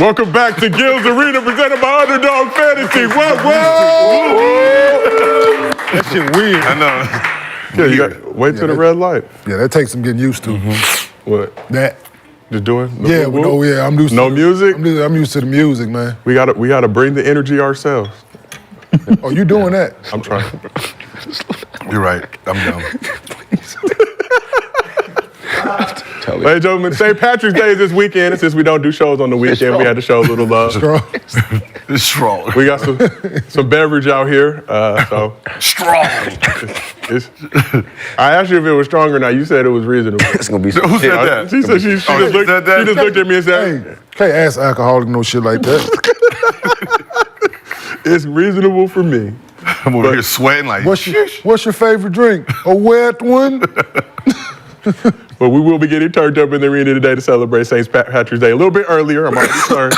Welcome back to Gil's Arena, presented by Underdog Fantasy. Whoa! That shit weird. I know. Yeah, you got wait till the red light. Yeah, that takes some getting used to. What? That. Just doing? Yeah, I'm used to no music? I'm used to the music, man. We gotta bring the energy ourselves. Oh, you doing that? I'm trying. You're right. I'm dumb. Ladies and gentlemen, St. Patrick's Day is this weekend, and since we don't do shows on the weekend, we had to show a little love. It's strong. We got some beverage out here, so. Strong. I asked you if it was strong or not. You said it was reasonable. It's gonna be some Who shit. said that? She said she just looked at me and said, Hey, can't ask alcoholic no shit like that. it's reasonable for me. I'm over here sweating like, What's your favorite drink? A wet one? But we will be getting turned up in the arena today to celebrate St. Patrick's Day a little bit earlier. I'm already concerned.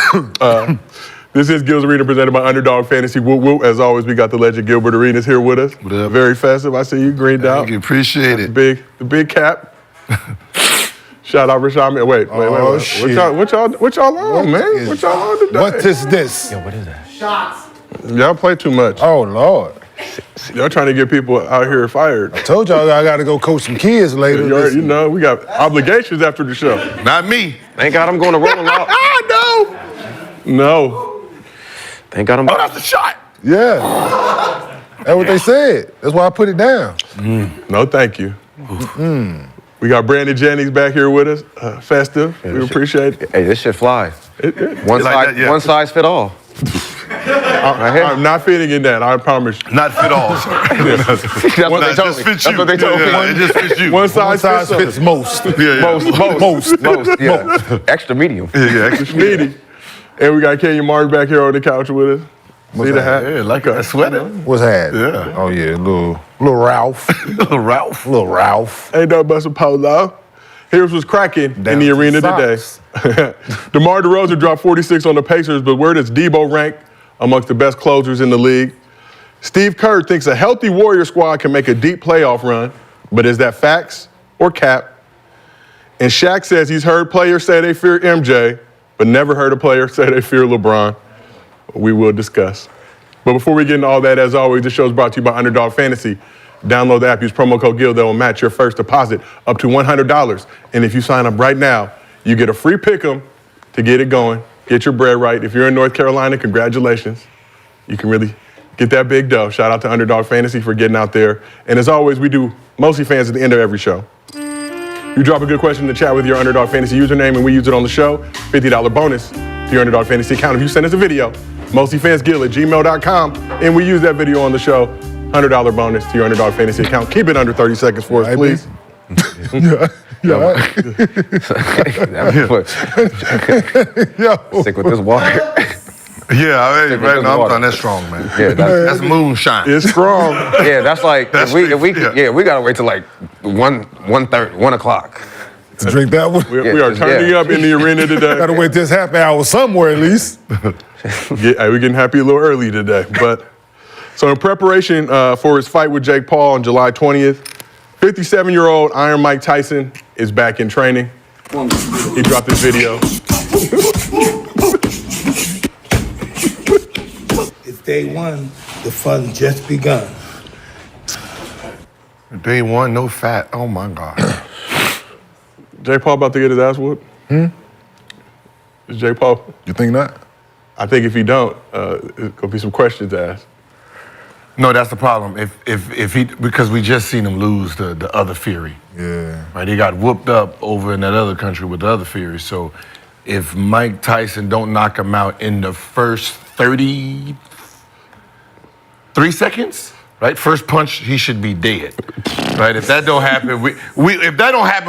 This is Gil's Arena presented by Underdog Fantasy. Woo woo. As always, we got the legend Gilbert Arenas here with us. What up? Very festive. I see you greened out. Thank you, appreciate it. The big cap. Shout out Rashad. Wait. Shit. What y'all on, man? What y'all on today? What is this? Yo, what is that? Shots. Y'all play too much. Oh, Lord. Y'all trying to get people out here fired. Told y'all I got to go coach some kids later. You know, we got obligations after the show. Not me. Thank God I'm going to Rolling Loud. No. Thank God I'm. Oh, that's the shot. Yeah. That's what they said. That's why I put it down. No, thank you. We got Brandon Jennings back here with us. Festive. We appreciate it. Hey, this shit flies. One You like size, that? Yeah. one size fit all. I'm not fitting in that, I promise you. Not fit all. That's what they It told just me. fits That's you. what they told me. It just fits you. One size fits most. Most. Yeah. Extra medium. Yeah, extra meaty. And we got Kenyon Martin back here on the couch with us. See the hat? Yeah, like a sweater. What's that? Yeah. Oh, yeah, little Ralph. Little Ralph. Little Ralph. Ain't nothing but some polo. Here's what's cracking in Down the to arena the today. DeMar DeRozan dropped 46 on the Pacers, but where does Debo rank amongst the best closers in the league? Steve Kerr thinks a healthy Warrior squad can make a deep playoff run, but is that facts or cap? And Shaq says he's heard players say they fear MJ, but never heard a player say they fear LeBron. We will discuss. But before we get into all that, as always, this show is brought to you by Underdog Fantasy. Download the app, use promo code GIL. That will match your first deposit up to $100. And if you sign up right now, you get a free pick'em to get it going. Get your bread right. If you're in North Carolina, congratulations. You can really get that big dough. Shout out to Underdog Fantasy for getting out there. And as always, we do MostlyFans at the end of every show. You drop a good question in the chat with your Underdog Fantasy username, and we use it on the show. $50 bonus to your Underdog Fantasy account. If you send us a video, mostlyfansgil@gmail.com, and we use that video on the show. $100 bonus to your Underdog Fantasy account. Keep it under 30 seconds for us, please. Stick with this water. Yeah, I mean, right now I'm water. trying that's strong, man. Yeah, That's moonshine. It's strong. yeah, that's like if we yeah. we gotta wait till like 1 o'clock. To drink that one? We are turning up in the arena today. Gotta wait this half hour somewhere at least. We're getting happy a little early today. But so in preparation for his fight with Jake Paul on July 20th, 57-year-old Iron Mike Tyson is back in training. He dropped this video. It's day one. The fun just begun. Day one, no fat. Oh my God. Jake Paul about to get his ass whooped? Is Jake Paul? You think not? I think if he don't, there's gonna be some questions asked. No, that's the problem. If he, because we just seen him lose the other Fury. Yeah. Right, he got whooped up over in that other country with the other Fury. So if Mike Tyson don't knock him out in the first 33 seconds, right? First punch, he should be dead. Right? If that don't happen,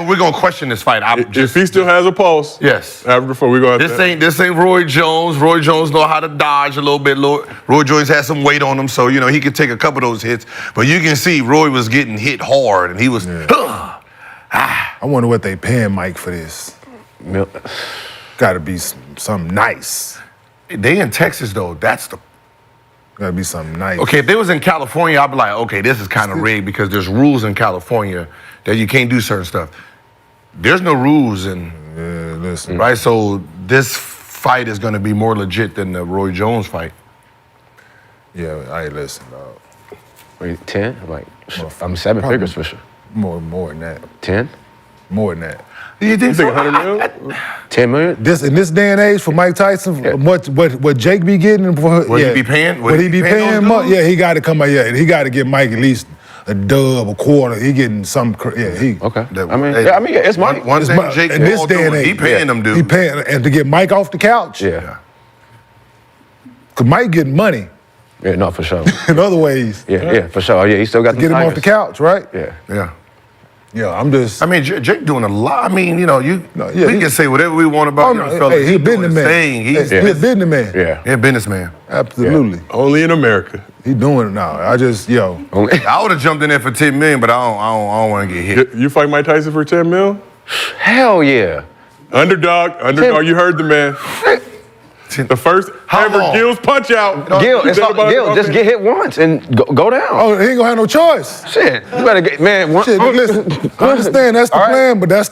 we're gonna question this fight. If he still has a pulse, yes. After before we go. This ain't Roy Jones. Roy Jones know how to dodge a little bit. Roy Jones has some weight on him, so you know he could take a couple of those hits. But you can see Roy was getting hit hard, and he was. I wonder what they paying Mike for this. Gotta be something nice. They in Texas though. That's the. Gotta be something nice. Okay, if they was in California, I'd be like, okay, this is kind of rigged because there's rules in California that you can't do certain stuff. There's no rules in. Yeah, listen. Right, so this fight is going to be more legit than the Roy Jones fight. Yeah, I ain't listen, dog. Wait, 10? I'm 7 figures for sure. More than that. 10? More than that. You think 100 mil? 10 million? In this day and age for Mike Tyson, what Jake be getting for What he be paying? What he be paying? those dudes? Yeah, he got to come out. Yeah, he got to get Mike at least a dub, a quarter. He getting some. Yeah, he. Okay. That- I mean, hey, it's money. One thing Jake in this Paul day and doing, age, he paying them dudes. He paying, and to get Mike off the couch. Yeah. Cause Mike getting money Yeah, no, for sure. in other ways. Yeah, for sure. Yeah, he still got the Get him off the couch, right? Yeah. Yeah. Yeah, I'm just. I mean, Jake doing a lot. I mean, you know, we he- can say whatever we want about young fellas. Hey, he been the doing man. his thing. He's He a business man. Yeah. a businessman. Absolutely. Only in America. He doing it now. I just, I would have jumped in there for 10 million, but I don't want to get hit. You fight Mike Tyson for 10 mil? Hell yeah. Underdog, you heard the man. The first How ever long? Gil's punch out. Gil, You it's said all, about Gil, it, just get hit once and go down. oh, he ain't gonna have no choice. Shit, you better get, man. Shit, listen, I understand that's the All right. plan, but that's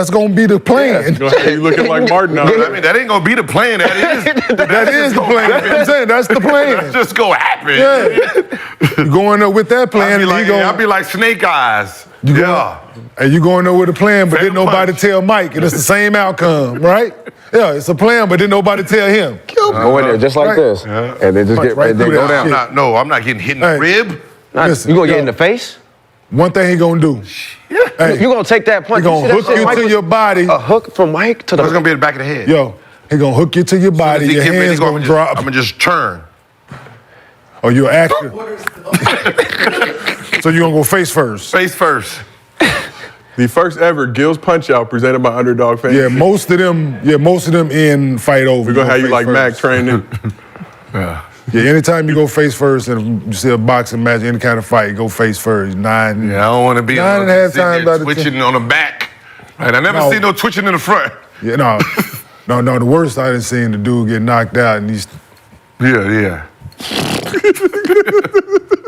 gonna be the plan. You looking like Martin now. I mean, that ain't gonna be the plan. That is the plan. I'm saying that's the plan. That's just gonna happen. Yeah. You going there with that plan, I'll be like Snake Eyes. and you going there with a plan, but Fair didn't nobody punch. tell Mike, and it's the same outcome, right? Yeah, it's a plan, but didn't nobody tell him. Go in there just like Right. this, and then just Punch get right and then through go that down. shit. I'm not getting hit in the Hey. rib. Listen, You gonna get yo, in the face? One thing he gonna do. Hey, You gonna take that punch? he gonna see that hook shit you Mike to was- your body. A hook from Mike to It's the. gonna be in the back of the head. Yo, he gonna hook you to your body. As he Your get ready, hands I'm gonna drop. gonna just turn. Or you'll actually. So you gonna go face first. Face first. The first ever Gil's punch out presented by Underdog Fans. Yeah, most of them in fight over. We're gonna have you face like Mac first. training. Yeah. Yeah, anytime you go face first and you see a boxing match, any kind of fight, go face first. 9. Yeah, I don't want to be 9.5 sitting times there out of 10. twitching on the back. Right, I never No. see no twitching in the front. Yeah, no. The worst I done seen the dude get knocked out and he's, Yeah.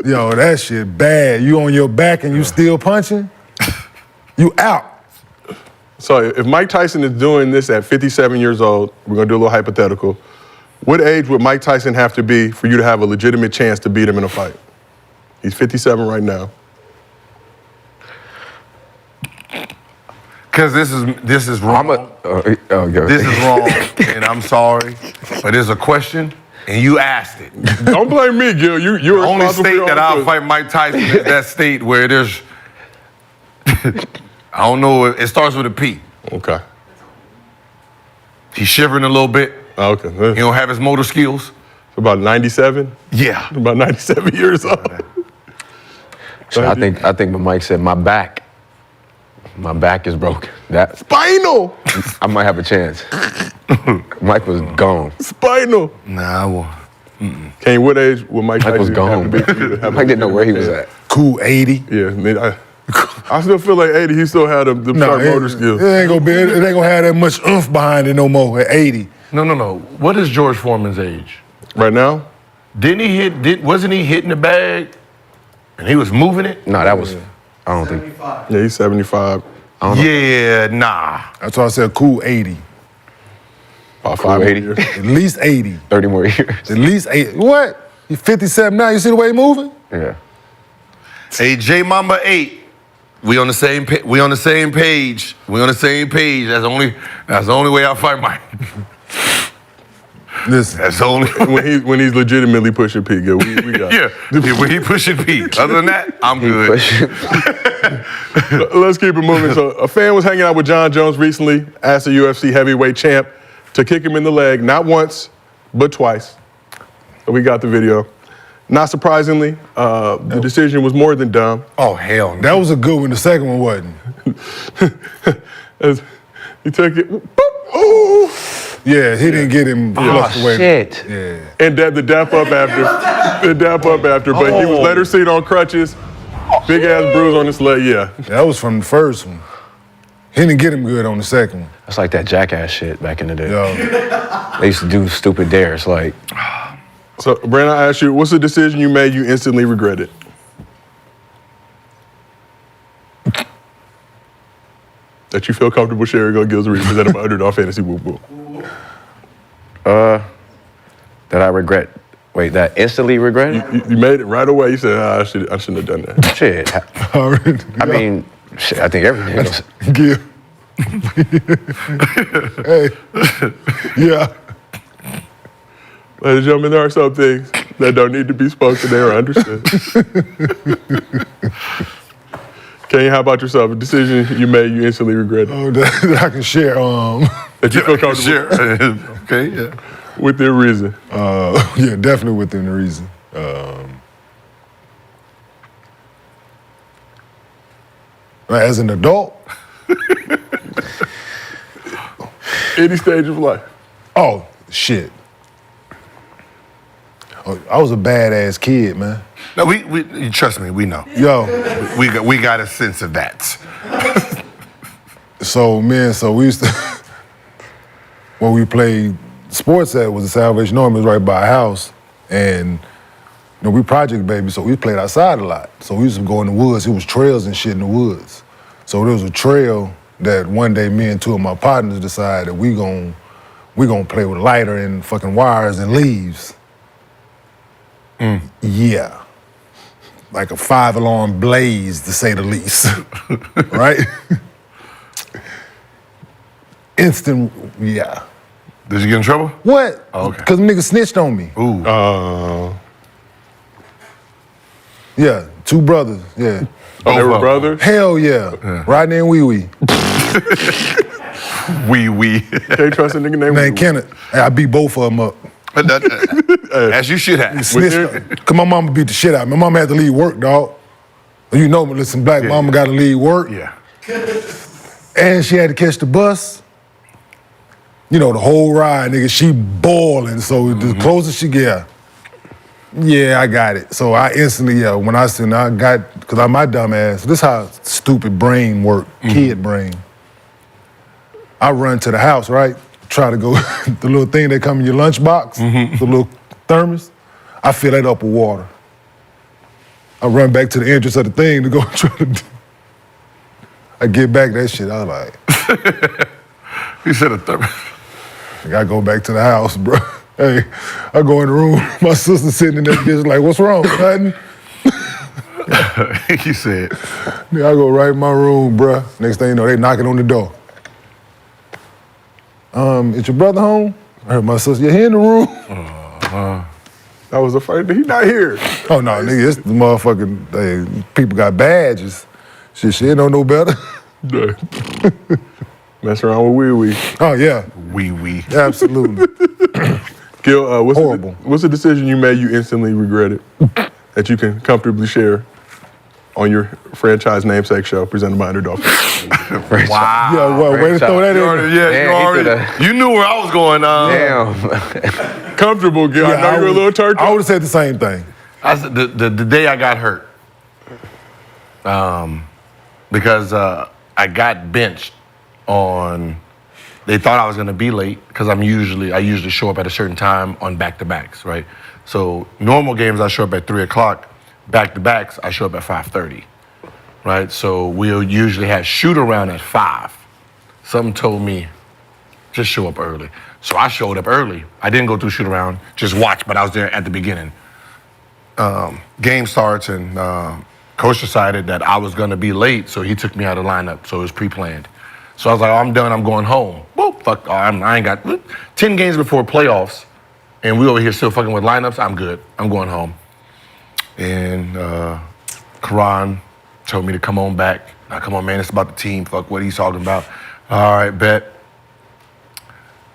yo, that shit bad. You on your back and you still punching, you out. So if Mike Tyson is doing this at 57 years old, we're gonna do a little hypothetical. What age would Mike Tyson have to be for you to have a legitimate chance to beat him in a fight? He's 57 right now. Because this is wrong. This is wrong, and I'm sorry, but there's a question, and you asked it. Don't blame me, Gil. You're The only responsible for state your that own I'll choice. fight Mike Tyson is that state where there's, I don't know, it starts with a P. Okay. He's shivering a little bit. Okay. He don't have his motor skills. About 97? Yeah. About 97 years old. So I think when Mike said my back is broken. That Spinal! I might have a chance. Mike was gone. Spinal! Nah, I won't. Kane, what age would Mike Mike Tyson was gone. have to be for you to have a Mike didn't know where he was Yeah. at. Cool 80. Yeah, I mean, I still feel like 80, he still had the sharp motor skills. It ain't gonna have that much oomph behind it no more at 80. No. What is George Foreman's age? Right now? Wasn't he hitting the bag and he was moving it? No, that was. I don't think. Yeah, he's 75. Yeah, nah. That's why I said cool 80. About 5 80. years. At least 80. 30 more years. At least 80. What? He's 57 now. You see the way he moving? Yeah. Hey, J Mamba 8. We on the same page. We on the same page. That's the only way I fight Mike. Listen. That's the only. when he's legitimately pushing P, Gil, we got it. Yeah, when he pushing P. Other than that, I'm good. Let's keep it moving. So a fan was hanging out with John Jones recently, asked the UFC heavyweight champ to kick him in the leg, not once, but twice. So we got the video. Not surprisingly, the decision was more than dumb. Oh hell no. That was a good one. The second one wasn't. As he took it, boop, ooh, Yeah, he didn't get him flushed away. Shit. Yeah. and the dap up after. But he was later seen on crutches, big ass bruise on his leg. Yeah, That was from the first one. He didn't get him good on the second one. That's like that jackass shit back in the day. Yo, They used to do stupid dares like. So, Brandon, I asked you, what's the decision you made you instantly regretted? That you feel comfortable sharing on Gil's Read, presented by Underdog Fantasy. Woo woo. That I regret. Wait, that instantly regret it? You made it right away. You said, I shouldn't have done that. Shit. I mean, shit, I think everything else. Give. Hey. Yeah. Ladies and gentlemen, there are some things that don't need to be spoken. They are understood. Kenyon, how about yourself? A decision you made, you instantly regretted. Oh, that I can share. That you feel comfortable Sure. Okay, yeah. within reason. Yeah, definitely within the reason. As an adult, Any stage of life. oh shit. Oh, I was a badass kid, man. No, we trust me, we know. Yo, We got a sense of that. so we used to when we played sports at was the Salvation Army, it was right by our house, and we project babies, so we played outside a lot. So we used to go in the woods. It was trails and shit in the woods. So there was a trail that one day me and two of my partners decided that we gon' play with lighter and fucking wires and leaves. Yeah. Like a 5-alarm blaze, to say the least. Right? Instant, yeah. Did you get in trouble? What? Oh, okay. Because niggas snitched on me. Ooh. Yeah, 2 brothers, yeah. Oh, they were Both of brothers? Hell yeah. Riding in wee-wee. We. Can't trust a nigga named Man, Kenneth. Hey, I beat both of them up. As you should have. Snitched. Because my mama beat the shit out of me. My mama had to leave work, dog. You know me, listen, black mama got to leave work. Yeah. And she had to catch the bus. You know, the whole ride, nigga, she boiling. So the closer she get, yeah, I got it. So I instantly, when I got, because I'm my dumb ass, this how stupid brain work, kid brain. I run to the house, right? Try to go, the little thing that come in your lunchbox, the little thermos, I fill that up with water. I run back to the entrance of the thing to go try to, I get back that shit, I was like. He said a third. I gotta go back to the house, bro. Hey, I go in the room, my sister sitting in that bitch like, what's wrong? Nothing. He said. Then I go right in my room, bro. Next thing you know, they knocking on the door. Is your brother home? I heard my sister, yeah, he in the room. That was the first thing. He not here. Oh, no, nigga, it's the motherfucking, people got badges. Shit, ain't no better. Mess around with wee-wee. Oh, yeah. We. Absolutely. Gil, Horrible. What's a decision you made you instantly regretted that you can comfortably share on your franchise namesake show presented by Underdog? Wow. Yeah, well, way to throw that in there. You knew where I was going. Damn. Comfortable, Gil. I know you're a little turkey. I would have said the same thing. I said the day I got hurt, because I got benched on. They thought I was gonna be late because I usually show up at a certain time on back-to-backs, right? So normal games I show up at 3:00. Back-to-backs I show up at 5:30, right? So we'll usually have shoot around at 5. Something told me just show up early. So I showed up early. I didn't go through shoot around, just watch, but I was there at the beginning. Game starts and coach decided that I was gonna be late, so he took me out of the lineup, so it was pre-planned. So I was like, oh, I'm done, I'm going home. Well, fuck, I ain't got 10 games before playoffs, and we over here still fucking with lineups, I'm good, I'm going home. And Karan told me to come on back. Now, come on, man, it's about the team, fuck what he's talking about. All right, bet.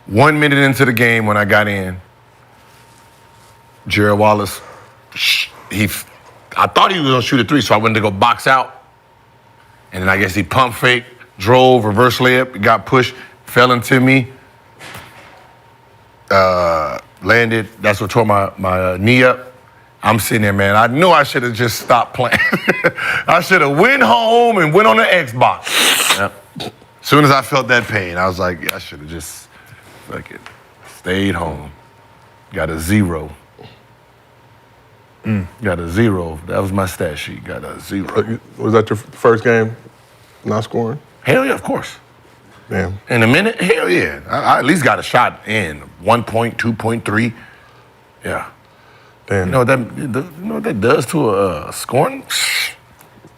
1 minute into the game when I got in, Jared Wallace, I thought he was gonna shoot a 3, so I went to go box out. And then I guess he pump fake, drove, reverse layup, got pushed, fell into me, landed, that's what tore my knee up. I'm sitting there, man, I knew I should have just stopped playing. I should have went home and went on the Xbox. Yep. As soon as I felt that pain, I was like, yeah, I should have just fucking stayed home. Got a 0. Got a 0. That was my stat sheet. Got a 0. Was that your first game not scoring? Hell yeah, of course. Damn. In a minute? Hell yeah. I at least got a shot in. 1 point, 2.3. Yeah. Damn. You know what that does to a scoring?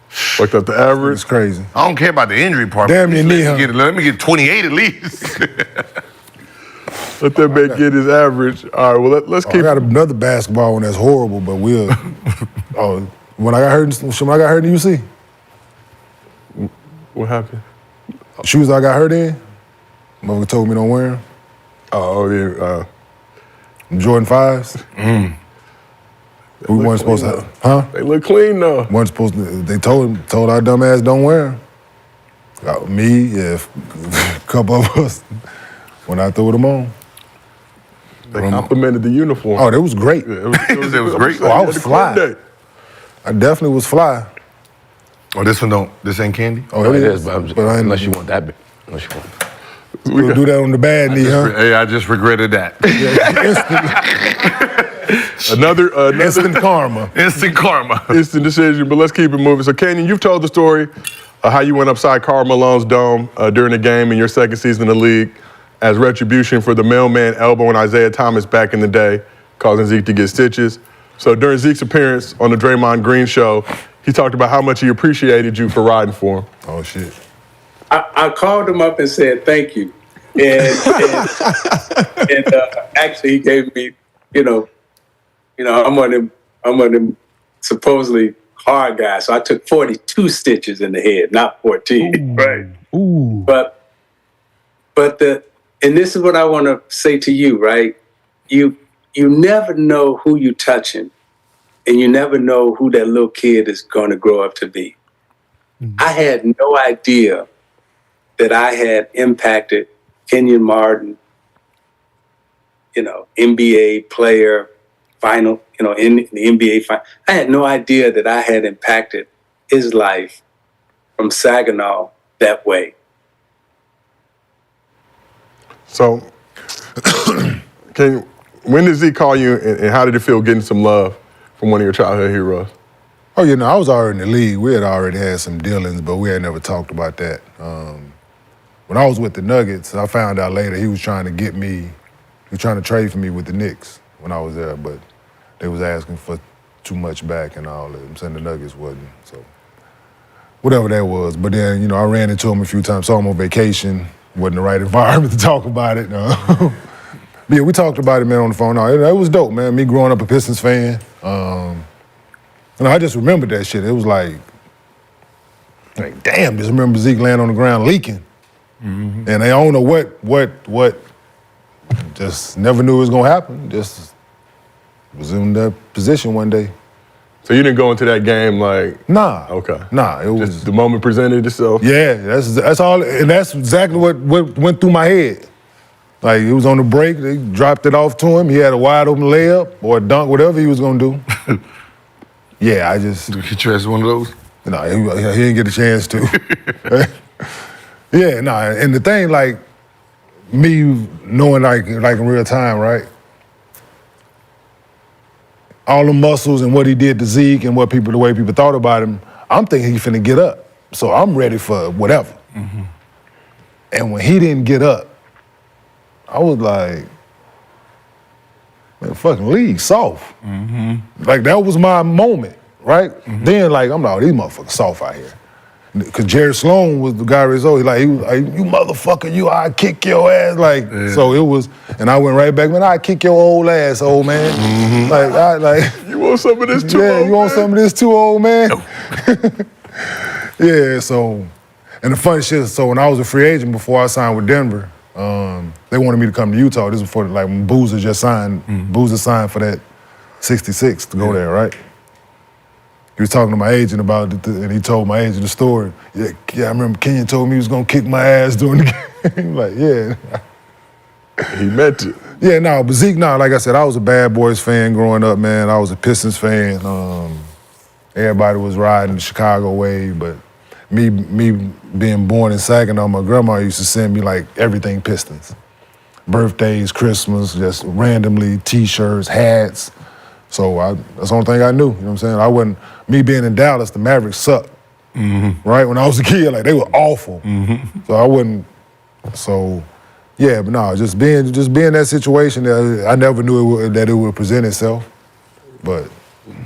Fucked up the average. It's crazy. I don't care about the injury part. Damn but near let knee, let me get 28 at least. Let that man get his average. All right, well, let's I keep. got another basketball one that's horrible, but we'll. When I got hurt in the UC, What happened? shoes I got hurt in, mother told me don't wear them. Oh, yeah. Jordan 5s. We weren't supposed to, They look clean, though. weren't supposed to, they told our dumb ass don't wear them. Me, yeah, a couple of us, when I threw them on. They complimented the uniform. Oh, that was great. Yeah, It was great. Oh, I was fly. Day. I definitely was fly. Oh, this ain't candy? Oh, It it is, is. but, I unless you want that big. Unless you want. We'll do that on the bad knee, huh? Hey, I just regretted that. Another Instant karma. Instant karma. instant decision, but let's keep it moving. So, Kenyon, you've told the story of how you went upside Karl Malone's dome during the game in your second season in the league as retribution for the mailman elbowing Isaiah Thomas back in the day, causing Zeke to get stitches. So during Zeke's appearance on the Draymond Green show, he talked about how much he appreciated you for riding for him. Oh, shit. I called him up and said thank you, and actually he gave me, I'm one of them supposedly hard guys, so I took 42 stitches in the head, not 14, right? Ooh. And this is what I want to say to you, right? You never know who you touching, and you never know who that little kid is going to grow up to be. I had no idea that I had impacted Kenyon Martin, NBA player, final, in the NBA final. I had no idea that I had impacted his life from Saginaw that way. So, when did Zeke call you, and how did it feel getting some love from one of your childhood heroes? Oh, I was already in the league. We had already had some dealings, but we had never talked about that. When I was with the Nuggets, I found out later he was trying to trade for me with the Knicks when I was there, but they was asking for too much back and all that. I'm saying the Nuggets wasn't, so whatever that was. But then, I ran into him a few times, saw him on vacation. Wasn't the right environment to talk about it. No. But yeah, we talked about it, man, on the phone. No, it was dope, man. Me growing up a Pistons fan. I just remembered that shit. It was like damn, just remember Zeke laying on the ground leaking. Mm-hmm. And I don't know what, just never knew it was gonna happen. Just was in that position one day. So you didn't go into that game like... Nah. Okay. Nah, it was... Just the moment presented itself? Yeah, that's all, and that's exactly what went through my head. Like, it was on the break, they dropped it off to him, he had a wide open layup or a dunk, whatever he was gonna do. Yeah, I just... Did you trust one of those? No, he didn't get a chance to. Yeah, no, and the thing, like, me knowing like in real time, right? All the muscles and what he did to Zeke and the way people thought about him, I'm thinking he finna get up. So I'm ready for whatever. Mm-hmm. And when he didn't get up, I was like, man, fucking league soft. Mm-hmm. Like, that was my moment, right? Mm-hmm. Then, like, I'm like, oh, these motherfuckers soft out here. Because Jerry Sloan was the guy he was like, you motherfucker, I kick your ass. Like, yeah. So it was, and I went right back, man, I kick your old ass, old man. Mm-hmm. You want some of this too, yeah, old you want man? some of this too, old man? Yeah, so, and the funny shit, so when I was a free agent before I signed with Denver, they wanted me to come to Utah. This was before, like, when Boozer just signed, Boozer signed for that 66 to go there, right? He was talking to my agent about it, and he told my agent the story. Yeah, I remember Kenyon told me he was gonna kick my ass during the game. Like, yeah. He meant it. Yeah, no, but Zeke, like I said, I was a Bad Boys fan growing up, man. I was a Pistons fan. Everybody was riding the Chicago wave, but me being born in Saginaw, my grandma used to send me, like, everything Pistons. Birthdays, Christmas, just randomly, T-shirts, hats. So that's the only thing I knew, you know what I'm saying? Me being in Dallas, the Mavericks sucked, right? When I was a kid, like, they were awful. Mm-hmm. So I wasn't So, yeah, but no, just being in that situation, I never knew that it would present itself, but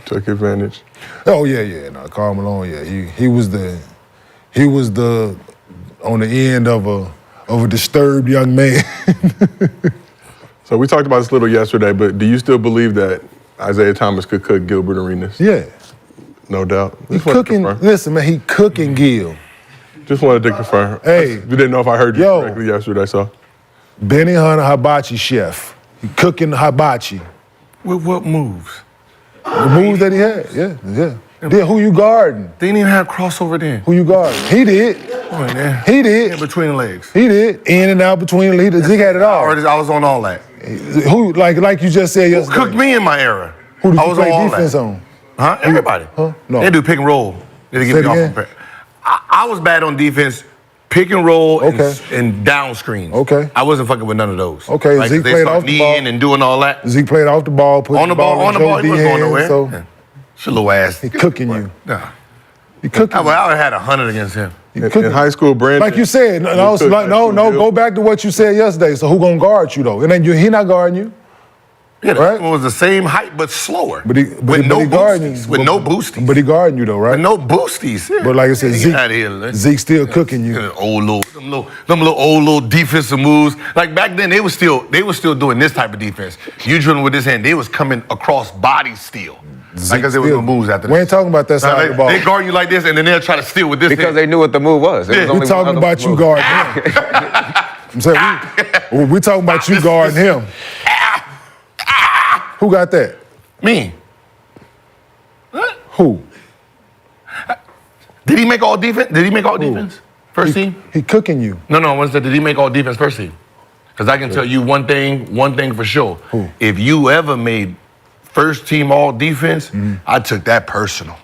Took advantage. oh yeah, no, Karl Malone, yeah, he was the on the end of a disturbed young man. So we talked about this a little yesterday, but do you still believe that Isaiah Thomas could cook Gilbert Arenas? Yeah, No doubt. he Just wanted to cooking. confirm. Listen, man, he cooking Gil. Just wanted to confirm. Hey. We didn't know if I heard you Yo. correctly yesterday, so. Benny Hunter hibachi chef. He cooking hibachi. With what moves? The moves that he had, yeah. Then who you guarding? They didn't even have crossover then. Who you guarding? He did. Oh, man. He did. In between the legs. He did. In and out between the leaders. Zeke had it all. I was on all that. Who, like you just said yesterday. Cooked me in my era. Who did I you was play on all defense that. on? Huh? Everybody. Huh? No. They do pick and roll. They Say get it me off. again? I was bad on defense, pick and roll Okay. and down screens. Okay. I wasn't fucking with none of those. Okay, Like, Zeke they played start off the ball. kneeing and doing all that. Zeke played off the ball, put On the ball, in Joe he D wasn't going hands, nowhere. so Yeah. It's a little ass. he cooking you. Nah. He cooking I you. would have had 100 against him. He In cooking. high school, Brandon. Like you said, no, You cooked high school go Gil. back to what you said yesterday. So who gonna guard you though? And then he not guarding you. Yeah, Right. that one was the same height but slower. But he with no guarding boosties. you. With no boosties. But he guarding you though, right? With no boosties. Yeah. But like I said, Get outta here, man. Zeke still cooking you. Yeah, them little old defensive moves. Like back then, they was still doing this type of defense. You drilling with this hand, they was coming across bodies still. Like, because there was no moves after We that. ain't talking about that side of the ball. They guard you like this, and then they'll try to steal with this Because hand. they knew what the move was. It was Yeah. only We talking one about other you move. guarding him. I'm saying we talking about you guarding him. Who got that? Me. Who? Did he make all defense? Did he make all defense? First team? He cooking you. No, I want to say, did he make all defense first team? Because I can tell you one thing for sure. Who? If you ever made first team all defense, I took that personal.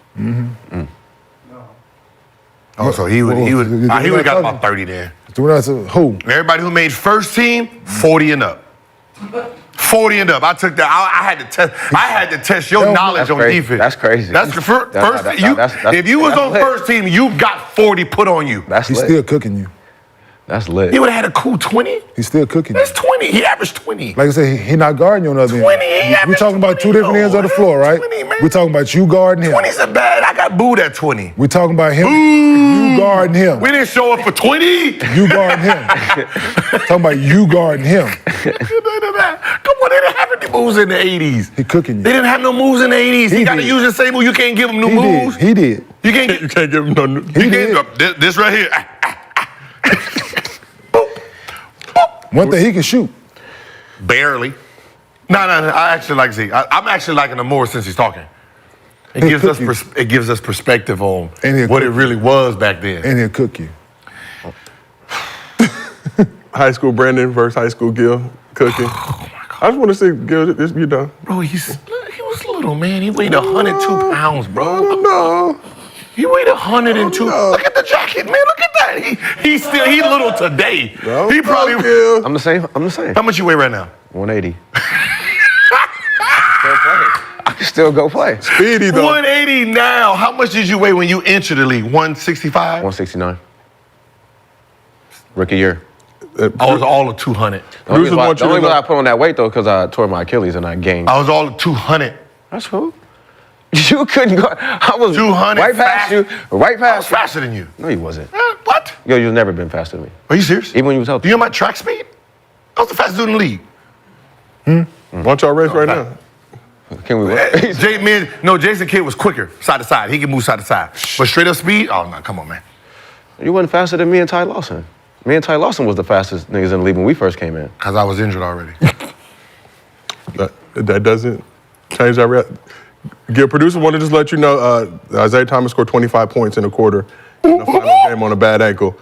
Oh, so he would have got about 30 there. Who? Everybody who made first team, 40 and up. 40 and up. I took that. I had to test your knowledge That's on crazy. defense. That's crazy. That's the first. If you was that's on lit. first team, you got 40 put on you. That's He's lit. still cooking you. That's lit. He would have had a cool 20. He's still cooking you. That's 20. He averaged 20. Like I said, he not guarding you on the other 20, he end. We're averaged talking about two 20, different ends of the floor, right? 20, man. We're talking about you guarding him. 20's a bad. I got booed at 20. We're talking about him. You guarding him. We didn't show up for 20. You guarding him. Talking about you guarding him. Come on, they didn't have any moves in the 80s. He cooking you. They didn't have no moves in the 80s. He got to did. use the same move. You can't give him new He moves. did. He did. You can't You get. can't give him no new. He did. This right here. One thing he can shoot. Barely. No. I actually like Zeke. I'm actually liking him more since he's talking. It He'll gives cook us you. it gives us perspective on And he'll what it cook really was back then. And he'll cook you. High school Brandon versus high school Gil cooking. Oh I just want to see Gil. This you done. Bro, he was little, man. He weighed 102 pounds, bro. No. He weighed 102. No. Look at the jacket, man. Look at that. He's little today. No, He probably. no, Gil. I'm the same. How much you weigh right now? 180. I can still go play. Speedy though. 180 now. How much did you weigh when you entered the league? 165? 169. Rookie year. I was all of 200. The only Bruce wants you to reason know- I put on that weight though, because I tore my Achilles and I gained. I was all of 200. That's cool. You couldn't go. I was 200 right past fast. you. Right I was past you. faster than you. No, you wasn't. What? Yo, you've never been faster than me. Are you serious? Even when you was healthy. Do you know my track speed? I was the fastest dude in the league. Why don't y'all race right now? Can we? Jason Kidd was quicker, side to side. He could move side to side. But straight up speed, oh, no, come on, man. You wasn't faster than me and Ty Lawson. Me and Ty Lawson was the fastest niggas in the league when we first came in. Because I was injured already. That doesn't change that. Gil, producer wanted to just let you know Isaiah Thomas scored 25 points in a quarter in the final game on a bad ankle.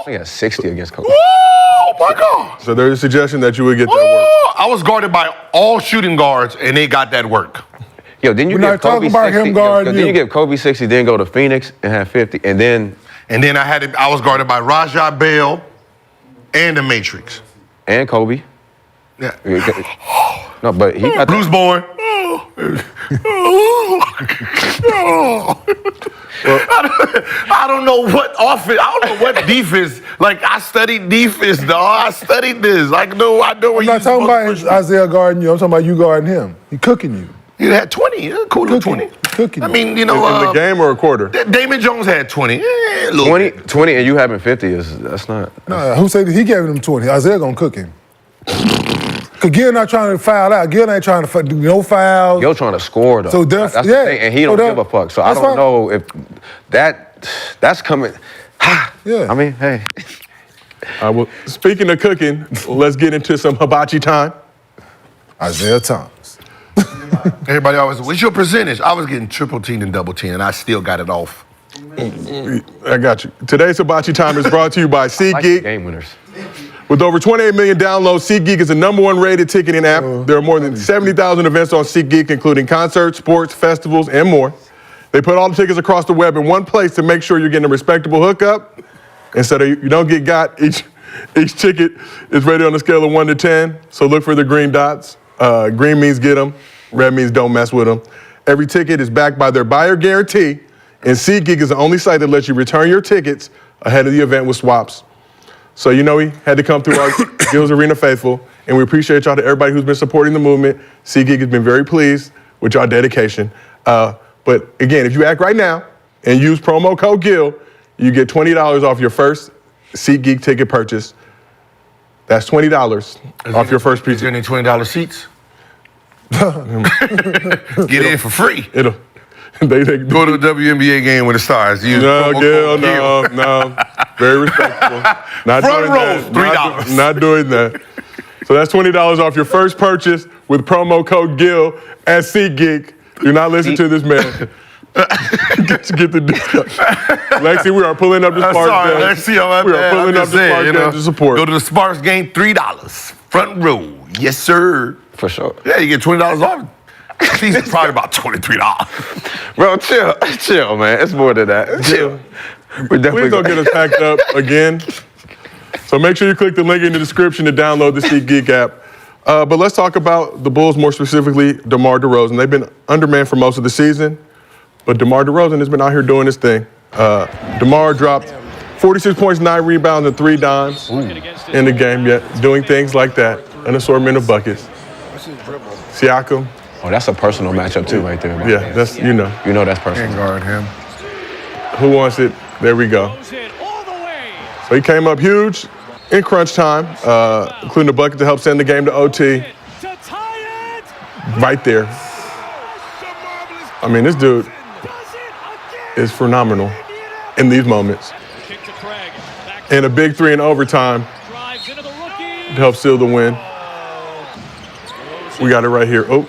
I got 60 against Kobe. Oh, my God. So there's a suggestion that you would get that work. I was guarded by all shooting guards, and they got that work. Yo, didn't you We're give not Kobe talking about 60? him guarding Didn't you. you give Kobe 60, then go to Phoenix and have 50, and then I was guarded by Rajah Bell and the Matrix. and Kobe? Yeah. No, but he got Bruce Bowen. I don't know what offense. I don't know what defense. Like I studied defense, dog. I studied this. I know where I'm not you're talking supposed about Isaiah guarding you. I'm talking about you guarding him. He cooking you. He had 20. Yeah, cool little 20. Cooking I you. mean, you In know, the game or a quarter? Damon Jones had 20. A little 20, bit. 20 and you having 50 that's not. Nah, who said he gave him 20? Isaiah gonna cook him. Cause Gil not trying to foul out. Gil ain't trying to do no fouls. You're trying to score though. So that's yeah. the thing, and he So don't give a fuck. So I that's don't fine. know if that's coming. Yeah. I mean, hey. Well, speaking of cooking, let's get into some hibachi time. Isaiah Thomas. Everybody always, what's your percentage? I was getting triple team and double team, and I still got it off. I got you. Today's hibachi time is brought to you by Like the SeatGeek. game winners. With over 28 million downloads, SeatGeek is the #1 rated ticketing app. There are more than 70,000 events on SeatGeek, including concerts, sports, festivals, and more. They put all the tickets across the web in one place to make sure you're getting a respectable hookup. Instead of you don't get got, each ticket is rated on a scale of 1 to 10. So look for the green dots. Green means get them. Red means don't mess with them. Every ticket is backed by their buyer guarantee, and SeatGeek is the only site that lets you return your tickets ahead of the event with swaps. So you know he had to come through our Gills Arena faithful, and we appreciate y'all to everybody who's been supporting the movement. SeatGeek has been very pleased with y'all dedication. But again, if you act right now and use promo code GIL, you get $20 off your first SeatGeek ticket purchase. That's $20 off your first piece. Is there any $20 seats? Get in for free. They Go to a WNBA game with the stars. Use No, promo Gil, code no. Very respectful. Not Front doing rows, that. $3. Not doing that. So that's $20 off your first purchase with promo code GIL at SeatGeek. Do not listen to this man. Get the discount. Lexi, we are pulling up the Sparks Sorry, game. Lexi, I'm We are pulling up the Sparks game to support. Go to the Sparks game, $3. Front row. Yes, sir. For sure. Yeah, you get $20 off. Seats is probably about $23. Bro, chill, man. It's more than that. Chill. We're definitely Please don't get us packed up again. So make sure you click the link in the description to download the SeatGeek app. But let's talk about the Bulls, more specifically DeMar DeRozan. They've been undermanned for most of the season, but DeMar DeRozan has been out here doing his thing. DeMar dropped 46 points, 9 rebounds, and 3 dimes in the game, yet doing things like that, an assortment of buckets. Siakam. Oh, that's a personal matchup too, right there, man. Yeah, that's, you know. You know that's personal. Can't guard him. Who wants it? There we go. So he came up huge in crunch time, including the bucket to help send the game to OT. Right there. I mean, this dude is phenomenal in these moments. And a big 3 in overtime to help seal the win. We got it right here. Oh,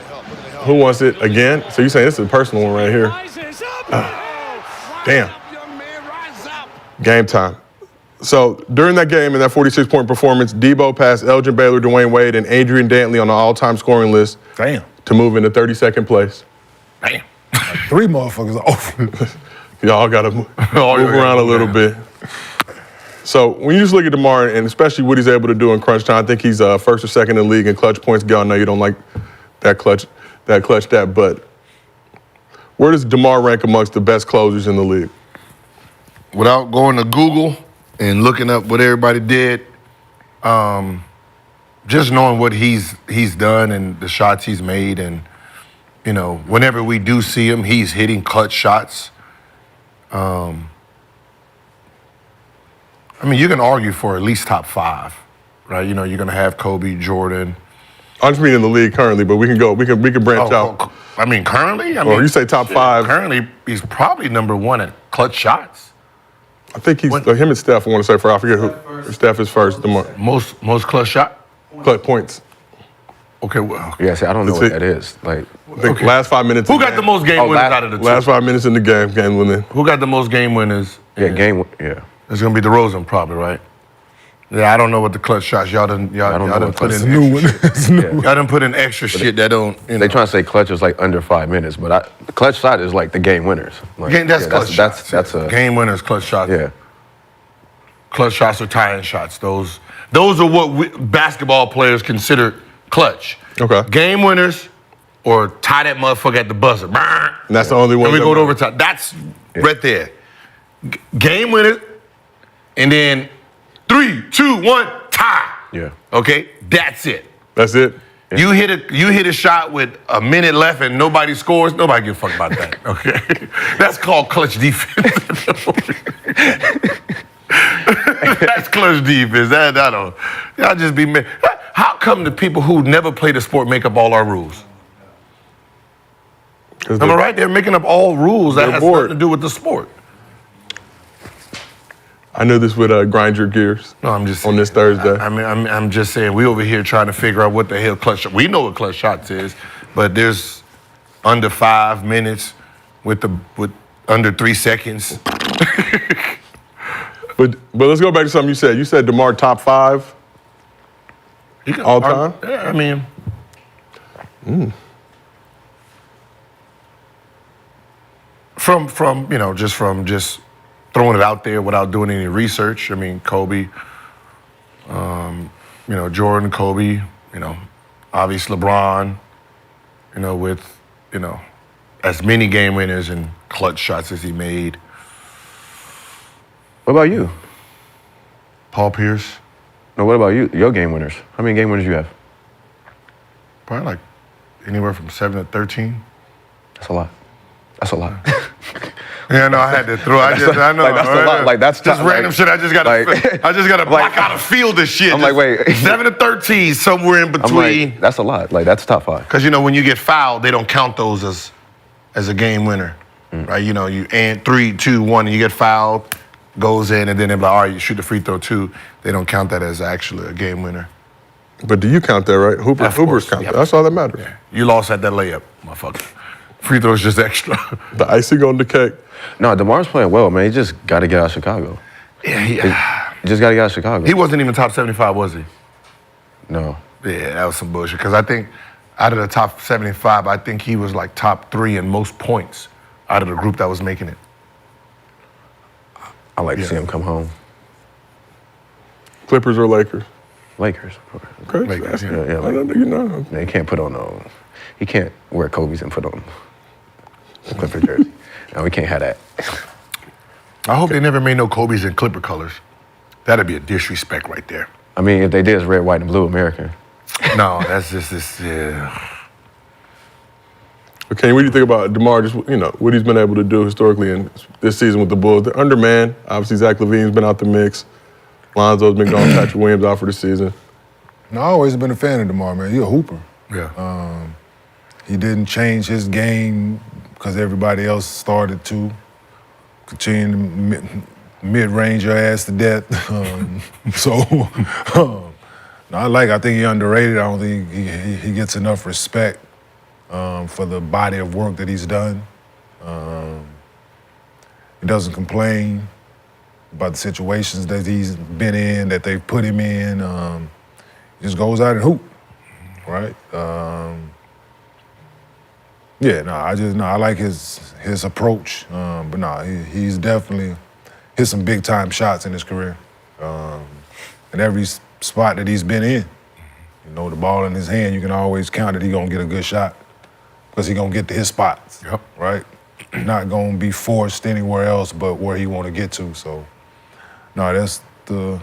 who wants it again? So you're saying this is a personal one right here. Damn. Game time. So during that game, in that 46-point performance, Debo passed Elgin Baylor, Dwayne Wade, and Adrian Dantley on the all-time scoring list. Damn. To move into 32nd place. Damn. 3 motherfuckers off. Y'all got to move around a little bit. So when you just look at DeMar, and especially what he's able to do in crunch time, I think he's first or second in the league in clutch points. Y'all know you don't like that clutch, but where does DeMar rank amongst the best closers in the league? Without going to Google and looking up what everybody did, just knowing what he's done and the shots he's made, and you know, whenever we do see him, he's hitting clutch shots. I mean, you can argue for at least top 5, right? You know, you're gonna have Kobe, Jordan. I'm just mean in the league currently, but we can branch out. I mean, currently, Well, you say top 5. Currently, he's probably #1 at clutch shots. I think he's him and Steph. I want to say I forget who. Steph is first. DeMar. Most clutch shot. Clutch points. Okay, well, Yeah, see, I don't know what that is. Like, I think last 5 minutes. who got the most game winners out of the two? Last 5 minutes in the game winning. Who got the most game winners? yeah. It's gonna be DeRozan, probably, right? Yeah, I don't know what the clutch shots. Y'all done put It's a in. new one. It's new one. Y'all done put in extra shit that don't. You know. They trying to say clutch is like under 5 minutes, but the clutch shot is like the game winners. Like, That's clutch shots. That's a game winners, clutch shots. yeah. Clutch shots or tie-in shots. Those are what basketball players consider clutch. Okay. Game winners, or tie that motherfucker at the buzzer. And that's the only one. And we that go to matters. overtime. That's right there. Game winner, and then 3, 2, 1, tie. Yeah. Okay, that's it. That's it. You hit a shot with a minute left and nobody scores. Nobody give a fuck about that. Okay, that's called clutch defense. That's clutch defense. That I don't. Y'all just be mad. How come the people who never play the sport make up all our rules? Am I right? They're making up all rules that they're has bored. nothing to do with the sport. I knew this would grind your gears. No, I'm just on this Thursday. I'm just saying we over here trying to figure out what the hell clutch. We know what clutch shots is, but there's under 5 minutes with under 3 seconds. But let's go back to something you said. You said DeMar top 5 all time. Yeah, I mean. From just throwing it out there without doing any research. I mean, Kobe, Jordan, Kobe, obviously LeBron, with, as many game winners and clutch shots as he made. What about you? Paul Pierce, No, what about you? Your game winners. How many game winners you have? probably like anywhere from 7 to 13. That's a lot. That's a lot. Yeah, no, I had to throw. I know. like, that's a lot. Like, that's just tough, random like- shit. I just gotta block out a field of shit. I'm like, wait. 7 to 13, somewhere in I'm between. like, that's a lot. Like, that's top 5. Because when you get fouled, they don't count those as a game winner, right? You and 3, 2, 1, and you get fouled, goes in, and then they're like, all right, you shoot the free throw 2. They don't count that as actually a game winner. But do you count that, right? Hoopers course, count yeah. that. That's all that matters. Yeah. You lost at that layup, motherfucker. Free throw's just extra. The icing on the cake. No, DeMar's playing well, man. He just got to get out of Chicago. Yeah, He just got to get out of Chicago. he wasn't even top 75, was he? No. Yeah, that was some bullshit. Because I think out of the top 75, I think he was like top 3 in most points out of the group that was making it. I like to see him come home. Clippers or Lakers? Lakers. Okay. Lakers, yeah. Yeah, I don't know. Man, he can't put on no. He can't wear Kobe's and put on the Clipper jersey. No, we can't have that. I hope they never made no Kobe's in Clipper colors. That'd be a disrespect right there. I mean, if they did, it's red, white, and blue American. No, that's just this. Yeah. Okay, what do you think about DeMar? Just what he's been able to do historically in this season with the Bulls. They're undermanned. Obviously, Zach LaVine's been out the mix. Lonzo's been gone. Patrick Williams out for the season. No, I've always been a fan of DeMar, man. He's a hooper. Yeah. He didn't change his game because everybody else started to. Continue to mid-range your ass to death. I think he's underrated. I don't think he gets enough respect for the body of work that he's done. He doesn't complain about the situations that he's been in, that they've put him in. He just goes out and hoop, right? I like his approach. He's definitely hit some big time shots in his career. In every spot that he's been in, the ball in his hand, you can always count that he's gonna get a good shot because he's gonna get to his spots, Yep. right? Not gonna be forced anywhere else but where he want to get to. So, that's the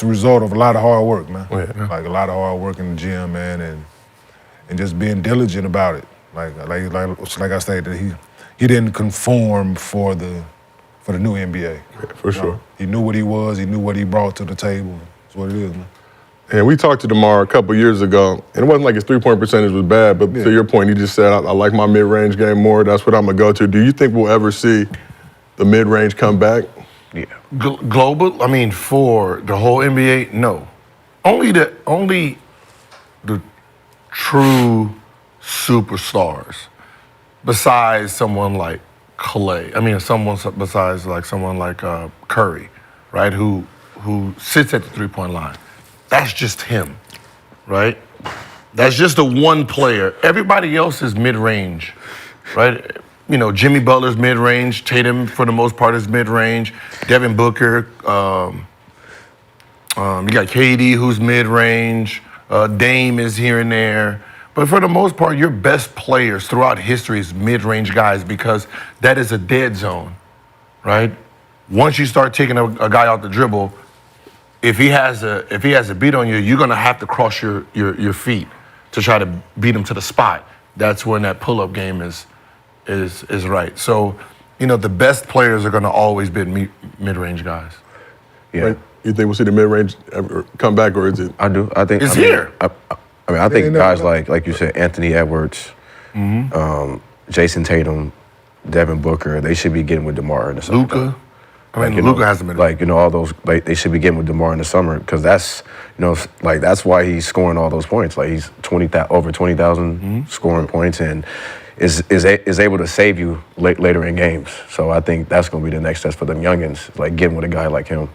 result of a lot of hard work, man. Yeah. Like a lot of hard work in the gym, man, and just being diligent about it. Like I stated, he didn't conform for the new NBA. Yeah, for sure. He knew what he was. He knew what he brought to the table. That's what it is, man. And we talked to DeMar a couple years ago, and it wasn't like his three-point percentage was bad, but to your point, he just said, I like my mid-range game more. That's what I'm going to go to. Do you think we'll ever see the mid-range come back? Yeah. Global, for the whole NBA, no. Only the true superstars, besides someone like Clay. Besides like someone like Curry, right? Who sits at the three-point line. That's just him, right? That's just the one player. Everybody else is mid-range, right? Jimmy Butler's mid-range. Tatum, for the most part, is mid-range. Devin Booker. You got KD, who's mid-range. Dame is here and there. But for the most part, your best players throughout history is mid-range guys because that is a dead zone, right? Once you start taking a guy out the dribble, if he has a beat on you, you're gonna have to cross your feet to try to beat him to the spot. That's when that pull-up game is right. So, you know, the best players are gonna always be mid-range guys. Yeah. Right? You think we'll see the mid-range ever come back, or is it? I do. I think It's I mean, here. I think no, guys no. like you said, Anthony Edwards, Jason Tatum, Devin Booker, they should be getting with DeMar in the summer. Luka. I mean, you know, Luka hasn't been. like, you know, all those, like, they should be getting with DeMar in the summer because that's, you know, like, that's why he's scoring all those points. Like, he's over 20,000 scoring points and is able to save you later in games. So I think that's going to be the next test for them youngins, like getting with a guy like him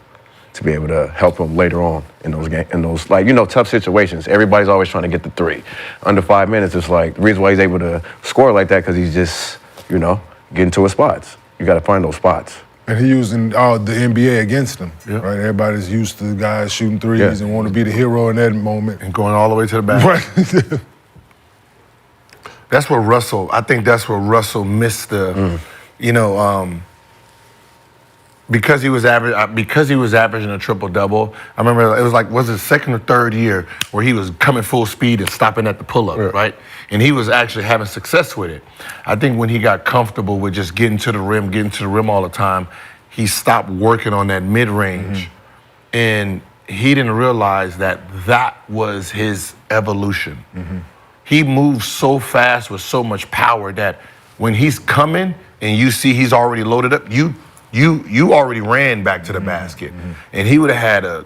to be able to help them later on in those games, in those, like, you know, tough situations. Everybody's always trying to get the three. Under 5 minutes, it's like, the reason why he's able to score like that because he's just, you know, getting to his spots. You got to find those spots. And he using all the NBA against him, Yep. right? Everybody's used to guys shooting threes Yeah. and want to be the hero in that moment. And going all the way to the back. Right. That's where I think that's where Russell missed the, you know, because he was averaging a triple-double. I remember it was like, was it second or third year where he was coming full speed and stopping at the pull-up, right? And he was actually having success with it. I think when he got comfortable with just getting to the rim all the time, he stopped working on that mid-range. And he didn't realize that was his evolution. He moves so fast with so much power that when he's coming and you see he's already loaded up, you already ran back to the basket. And he would have had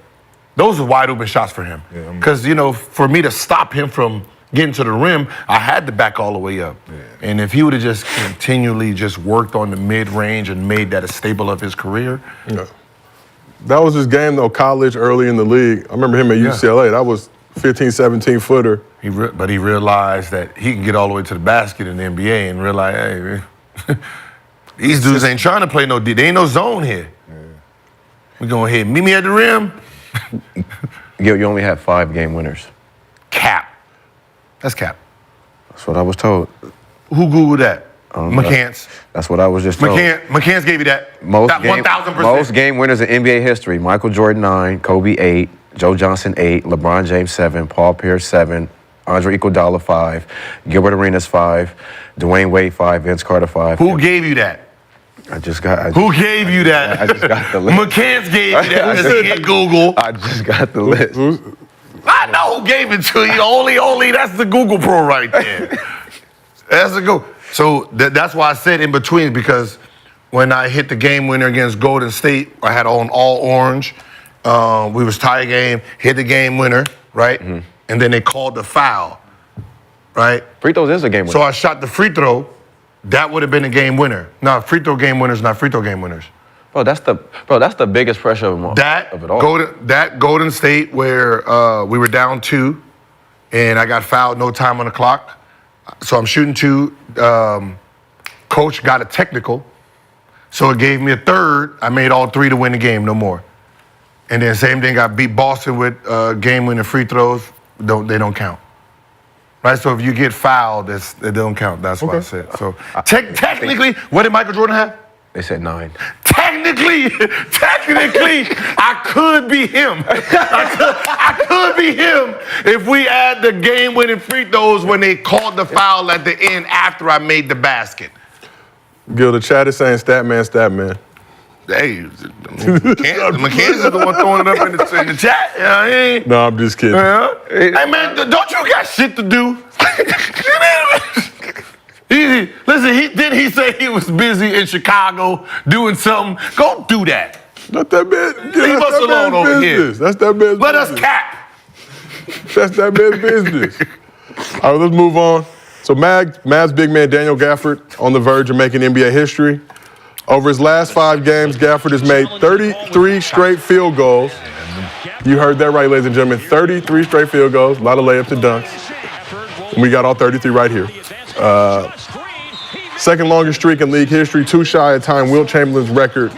those are wide open shots for him. Because, you know, for me to stop him from getting to the rim, I had to back all the way up. And if he would have just continually just worked on the mid-range and made that a staple of his career. Yeah. That was his game, though, college, early in the league. I remember him at UCLA. That was 15, 17-footer. But he realized that he can get all the way to the basket in the NBA and realize, hey, these dudes ain't trying to play no D. There ain't no zone here. We're going ahead. Meet me at the rim. You only have 5 game winners. Cap. That's cap. That's what I was told. Who Googled that? McCants. That's what I was just told. McCants gave you that. Most That game, 1,000%. most game winners in NBA history: Michael Jordan 9, Kobe 8, Joe Johnson 8, LeBron James 7, Paul Pierce 7, Andre Iguodala 5, Gilbert Arenas 5, Dwayne Wade 5, Vince Carter 5. Who gave you that? Who gave you that? I just got the list. McCants gave you that because he hit Google. I just got the list. I know who gave it to you. Only that's the Google Pro right there. That's the go. So that's why I said in between, because when I hit the game winner against Golden State, I had on all orange. We was tie game, hit the game winner, right? And then they called the foul, right? Free throws is a game winner. So I shot the free throw. That would have been a game winner. No, free throw game winners, not free throw game winners. Bro, that's the biggest pressure of it all. Golden State where we were down 2, and I got fouled, no time on the clock. So I'm shooting 2. Coach got a technical, so it gave me a third. I made all 3 to win the game, no more. And then same thing, I beat Boston with game-winning free throws. They don't count. Right, so if you get fouled, it don't count. That's what I said. So technically, what did Michael Jordan have? They said 9. Technically, I could be him. I could be him if we add the game-winning free throws when they called the foul at the end after I made the basket. Gil, the chat is saying stat man. Hey, McCants is the one throwing it up in the chat. You know what I mean? No, I'm just kidding. Hey, man, don't you got shit to do? Listen, he say he was busy in Chicago doing something. Go do that. Not that bad. Leave us alone over here. That's that man's Let business. us cap. That's that man's business. All right, let's move on. So Mavs big man Daniel Gafford on the verge of making NBA history. Over his last 5 games, Gafford has made 33 straight field goals. You heard that right, ladies and gentlemen. 33 straight field goals, a lot of layups and dunks. And we got all 33 right here. Second longest streak in league history, 2 shy of tying Wilt Chamberlain's record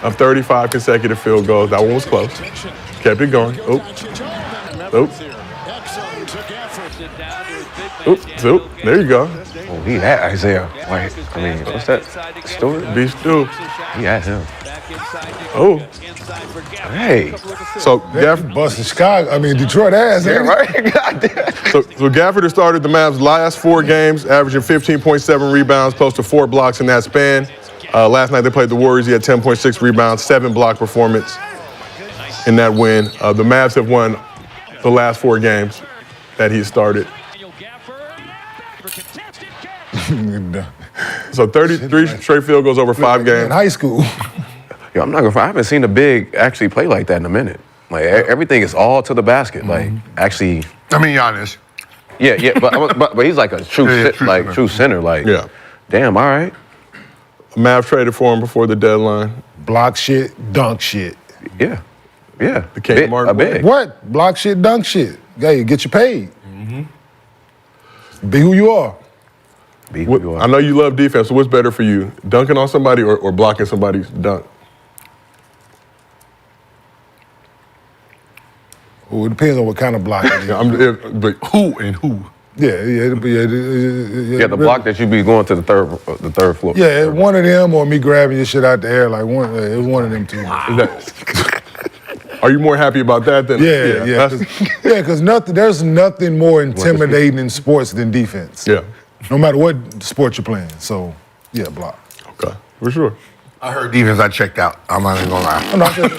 of 35 consecutive field goals. That one was close. Kept it going. Oop, there you go. Oh, he at Isaiah. Like, I mean, what's that? Stewart? B. Stu. He at him. Oh, Hey. so Gafford. Busting Chicago, I mean Detroit ass, ain't it? Right? Goddamn. So Gafford has started the Mavs' last 4 games, averaging 15.7 rebounds, close to 4 blocks in that span. Last night they played the Warriors. He had 10.6 rebounds, 7 block performance in that win. The Mavs have won the last 4 games that he started. So 33 straight field goals over 5 In games. high school. Yo, I'm not gonna front. I haven't seen a big actually play like that in a minute. Like everything is all to the basket. Like actually, I mean, Giannis. yeah. But he's like a true, true like center. true center. Like, Yeah. damn. All right. Mavs traded for him before the deadline. Block shit, dunk shit. Yeah. Yeah. The Kate Martin a big. What? Block shit, dunk shit. Hey, get you paid. Be who you are. Be who you I are. know you love defense, so what's better for you, dunking on somebody or blocking somebody's dunk? Well, it depends on what kind of block it is. But Who and who? Yeah, the block that you be going to the third floor. Yeah, one of them or me grabbing your shit out the air, like one of them two. Are you more happy about that than? Yeah. Because there's nothing more intimidating in sports than defense. Yeah. No matter what sport you're playing. So, yeah, block. Okay, for sure. I heard defense. I checked out. I'm not even gonna lie. I'm not just,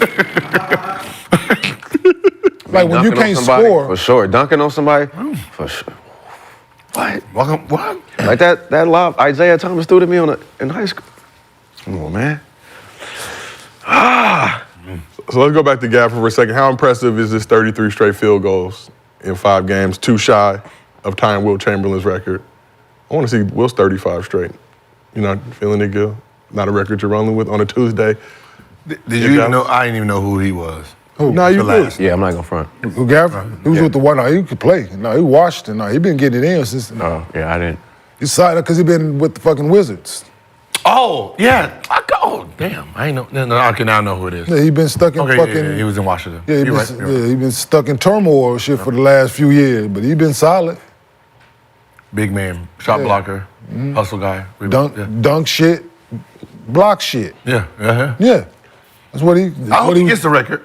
like when you Dunking on can't somebody, score. for sure. Dunking on somebody, for sure. What? What? Like that lob Isaiah Thomas threw to me in high school. Come on, man. So let's go back to Gafford for a second. How impressive is this 33 straight field goals in 5 games, 2 shy of tying Wilt Chamberlain's record? I want to see Wilt's 35 straight. You're not feeling it, Gil? Not a record you're rolling with on a Tuesday? Did you even know? I didn't even know who he was. No, you last. do. Yeah, I'm not gonna front. Who Gafford? He was with the one. No, he could play. No, he washed it. No, he been getting it in since. Oh, yeah, I didn't. He signed up because he been with the fucking Wizards. Oh yeah. Oh damn. I ain't know. No, I can now know who it is. Yeah, he been stuck in Okay, fucking. yeah, he was in Washington. Yeah, he You're been, right, you're right. he been stuck in turmoil shit for the last few years, but he been solid. Big man, shot Yeah. blocker, hustle guy. Dunk shit, block shit. Yeah. Yeah. Yeah, that's what he. I hope he gets the record.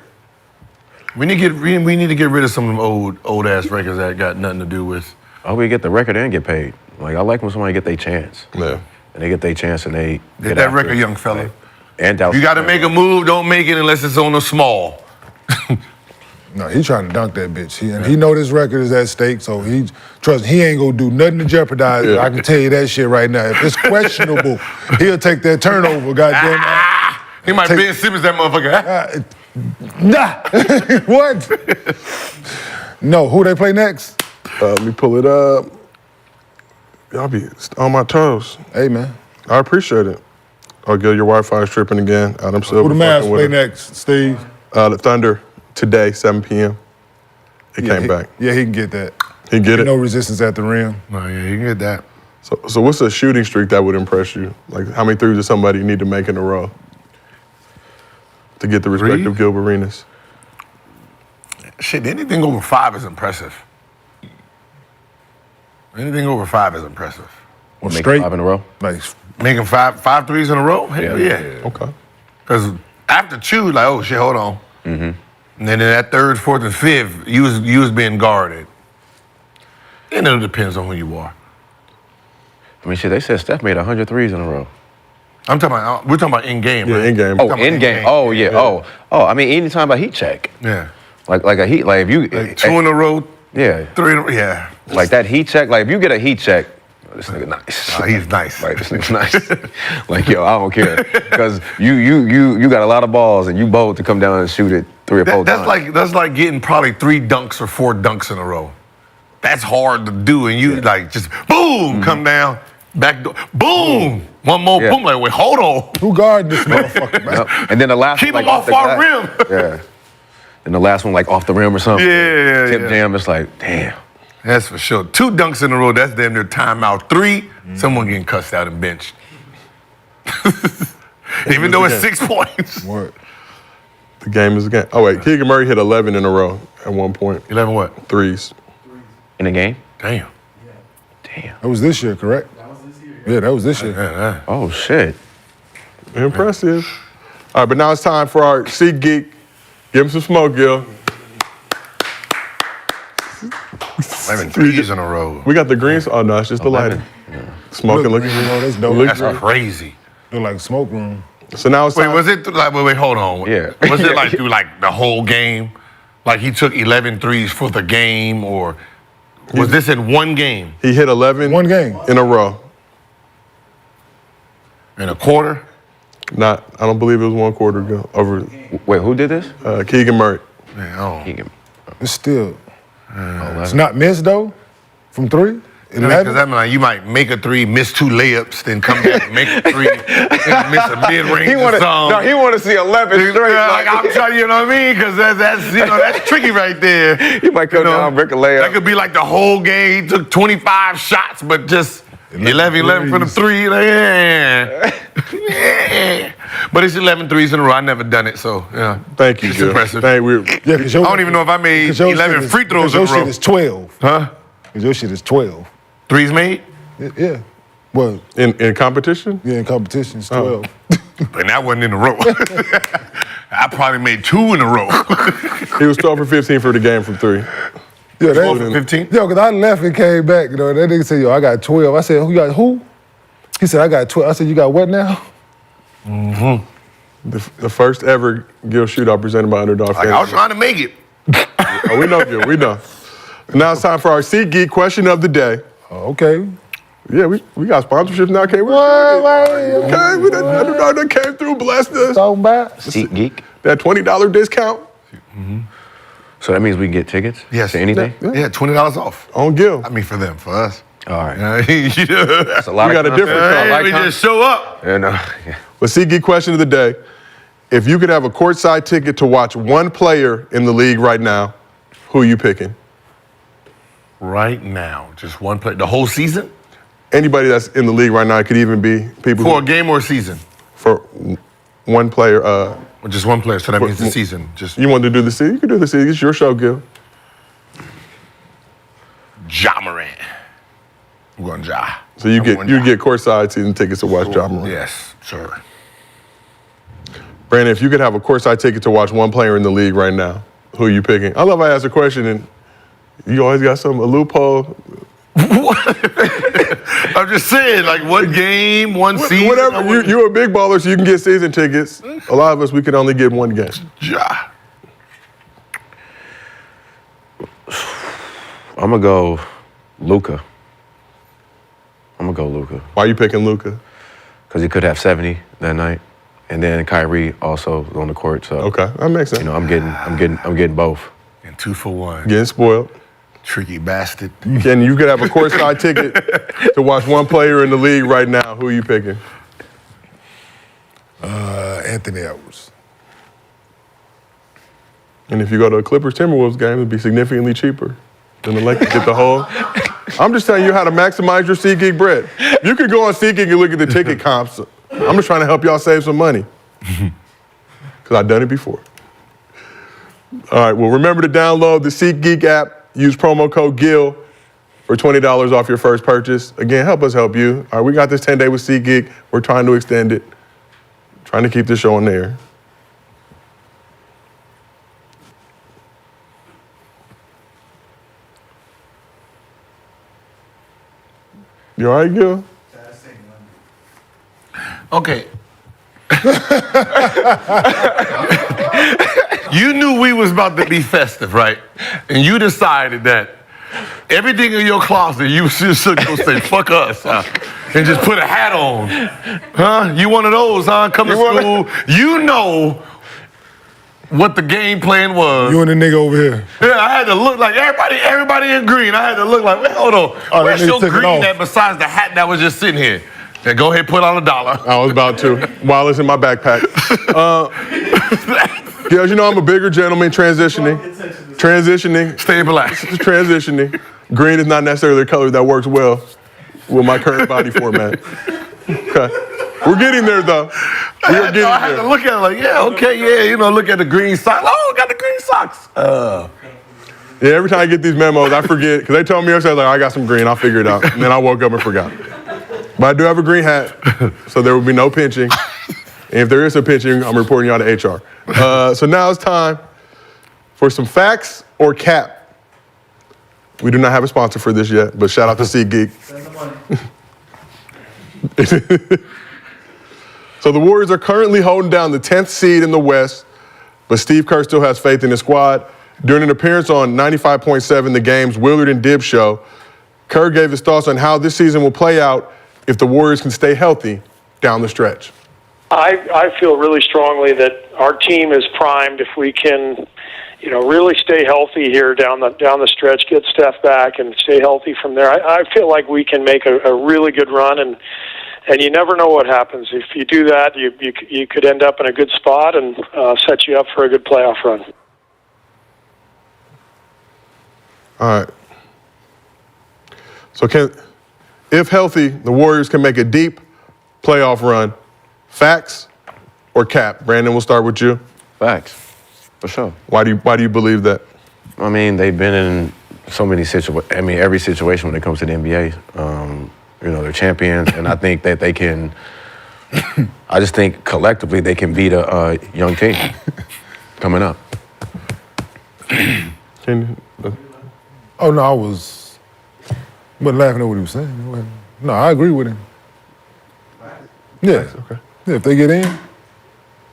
We need to get rid of some of them old ass records that got nothing to do with. I hope we get the record and get paid. Like I like when somebody get their chance. Yeah. And they get their chance and they Get that record, young fella. And Dallas. You got to make a move. Don't make it unless it's on the small. No, he trying to dunk that bitch. He know this record is at stake, so he ain't gonna do nothing to jeopardize it. Yeah. I can tell you that shit right now. If it's questionable, he'll take that turnover. Goddamn. He might Ben Simmons that motherfucker. Nah. What? No. Who they play next? Let me pull it up. Y'all be on my toes. Hey man. I appreciate it. Oh, Gil, your Wi-Fi is tripping again. Adam Silver. Who the Mavs fucking with play it. next? Steve. The Thunder today, 7 p.m. It came back. Yeah, he can get that. He get it. No resistance at the rim. Oh yeah, you can get that. So what's a shooting streak that would impress you? Like how many threes does somebody need to make in a row to get the respect 3? of Gil Arenas? Shit, anything over 5 is impressive. Anything over 5 is impressive. Or Make straight. 5 in a row. Like Making five threes in a row? Hell yeah. Okay. Because after 2, like, oh shit, hold on. And then in that 3rd, 4th, and 5th, you was being guarded. And it depends on who you are. I mean, shit, they said Steph made 100 threes in a row. We're talking about in game, Yeah, right? in game. Oh, Talking about in game. in-game. Oh, yeah. Oh, I mean, anytime a heat check. Yeah. Like a heat, like if you. Like 2 in a row, Yeah. 3 in a row, yeah. Like that heat check, like if you get a heat check, this nigga nice. Oh, he's nice. Like this nigga nice. Like yo, I don't care. Because you got a lot of balls and you bold to come down and shoot it 3 or 4 times. That's like getting probably 3 dunks or 4 dunks in a row. That's hard to do, and you like just boom, come down, back door, boom, one more Yeah. boom. Like wait, hold on, who guarding this motherfucker, man? Yep. And then the last keep one, him like off the our glass. rim. Yeah. And the last one like off the rim or something. Yeah, Tip yeah. jam, it's like, damn. That's for sure. 2 dunks in a row, that's damn near timeout. 3, someone getting cussed out and benched. Even though it's 6 points. Word. The game is a game. Oh wait, Keegan Murray hit 11 in a row at one point. 11 what? Threes. In the game? Damn. That was this year, correct? That was this year. Yeah, that was this year. Yeah. Oh shit. Impressive. All right, but now it's time for our SeatGeek. Give him some smoke, Gil. 11 threes in a row. We got the greens. Oh, no, it's just the lighting. Smoking, looking. That's dope. That's crazy. Look like a smoke room. So now it's Wait, time. was it like, wait, hold on. Yeah. Was it like through like the whole game? Like he took 11 threes for the game, or was this in one game? He hit 11 One game. in a row. In a quarter? I don't believe it was 1 quarter ago. Over Wait, who did this? Keegan Murray. Man, It's still. It's not missed though. From 3. because 11. that mean like you might make a 3, miss 2 layups, then come back and make a 3, and miss a mid-range or something. he want to see 11 straight. Yeah, like I'm telling you, you know what I mean? Because that's tricky right there. He might come down, break a layup. That could be like the whole game. He took 25 shots, but just 11 from the 3. Like, yeah. But it's 11 threes in a row. I never done it, so yeah. Thank you, It's Gil. impressive. Yeah, because I don't even know if I made 11 free throws in a Your row. shit is 12. Huh? Because your shit is 12. Threes made? Yeah. Well, In competition? yeah, in competition, it's 12. And that wasn't in a row. I probably made 2 in a row. He was 12 for 15 for the game from 3. Yeah, 12 for 15? Yo, because I left and came back, you know, that nigga said, yo, I got 12. I said, who? He said, I got 12. I said, you got what now? The first ever Gil shootout presented by Underdog Like, I was trying to make it. Oh, we know, Gil. We know. Now it's time for our SeatGeek question of the day. Oh, okay. Yeah, we got sponsorships now, can't we? Okay, we done, Underdog done came through, blessed us. Talking about? SeatGeek. That $20 discount So that means we can get tickets Yes. to anything? Yeah, $20 off. on Gil. I mean, for them, for us. All right. That's a lot We of got a content. different I kind. like we just show up. And, But SeatGeek question of the day. If you could have a courtside ticket to watch one player in the league right now, who are you picking? Right now, just one play. The whole season? Anybody that's in the league right now. It could even be people For a game or a season? for one player. Or just one player, so that means the season. Just You want to do the season? You can do the season. It's your show, Gil. Ja Morant. I'm going Ja. So you I'm get going you Ja. get courtside season tickets to watch Ja Morant. Yes, sir. Brandon, if you could have a courtside ticket to watch one player in the league right now, who are you picking? I love I ask a question and you always got a loophole. I'm just saying, like, what game, one season? Whatever. You're a big baller, so you can get season tickets. A lot of us, we can only get one game. Ja. I'm going to go Luka. Why are you picking Luka? Because he could have 70 that night. And then Kyrie also on the court. So Okay, that makes sense. you know, I'm getting both. And 2 for 1. Getting spoiled. Tricky bastard. And you could have a courtside ticket to watch one player in the league right now. Who are you picking? Anthony Edwards. And if you go to a Clippers Timberwolves game, it'd be significantly cheaper than the Lakers get the whole. I'm just telling you how to maximize your SeatGeek bread. You could go on SeatGeek and look at the ticket comps. I'm just trying to help y'all save some money. Because I've done it before. All right, well, remember to download the SeatGeek app. Use promo code GIL for $20 off your first purchase. Again, help us help you. All right, we got this 10-day with SeatGeek. We're trying to extend it. Trying to keep this show on the air. You all right, Gil? Okay. You knew we was about to be festive, right? And you decided that everything in your closet, you just gonna say, fuck us, huh? And just put a hat on. Huh? You one of those, huh? Come to school. You know what the game plan was. You and the nigga over here. Yeah, I had to look like everybody in green. I had to look like, wait, hold on. Oh, Where's that nigga your took it green off. at besides the hat that was just sitting here? Then go ahead, put on $1. I was about to, while it's in my backpack. Gil, you know I'm a bigger gentleman transitioning. Stay black. Transitioning. Green is not necessarily a color that works well with my current body format. Okay. We're getting there, though. We are getting I had to there. look at it like, yeah, okay, yeah, look at the green socks. Oh, got the green socks. Yeah, every time I get these memos, I forget, because they told me yesterday, like, I got some green, I'll figure it out. And then I woke up and forgot. But I do have a green hat, so there will be no pinching. And if there is a pinching, I'm reporting y'all to HR. So now it's time for some facts or cap. We do not have a sponsor for this yet, but shout out to SeatGeek. So the Warriors are currently holding down the 10th seed in the West, but Steve Kerr still has faith in his squad. During an appearance on 95.7 The Game's Willard and Dibbs show, Kerr gave his thoughts on how this season will play out if the Warriors can stay healthy down the stretch. I feel really strongly that our team is primed if we can, really stay healthy here down the stretch, get Steph back, and stay healthy from there. I feel like we can make a really good run, and you never know what happens. If you do that, you could end up in a good spot and set you up for a good playoff run. All right. So if healthy, the Warriors can make a deep playoff run. Facts or cap? Brandon, we'll start with you. Facts, for sure. Why do you believe that? I mean, they've been in so many situations. I mean, every situation when it comes to the NBA. They're champions, and I think that they can. I just think collectively they can beat a young team coming up. Oh, no, I wasn't laughing at what he was saying. No, I agree with him. Yeah. Okay. Yeah, if they get in,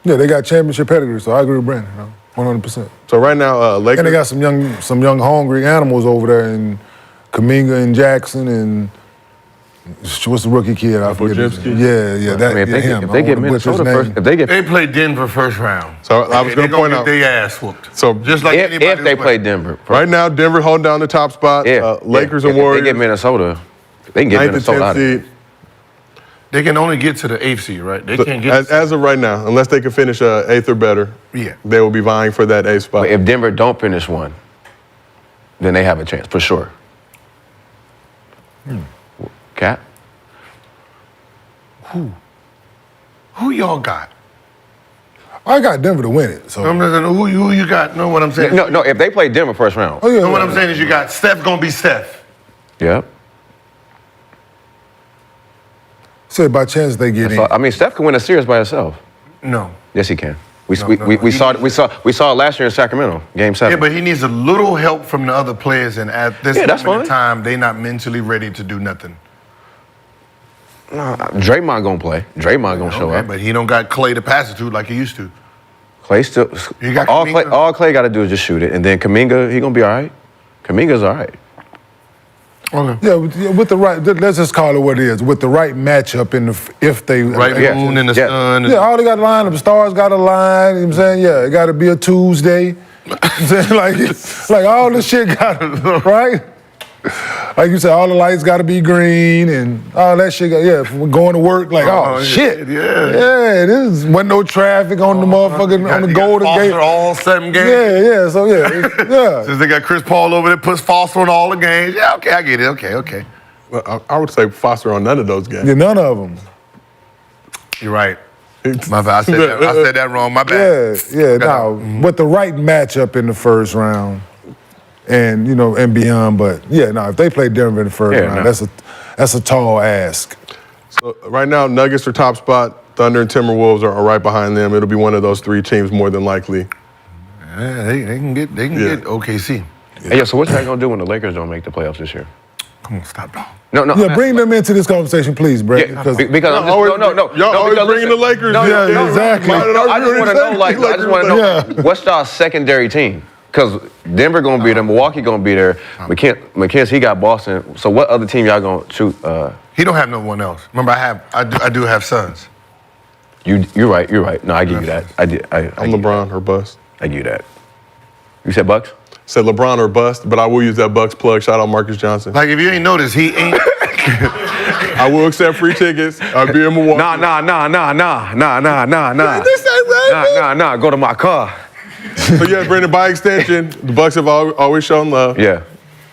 they got championship pedigree, so I agree with Brandon, 100%. So right now, Lakers. And they got some young hungry animals over there in Kuminga and Jackson and what's the rookie kid? I forget. Yeah. I mean, if they get Minnesota first, they play Denver first round. So I was going to point out they ass whooped. So just like if they play Denver right now, Denver holding down the top spot. Lakers and Warriors. If they get Minnesota, they can get Minnesota out of it. They can only get to the 8th seed, right? They can't get as of right now, unless they can finish 8th or better. Yeah, they will be vying for that 8th spot. But if Denver don't finish one, then they have a chance for sure. Cap? Who y'all got? I got Denver to win it. So who you got? Know what I'm saying? No. If they play Denver first round. Oh, yeah, what I'm saying is you got Steph gonna be Steph. Yep. Said by chance they get in. I mean, Steph can win a series by himself. No. Yes, he can. We saw it last year in Sacramento, Game 7. Yeah, but he needs a little help from the other players, and at this moment in time, they're not mentally ready to do nothing. Draymond gonna play. Draymond gonna show up. But he don't got Clay to pass it to like he used to. Clay still. All Clay got to do is just shoot it, and then Kuminga, he gonna be all right. Kuminga's all right. Okay. Yeah, with the right. Let's just call it what it is. With the right matchup if they moon in the sun. Yeah, all they got to line up. Stars got to line. You know what I'm saying? Yeah, it got to be a Tuesday. You know what I'm saying? like all this shit got to, right? Like you said, all the lights got to be green and all that shit. We're going to work. Shit. Yeah. This wasn't no traffic on the motherfucking on the Golden Gate. All 7 games. Yeah. So yeah. Since they got Chris Paul over there, puts Foster on all the games. Yeah, okay, I get it. Okay. Well, I would say Foster on none of those games. Yeah, none of them. You're right. My bad. I said that wrong. My bad. Yeah. No, with the right matchup in the first round. And and beyond, but if they play Denver in the first round, that's a tall ask. So right now, Nuggets are top spot. Thunder and Timberwolves are right behind them. It'll be one of those 3 teams more than likely. Yeah, they can get OKC. Hey, so what's that gonna do when the Lakers don't make the playoffs this year? Come on, stop, dog. No. Yeah, bring them into this conversation, please, Brett. Yeah, because I'm just Y'all always bringing the Lakers. Yeah, exactly. I just want to know, what's our secondary team? Because Denver gonna be there, Milwaukee gonna be there. McKenzie, he got Boston. So what other team y'all gonna shoot? He don't have no one else. Remember, I do have sons. You're right. No, I give you that. I'm LeBron or bust. I give you that. You said Bucks? Said LeBron or bust, but I will use that Bucks plug. Shout out Marcus Johnson. Like if you ain't noticed, he ain't. I will accept free tickets. I'll be in Milwaukee. Nah. This ain't right. Nah. Go to my car. So yes, Brandon, by extension, the Bucks have always shown love. Yeah.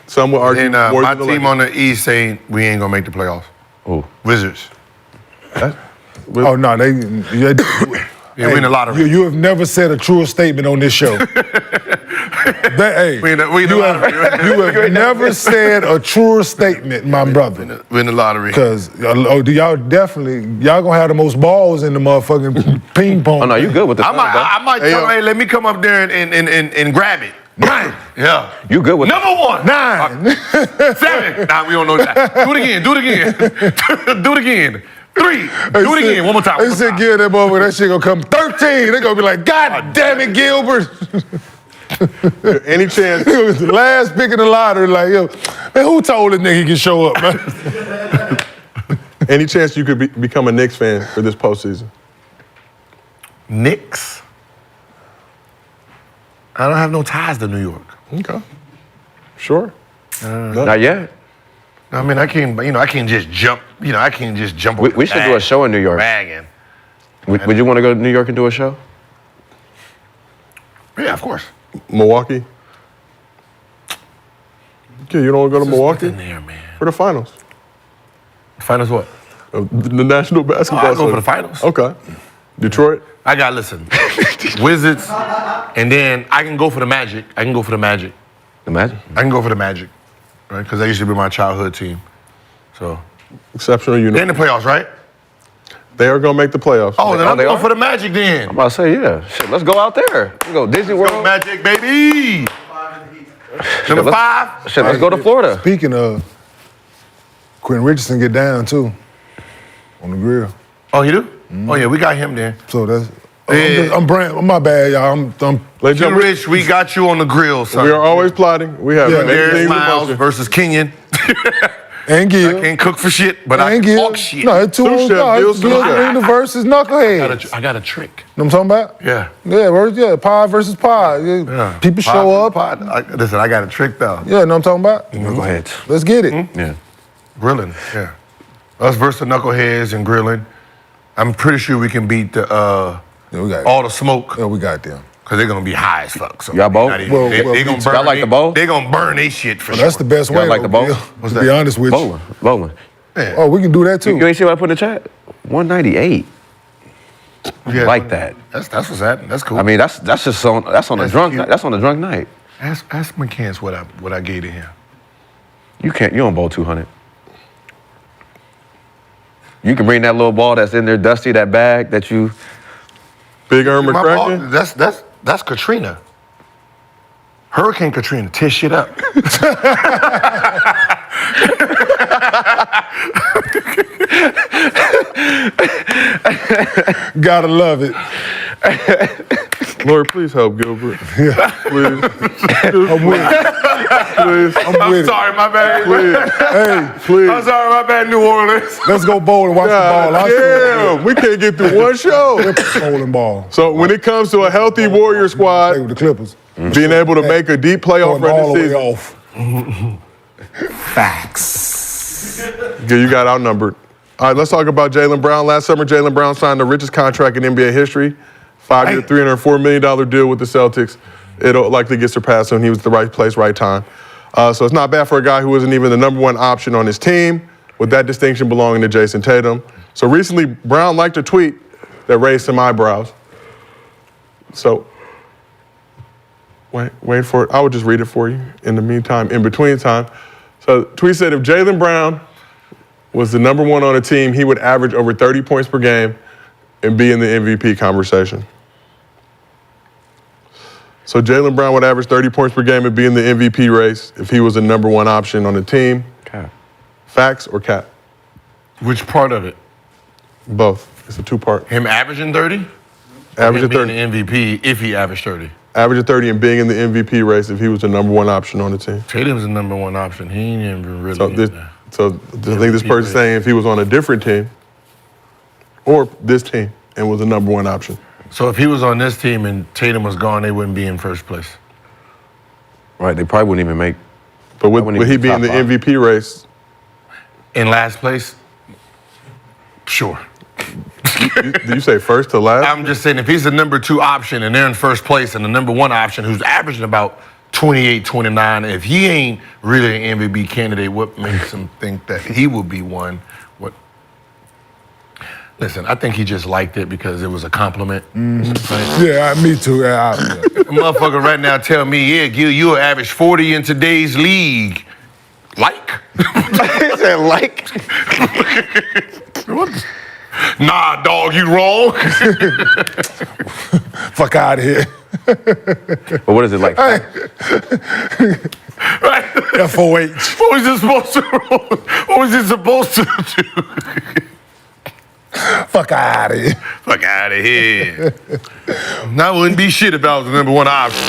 Some would argue. And my team on the East saying we ain't gonna make the playoffs. Who? Wizards. Oh no, they win a lot of. You have never said a truer statement on this show. Hey, We in the you have never said a truer statement, my brother. We in the lottery. Because y'all gonna have the most balls in the motherfucking ping pong. Oh no, you good with the I Suns, bro. might tell him, hey, let me come up there and grab it. 9. Yeah. You good with Number 1. 9. 7. Nah, we don't know that. Do it again. Do it again. 3. Do it again. One more time. They said, give that motherfucker, that shit gonna come 13. They gonna be like, God damn it, Gilbert. Any chance? It was the last pick in the lottery. Like, yo, man, who told this nigga he can show up, man? Any chance you could become a Knicks fan for this postseason? Knicks? I don't have no ties to New York. Okay. Sure. Not yet. I mean, I can't just jump. I can't just jump. We should do a show in New York. Bagging. Would you want to go to New York and do a show? Yeah, of course. Milwaukee? Okay, you don't want to go to Milwaukee? In there, man. For the finals? Finals what? The National Basketball I'll go for the Association. finals. Okay. Detroit? I got listen. Wizards, and then I can go for the Magic. The Magic? I can go for the Magic, right? Because that used to be my childhood team. So Exceptional they're in unit. the playoffs, right? They are going to make the playoffs. Oh, then I'm they going are? for the Magic then. I'm about to say, yeah. Shit, let's go out there. Let's go Disney Go World. Magic, baby. Number 5. Shit, let's go to Florida. Speaking of, Quentin Richardson get down too on the grill. Oh, you do? Oh yeah, we got him there. So that's. Yeah. I'm my bad, y'all. Ladies You and gentlemen, Rich, we got you on the grill, son. we are always plotting. We have Yeah. many Darius things in Miles motion. versus Kenyon. and Gil. I can't cook for shit, but I And can Gil. talk shit. No, it's two Sous on chef, no, Gil, it's sous Gil chef. Arena versus Knucklehead. I got a trick. You know what I'm talking about? Yeah. Yeah, pod versus pod. Yeah. People show up. Listen, I got a trick though. Yeah, know what I'm talking about? Knuckleheads. Let's get it. Yeah. Grilling, yeah. Us versus the Knuckleheads and grilling. I'm pretty sure we can beat the Yeah, we got it. all the smoke Yeah, we got them. because they're gonna be high as fuck. So Y'all bowl? not even- Well, they well, gonna y'all burn. like the bowl? They gonna burn they shit for Well, sure. that's the best Y'all way. like the though, bowl? Gil, to be honest with you. Bowling. Yeah. Oh, we can do that too. You ain't see what I put in the chat? 198. Yeah, like that. That's what's happening. That's cool. I mean, that's just on a That's drunk cute. night. That's on a drunk night. ask McCants what I gave to him. You don't bowl 200. You can bring that little ball that's in there, dusty, that bag that you. Big Earn My ball, McCracken? that's Katrina. Hurricane Katrina, tear shit up. Gotta love it. Lord, please help Gilbert. Please. I'm with it. Please. I'm with it. Sorry, my bad. Please. Hey, Please. I'm sorry, my bad, New Orleans. let's go bowl and watch the ball. I'll show Damn, we can't get through one show. you bowling ball. So when it comes to a healthy Warrior Play squad with the Clippers. being able to make a deep playoff Going run all the this way season, off. Facts. you got outnumbered. All right, let's talk about Jaylen Brown. Last summer, Jaylen Brown signed the richest contract in NBA history. 5-year, $304 million deal with the Celtics. It'll likely get surpassed when he was at the right place, right time. So it's not bad for a guy who wasn't even the number one option on his team, with that distinction belonging to Jason Tatum. So recently, Brown liked a tweet that raised some eyebrows. So wait for it. I will just read it for you in the meantime, in between time. So the tweet said, if Jaylen Brown was the number one on a team, he would average over 30 points per game and be in the MVP conversation. So Jaylen Brown would average 30 points per game and be in the MVP race if he was the number one option on the team. Cap. Facts or cap? Which part of it? Both. It's a two-part. Him averaging 30? Average Him of being 30. the MVP if he averaged 30. Average of 30 and being in the MVP race if he was the number one option on the team. Tatum's the number one option. He ain't even really. So in this, there. so I think this person's saying if he was on a different team or this team and was the number one option. So if he was on this team and Tatum was gone, they wouldn't be in first place. Right, they probably wouldn't even make. But wouldn't would he even be in the top five. MVP race? In last place? Sure. Do you say first to last? I'm just saying if he's the number two option and they're in first place and the number one option who's averaging about 28, 29, if he ain't really an MVP candidate, what makes him think that he will be one? Listen, I think he just liked it because it was a compliment. Yeah, me too. Yeah, A motherfucker right now tell me, yeah, Gil, you'll average 40 in today's league. Like? He said like. Nah, dog, you wrong. fuck out of here. But what is it like? Right? FOH. What was it supposed to do? Fuck out of here. Fuck out of here. That wouldn't be shit if I was the number one option.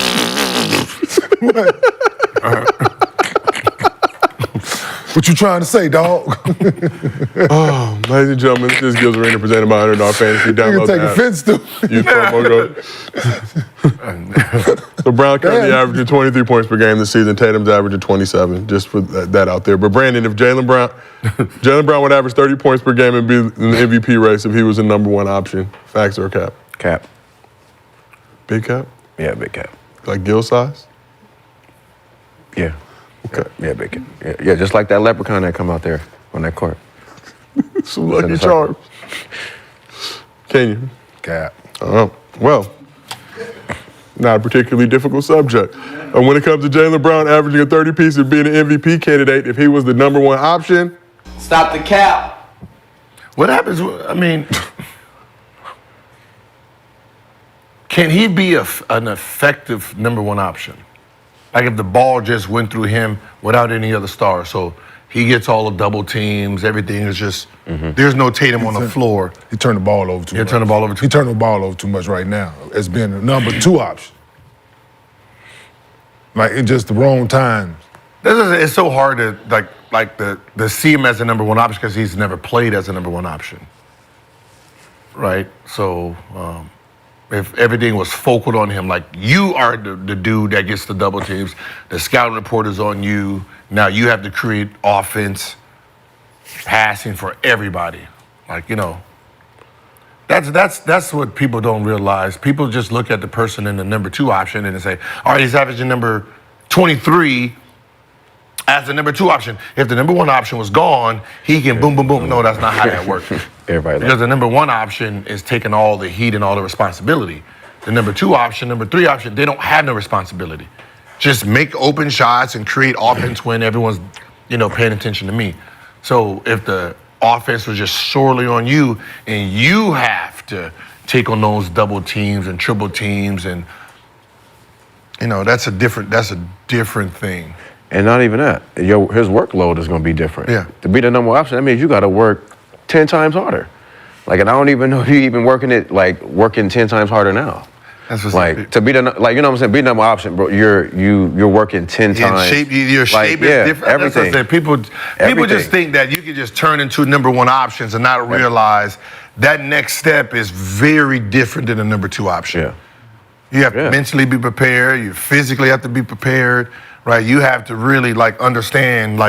What you trying to say, dog? Ladies and gentlemen, this is Gil's Arena presented by $100 Fantasy. You Download take the app. offense to. Use promo code. So Brown currently Damn. averaging 23 points per game this season. Tatum's averaging 27. Just for that out there. But Brandon, if Jaylen Brown would average 30 points per game and be in the MVP race if he was the number one option. Facts or cap? Cap. Big cap? Yeah, big cap. Like Gil size? Yeah. Okay. Yeah, big cap. Yeah, just like that leprechaun that come out there on that court. Some lucky Send us charms. Kenyon. Cap. Well, not a particularly difficult subject. When it comes to Jaylen Brown averaging a 30-piece and being an MVP candidate, if he was the number one option, Stop the cap. What happens, I mean, can he be an effective number one option? Like if the ball just went through him without any other star. So he gets all the double teams, everything is just, there's no Tatum on the floor. He turned the ball over too much. He turned the ball over too He turned the ball over too much right now as being the number two option. Like, it's just the wrong times. It's so hard to to see him as a number one option because he's never played as a number one option, right? So if everything was focused on him, like you are the dude that gets the double teams, the scouting report is on you. Now you have to create offense, passing for everybody. Like that's what people don't realize. People just look at the person in the number two option and they say, all right, he's averaging number 23 as the number two option. If the number one option was gone, he can boom, boom, boom. No, that's not how that works. Everybody Because the number one option is taking all the heat and all the responsibility. The number two option, number three option, they don't have no responsibility. Just make open shots and create offense when everyone's, paying attention to me. So if the offense was just sorely on you and you have to take on those double teams and triple teams and, that's a different thing. And not even that. His workload is going to be different. Yeah. To be the number one option, that means you got to work 10 times harder. Like, and I don't even know if you even working 10 times harder now. That's what's like to be the you know what I'm saying. Be the number one option, bro. You're working 10 times. Your shape is different. Everything. That's what I said. People just think that you can just turn into number one options and not realize that next step is very different than a number two option. Yeah. You have to mentally be prepared. You physically have to be prepared, right? You have to really understand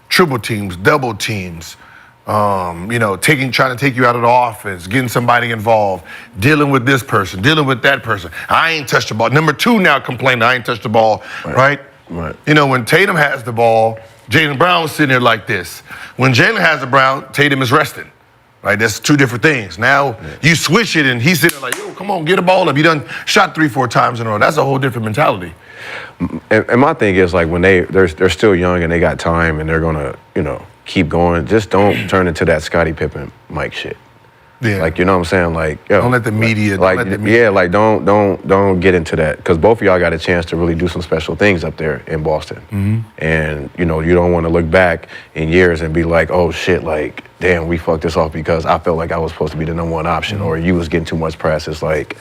triple teams, double teams. Trying to take you out of the offense, getting somebody involved, dealing with this person, dealing with that person. I ain't touched the ball. Number two now complaining I ain't touched the ball, right? Right. When Tatum has the ball, Jaylen Brown's sitting there like this. When Jaylen has the ball, Tatum is resting, right? That's two different things. Now you switch it and he's sitting there like, yo, come on, get a ball up. You done shot 3-4 times in a row. That's a whole different mentality. And my thing is when they're still young and they got time and they're gonna keep going. Just don't turn into that Scottie Pippen Mike shit. Yeah. Like, you know what I'm saying? Like, yo, Don't let the media. don't get into that because both of y'all got a chance to really do some special things up there in Boston. Mm-hmm. And you don't want to look back in years and be like, oh shit, like, damn, we fucked this off because I felt like I was supposed to be the number one option, or you was getting too much press. It's like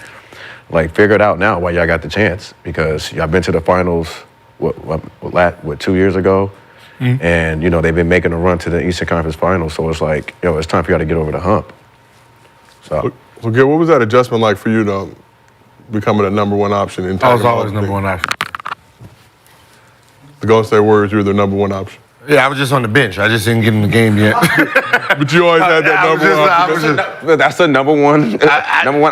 figure it out now while y'all got the chance because y'all been to the finals. What 2 years ago? Mm-hmm. And they've been making a run to the Eastern Conference Finals, so it's like, it's time for y'all to get over the hump. So Gil, what was that adjustment like for you to becoming a number one option? I was always number one option. The Golden State Warriors, you were the number one option. Yeah, I was just on the bench. I just didn't get in the game yet. But you always had that number one option. that's the number one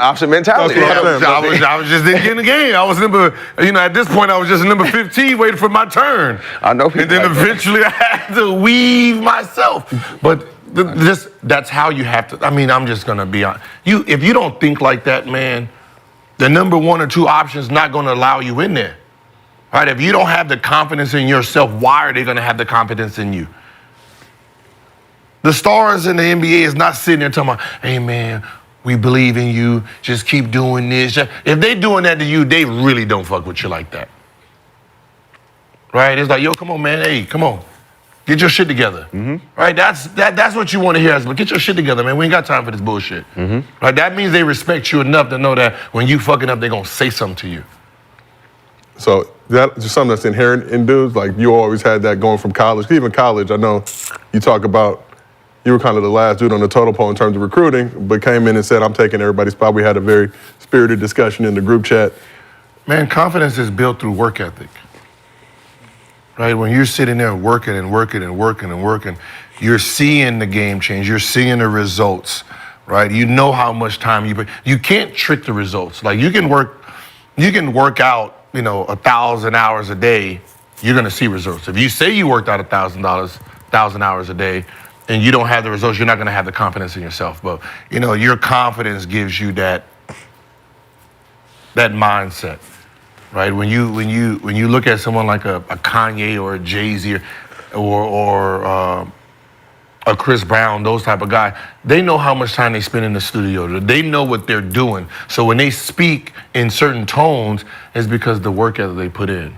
option mentality. I was just didn't get in the game. I was at this point, I was just number 15 waiting for my turn. I know. And then eventually I had to weave myself. But That's how you have to. I mean, I'm just gonna be honest. If you don't think like that, man, the number 1 or 2 options not gonna allow you in there. Right? If you don't have the confidence in yourself, why are they gonna have the confidence in you? The stars in the NBA is not sitting there talking about, hey man, we believe in you, just keep doing this. If they doing that to you, they really don't fuck with you like that. Right? It's like, yo, come on, man, hey, come on. Get your shit together. Right? That's what you want to hear. But get your shit together, man. We ain't got time for this bullshit. Right? That means they respect you enough to know that when you fucking up, they're gonna say something to you. So that's just something that's inherent in dudes. Like you always had that going from college. Even college, I know you talk about you were kind of the last dude on the totem pole in terms of recruiting, but came in and said, I'm taking everybody's spot. We had a very spirited discussion in the group chat. Man, confidence is built through work ethic. Right? When you're sitting there working and working and working and working, you're seeing the game change. You're seeing the results, right? You know how much time you put. You can't trick the results. Like you can work out, 1,000 hours a day, you're gonna see results. If you say you worked out 1,000 hours a day, and you don't have the results, you're not gonna have the confidence in yourself. But your confidence gives you that mindset, right? When you look at someone like a Kanye or a Jay-Z or a Chris Brown, those type of guys, they know how much time they spend in the studio. They know what they're doing. So when they speak in certain tones, it's because the work ethic they put in.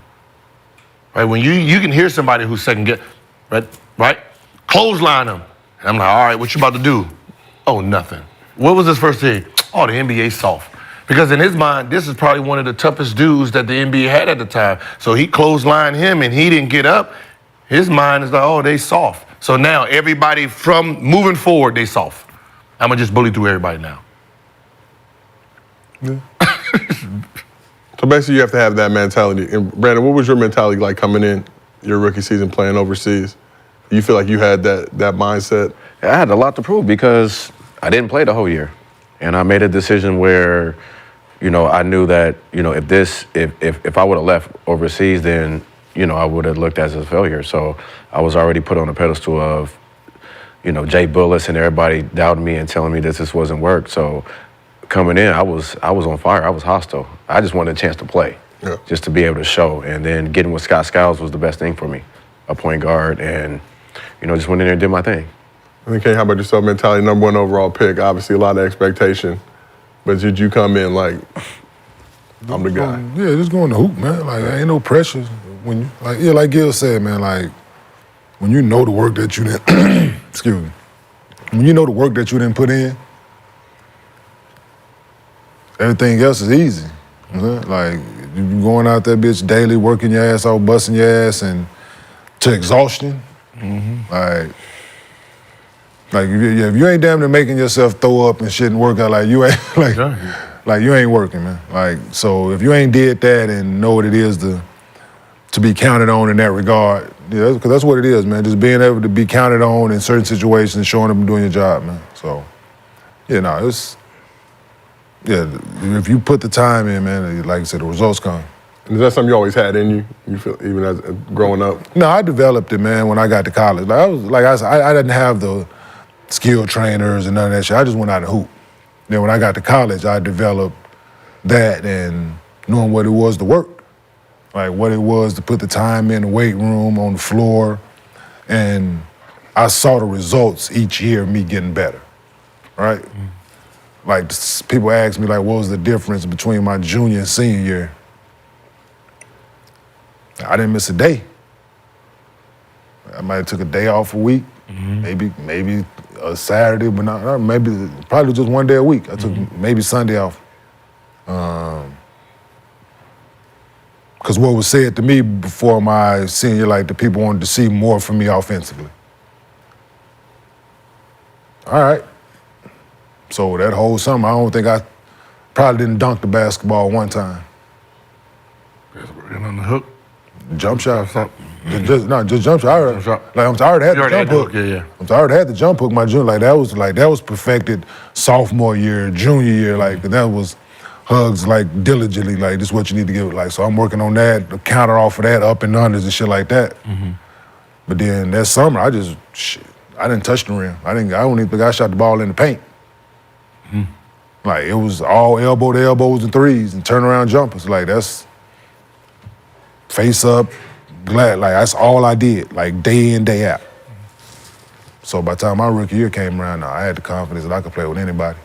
Right? When you can hear somebody who's second guess, right? Clothesline them. And I'm like, all right, what you about to do? Oh, nothing. What was his first thing? Oh, the NBA's soft. Because in his mind, this is probably one of the toughest dudes that the NBA had at the time. So he clotheslined him and he didn't get up. His mind is like, oh, they soft. So now everybody from moving forward, they soft. I'm gonna just bully through everybody now. Yeah. So basically you have to have that mentality. And Brandon, what was your mentality like coming in your rookie season playing overseas? You feel like you had that mindset? I had a lot to prove because I didn't play the whole year. And I made a decision where, I knew that, if I would have left overseas, then, I would have looked as a failure. So I was already put on a pedestal of, Jay Bullis and everybody doubting me and telling me that this wasn't work. So coming in, I was on fire. I was hostile. I just wanted a chance to play, just to be able to show. And then getting with Scott Skiles was the best thing for me, a point guard, and just went in there and did my thing. Okay, how about yourself? Mentality, number 1 overall pick. Obviously, a lot of expectation, but did you come in like I'm the guy? Yeah, just going to hoop, man. Like ain't no pressure when you like Gil said, man. Like when you know the work that you didn't, excuse me, when you know the work that you didn't put in, everything else is easy. Like you going out there, bitch, daily, working your ass off, busting your ass, and to exhaustion. Like if you ain't damn near making yourself throw up and shit and work out, like you ain't like you ain't working, man. Like so if you ain't did that and know what it is to be counted on in that regard, yeah, because that's what it is, man. Just being able to be counted on in certain situations, showing up and doing your job, man. So if you put the time in, man, like I said, the results come. And is that something you always had in you? You feel even as growing up? No, I developed it, man, when I got to college. I didn't have the skill trainers and none of that shit. I just went out and hoop. Then when I got to college, I developed that and knowing what it was to work. Like what it was to put the time in the weight room, on the floor. And I saw the results each year of me getting better, right? Like people ask me, like, what was the difference between my junior and senior year? I didn't miss a day. I might have took a day off a week, maybe a Saturday, but not maybe probably just one day a week. I took maybe Sunday off. Because what was said to me before my senior, like the people wanted to see more from me offensively. All right. So that whole summer, I probably didn't dunk the basketball one time. Just working on the hook. Jump shot. Just jump shot. I already had the jump hook. Yeah. I already had the jump hook my junior. That was perfected sophomore year, junior year. Like that was hugs like diligently. Like this is what you need to get. Like so, I'm working on that. The counter off of that, up and unders and shit like that. But then that summer, I didn't touch the rim. I don't even think I shot the ball in the paint. Like, it was all elbow to elbows and threes and turnaround jumpers. Like, that's face up, glad. Like, that's all I did, like, day in, day out. So by the time my rookie year came around, I had the confidence that I could play with anybody.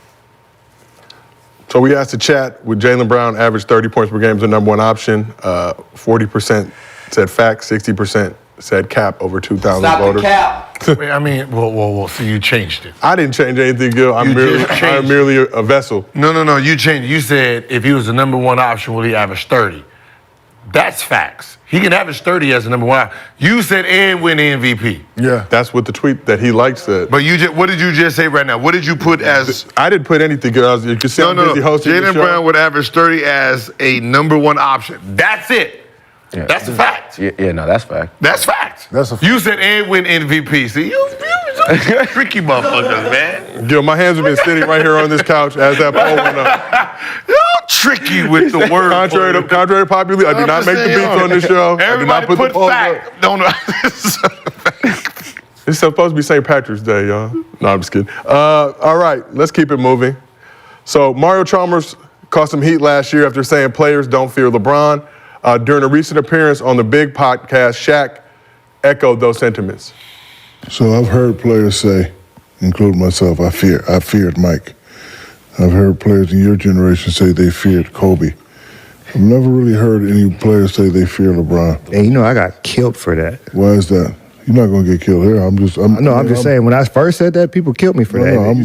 So we asked the chat, would Jaylen Brown average 30 points per game as the #1 option? 40% said facts, 60% said cap over 2,000 Stop the voters. cap. Wait, I mean, well, so you changed it. I didn't change anything, Gil. I'm merely a vessel. No, you changed it. You said if he was the #1 option, will he average 30? That's facts. He can average 30 as the #1 option. You said and win the MVP. Yeah. That's what the tweet that he liked said. But what did you just say right now? What did you put as? I didn't put anything, Gil. You can see I'm busy hosting the Jaylen show. Brown would average 30 as a #1 option. That's it. Yeah. That's a fact. Yeah, no, that's fact. That's fact. That's a fact. You said and win MVP. See, you tricky motherfuckers, man. Gil, my hands have been sitting right here on this couch as that poll went up. You're tricky with the word. Contrary to popular, I do not make the beats on this show. Everybody I do not put the polls fact. up. Don't know. It's supposed to be St. Patrick's Day, y'all. No, I'm just kidding. All right, let's keep it moving. So Mario Chalmers caught some heat last year after saying players don't fear LeBron. During a recent appearance on the Big podcast, Shaq echoed those sentiments. So I've heard players say, including myself, I feared Mike. I've heard players in your generation say they feared Kobe. I've never really heard any players say they fear LeBron. And you know, I got killed for that. Why is that? You're not gonna get killed here. I'm just saying, when I first said that, people killed me for that. I'm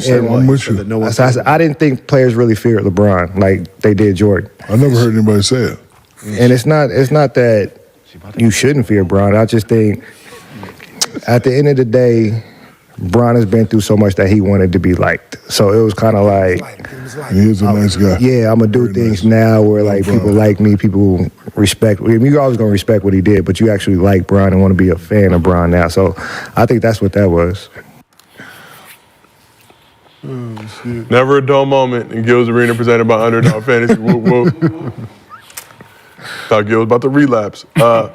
with you. I didn't think players really feared LeBron like they did Jordan. I never heard anybody say it. And it's not that you shouldn't fear Bron. I just think at the end of the day, Bron has been through so much that he wanted to be liked. So it was kind of like, he's a nice guy. Yeah, I'm gonna do things now where like people like me, people respect. I mean, you're always gonna respect what he did, but you actually like Bron and want to be a fan of Bron now. So I think that's what that was. Never a dull moment in Gil's Arena presented by Underdog Fantasy. Whoop, whoop. Thought Gil was about to relapse. So,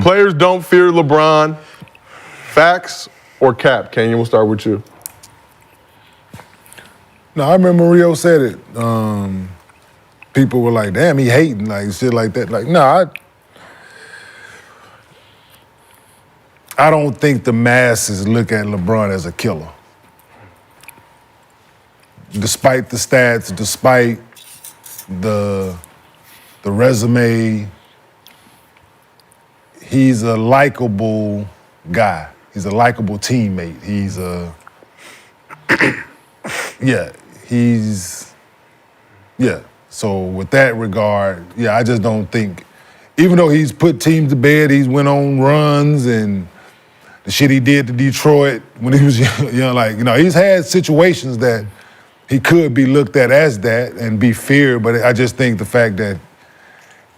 players don't fear LeBron. Facts or cap? Kenyon, we'll start with you. No, I remember Rio said it. People were like, damn, he hating, like shit like that. Like, no, I don't think the masses look at LeBron as a killer. Despite the stats, despite the resume, he's a likable guy. He's a likable teammate. He's a, So with that regard, I just don't think, even though he's put teams to bed, he's went on runs and the shit he did to Detroit when he was young, he's had situations that he could be looked at as that and be feared, but I just think the fact that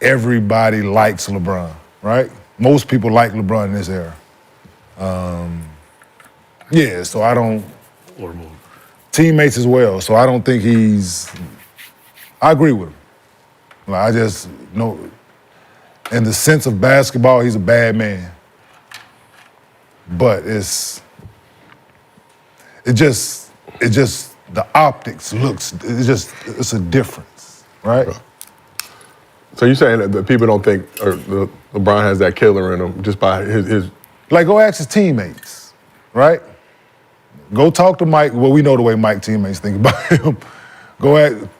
everybody likes LeBron, right? Most people like LeBron in this era. So I don't, teammates as well, so I don't think I agree with him. Like, I just know, in the sense of basketball, he's a bad man. But it's the optics it's a difference, right? So you're saying that people don't think LeBron has that killer in him just by his... Like, go ask his teammates, right? Go talk to Mike. Well, we know the way Mike teammates think about him.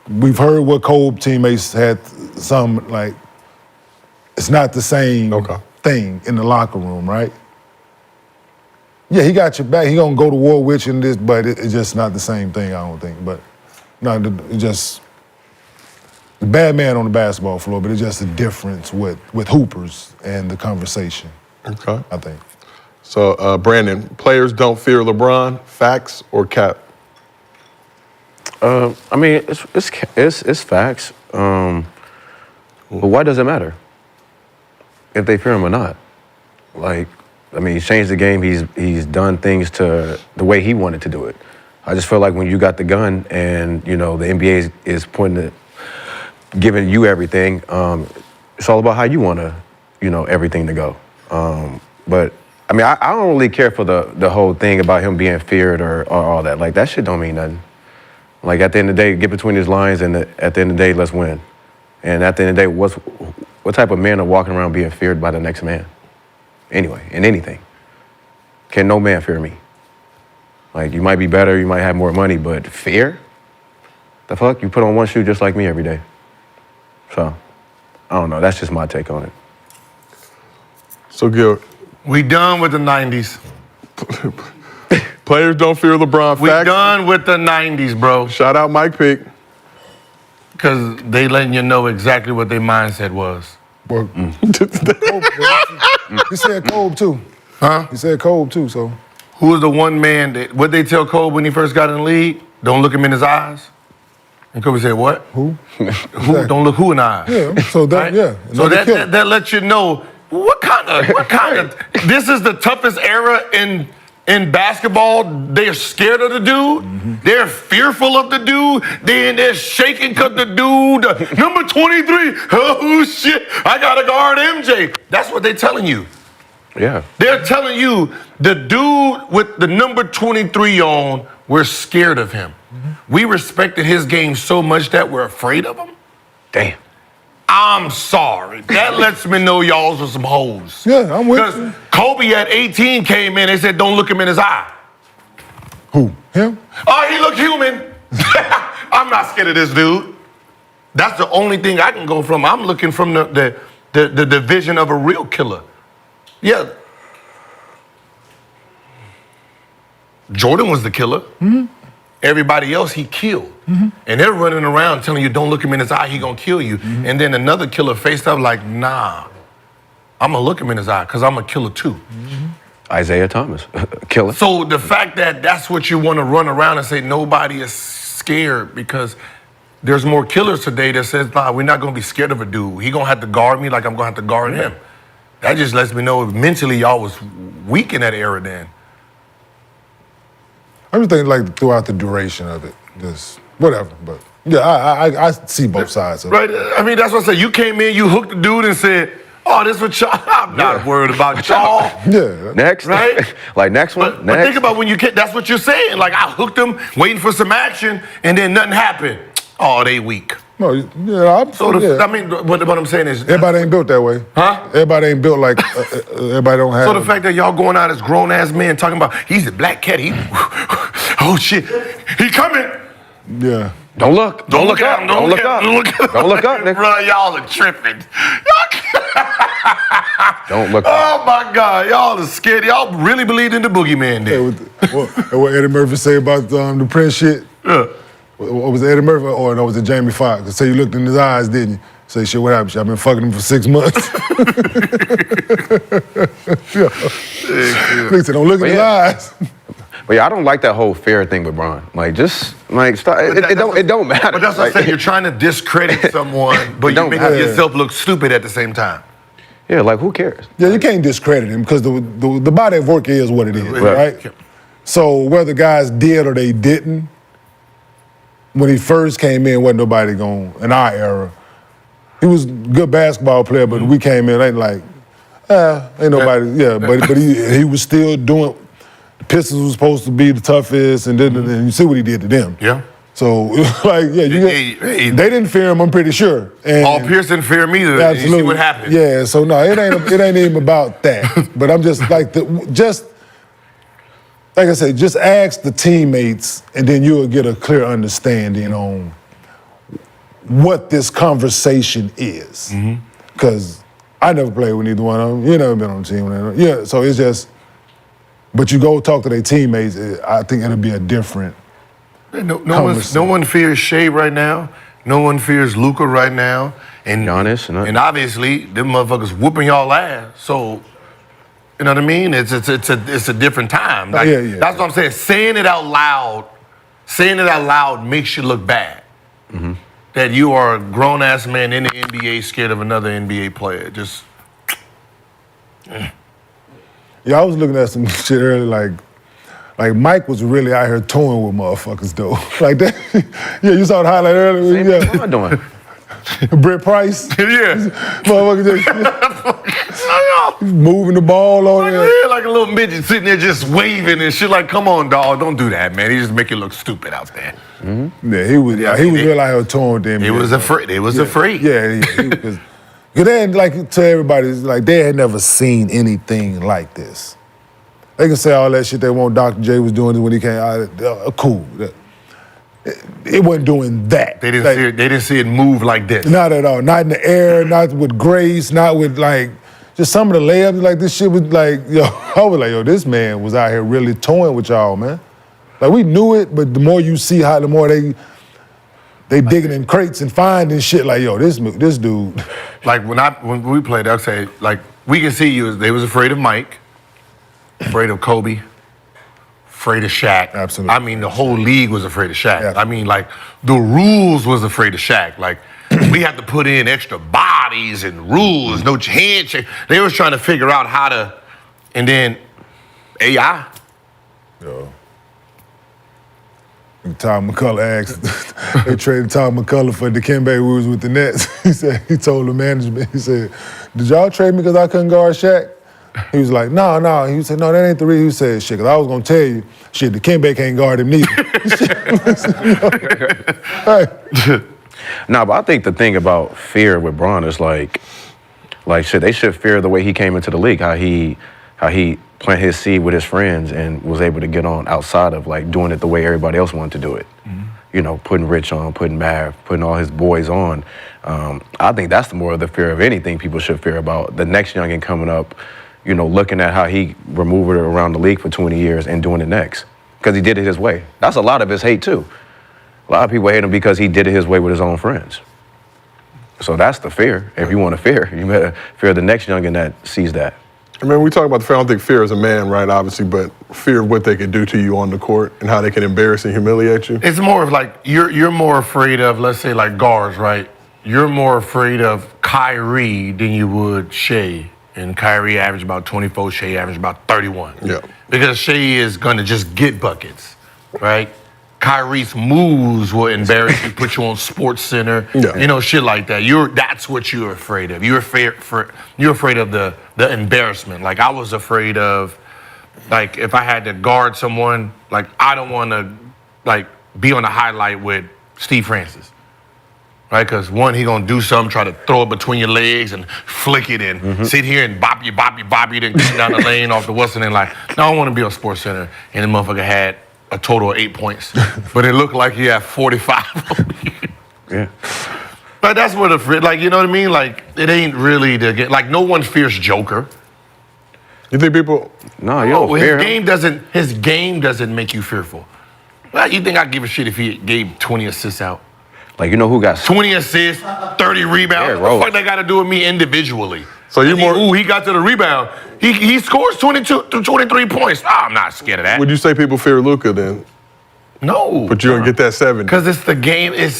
We've heard what Kobe teammates had it's not the same thing in the locker room, right? Yeah, he got your back. He gonna go to war with you in this, but it's just not the same thing, I don't think. But no, it's just the bad man on the basketball floor, but it's just a difference with hoopers and the conversation. Okay. I think. So, Brandon, players don't fear LeBron. Facts or cap? I mean, it's facts. But why does it matter if they fear him or not? Like, I mean, he's changed the game. He's done things to the way he wanted to do it. I just feel like when you got the gun and the NBA is giving you everything, it's all about how you want to, everything to go. But I mean, I don't really care for the whole thing about him being feared or all that. Like, that shit don't mean nothing. Like, at the end of the day, get between his lines, and at the end of the day, let's win. And at the end of the day, what type of men are walking around being feared by the next man? Anyway, in anything. Can no man fear me? Like, you might be better, you might have more money, but fear? The fuck? You put on one shoe just like me every day. So, I don't know. That's just my take on it. So, Gil, We done with the 90s. players don't fear LeBron. We Facts. done with the 90s, bro. Shout out Mike Pick. Because they letting you know exactly what their mindset was. Well, he said Kobe too. Huh? He said Kobe too, so. Who was the one man that, what they tell Kobe when he first got in the league? Don't look him in his eyes. And Kobe said, what? Who? Who? Don't look who in the eyes. Yeah, so that, Right? yeah. So that lets you know what kind of this is the toughest era in basketball. They're scared of the dude. Mm-hmm. They're fearful of the dude. They're shaking because the dude, number 23, oh shit, I gotta guard MJ. That's what they're telling you. Yeah. They're telling you the dude with the number 23 on, we're scared of him. We respected his game so much that we're afraid of him. Damn. I'm sorry. That lets me know y'all are some hoes. Yeah, I'm with you. Because Kobe at 18 came in and said, don't look him in his eye. Who? Him? Oh, he looked human. I'm not scared of this dude. That's the only thing I can go from. I'm looking from the vision of a real killer. Yeah. Jordan was the killer. Mm-hmm. Everybody else he killed. Mm-hmm. And they're running around telling you, don't look him in his eye, he gonna kill you. Mm-hmm. And then another killer faced up like, nah, I'm gonna look him in his eye because I'm a killer too. Mm-hmm. Isaiah Thomas, killer. So the fact that that's what you want to run around and say nobody is scared because there's more killers today that says, nah, we're not gonna be scared of a dude. He gonna have to guard me like I'm gonna have to guard him. That just lets me know mentally y'all was weak in that era then. I'm just thinking like throughout the duration of it, just whatever. But yeah, I see both sides of it. Right? I mean, that's what I say. You came in, you hooked the dude and said, oh, this what y'all, I'm not worried about y'all. Yeah. Next. Right? Like, next one. But think about when you get, that's what you're saying. Like, I hooked them, waiting for some action, and then nothing happened. Oh, they weak. No, yeah, I mean, what I'm saying is... Everybody ain't built that way. Huh? Everybody ain't built like, everybody don't have... So the fact that y'all going out as grown-ass men talking about, he's a black cat, oh shit, he coming. Yeah. Don't look. Don't look up. Don't look up. Don't look up. Don't look up, nigga. Bro, y'all are tripping. Don't look up. Oh my God, y'all are scared. Y'all really believed in the boogeyman then. What Eddie Murphy say about the Prince shit? Yeah. What was it, Eddie Murphy or no, was it Jamie Foxx? Say you looked in his eyes, didn't you? Say, shit, what happened? Shit, I've been fucking him for 6 months. He said, don't look in his eyes. But yeah, I don't like that whole fear thing with Bron. Like, just like stop. It don't matter. But that's what I'm saying. You're trying to discredit someone, but you make yourself look stupid at the same time. Yeah, like who cares? Yeah, you can't discredit him because the body of work is what it is, right? So whether guys did or they didn't, when he first came in, wasn't nobody going, in our era. He was a good basketball player, but we came in, ain't like, ain't nobody, but he was still doing, the Pistons was supposed to be the toughest, and then you see what he did to them. Yeah. So, like, they didn't fear him, I'm pretty sure. And Paul Pierce didn't fear me either. absolutely. You see what happened. Yeah, so no, it ain't even about that. But I'm just like, like I said, just ask the teammates, and then you'll get a clear understanding on what this conversation is. Because I never played with either one of them. You never been on the team with them. Yeah, so it's just, but you go talk to their teammates, I think it'll be a different No one fears Shea right now. No one fears Luka right now. And Giannis. And obviously, them motherfuckers whooping y'all ass. So, you know what I mean? It's a different time. Like, that's what I'm saying. Saying it out loud makes you look bad. That you are a grown-ass man in the NBA scared of another NBA player. Just... Yeah, I was looking at some shit earlier, like Mike was really out here touring with motherfuckers though. Like that. Yeah, you saw the highlight earlier. What am I doing? Brett Price. Yeah. Motherfucker just moving the ball on there. like a little midget sitting there just waving and shit. Like, come on, dog, don't do that, man. He just make you look stupid out there. Yeah, he was real out here touring with them. He was afraid. They was afraid. Yeah, because they had, like, to everybody, like, they had never seen anything like this. They can say all that shit they want Dr. J was doing when he came out. Cool. It wasn't doing that. They didn't see it move like this. Not at all. Not in the air, not with grace, not with, like, just some of the layups. Like, this shit was like, yo, I was like, yo, this man was out here really toying with y'all, man. Like, we knew it, but the more you see how, the more they digging in crates and finding shit. Like, yo, this dude. Like, when we played, I'd say, like, we can see they was afraid of Mike, afraid of Kobe, afraid of Shaq. Absolutely. I mean, the whole league was afraid of Shaq. Yeah. I mean, like, the rules was afraid of Shaq. Like, we had to put in extra bodies and rules, no handshake. They was trying to figure out how to, and then AI. Yo. Tom McCullough asked, they traded Tom McCullough for Dikembe, who was with the Nets. He told the management, he said, did y'all trade me because I couldn't guard Shaq? He was like, no. He said, no, that ain't the reason. He said, shit, because I was going to tell you, shit, Dikembe can't guard him neither. Nah, but I think the thing about fear with Bron is like shit, they should fear the way he came into the league, how he planted his seed with his friends and was able to get on outside of like doing it the way everybody else wanted to do it. You know, putting Rich on, putting Mav, putting all his boys on. I think that's the more of the fear of anything people should fear about. The next youngin coming up, you know, looking at how he removed it around the league for 20 years and doing it next. Because he did it his way. That's a lot of his hate too. A lot of people hate him because he did it his way with his own friends. So that's the fear. If you want to fear, you better fear the next youngin that sees that. I mean, we talk about the fear. I don't think fear is a man, right, obviously, but fear of what they can do to you on the court and how they can embarrass and humiliate you. It's more of like, you're more afraid of, let's say, like guards, right? You're more afraid of Kyrie than you would Shea. And Kyrie averaged about 24, Shea averaged about 31. Yeah. Because Shea is going to just get buckets, right? Kyrie's moves will embarrass you, put you on Sports Center, you know, shit like that. That's what you're afraid of. You're afraid of the embarrassment. Like, I was afraid of, like, if I had to guard someone, like, I don't want to, like, be on the highlight with Steve Francis. Right, because one, he gonna do something, try to throw it between your legs and flick it and sit here and bop you, then come down the lane off the Western and like, no, I want to be on Sports Center. And the motherfucker had a total of 8 points, but it looked like he had 45. Yeah. But that's what like, you know what I mean? Like, it ain't really the game. Like, no one fears Joker. You think people? No, you don't fear him. His game doesn't make you fearful. Well, you think I'd give a shit if he gave 20 assists out? Like, you know who got 20 assists, 30 rebounds. What the fuck they got to do with me individually? So you more? He got to the rebound. He scores 22 to 23 points. Oh, I'm not scared of that. Would you say people fear Luka then? No. But you're gonna get that 70. Because it's the game. It's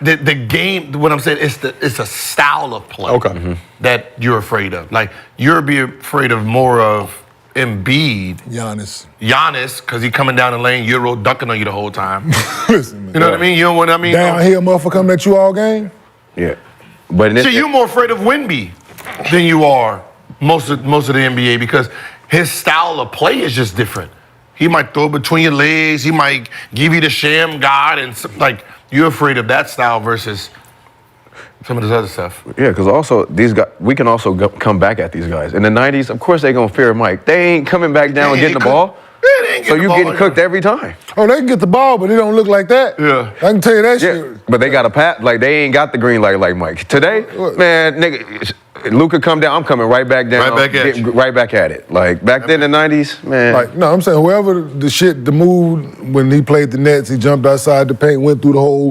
the game. What I'm saying, it's a style of play. Okay. That you're afraid of. Like, you're afraid of more of Embiid. Giannis, because he coming down the lane, Euro dunking on you the whole time. Listen, man. You know what I mean? You know what I mean? Downhill motherfucker coming at you all game? Yeah. But See, you're more afraid of Wemby than you are most of the NBA because his style of play is just different. He might throw it between your legs. He might give you the sham god, and like, you're afraid of that style versus some of this other stuff. Yeah, because also these guys, we can also come back at these guys. In the 90s, of course they're gonna fear Mike. They ain't coming back down and getting the ball. Yeah, they ain't So you getting cooked every time. Oh, they can get the ball, but it don't look like that. Yeah. I can tell you that shit. But they got a pat, like they ain't got the green light like Mike. Today, man, nigga, Luka come down, I'm coming right back down. Right back at you. Right back at it. Like back then in the 90s, man. Like, no, I'm saying whoever the move when he played the Nets, he jumped outside the paint, went through the hole.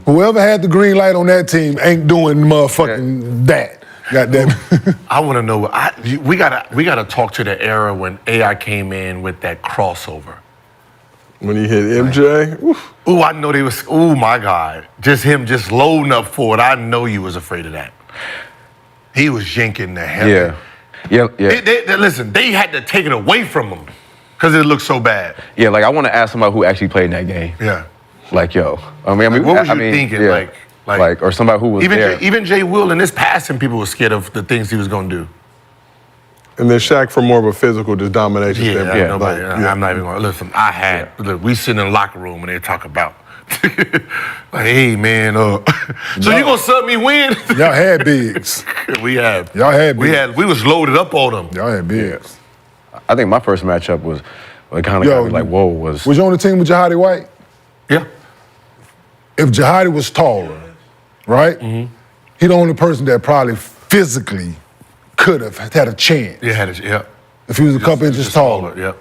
Whoever had the green light on that team ain't doing motherfucking that. Goddamn. I want to know. We gotta talk to the era when AI came in with that crossover. When he hit MJ. Ooh, I know they was. Oh my God, just him just loading up for it. I know you was afraid of that. He was yanking the hell. Yeah. Listen, they had to take it away from him because it looked so bad. Yeah, like I want to ask somebody who actually played in that game. Yeah. Like, yo, I mean, what was you thinking? Yeah. Like, or somebody who was even there. Even Jay Will in this passing, people were scared of the things he was gonna do. And then Shaq for more of a physical, just domination standpoint. Yeah, nobody. I'm not even going to listen. Look, we sit in the locker room and they talk about, like, hey, man, so you going to sub me when? Y'all had bigs. We have. Y'all had bigs. We was loaded up on them. Y'all had bigs. I think my first matchup was, it kind of got me like, whoa, was you on the team with Jahadi White? Yeah. If Jahadi was taller, right? Mm-hmm. He the only person that probably physically could have had a chance. Yeah, If he was a couple inches taller. Yeah.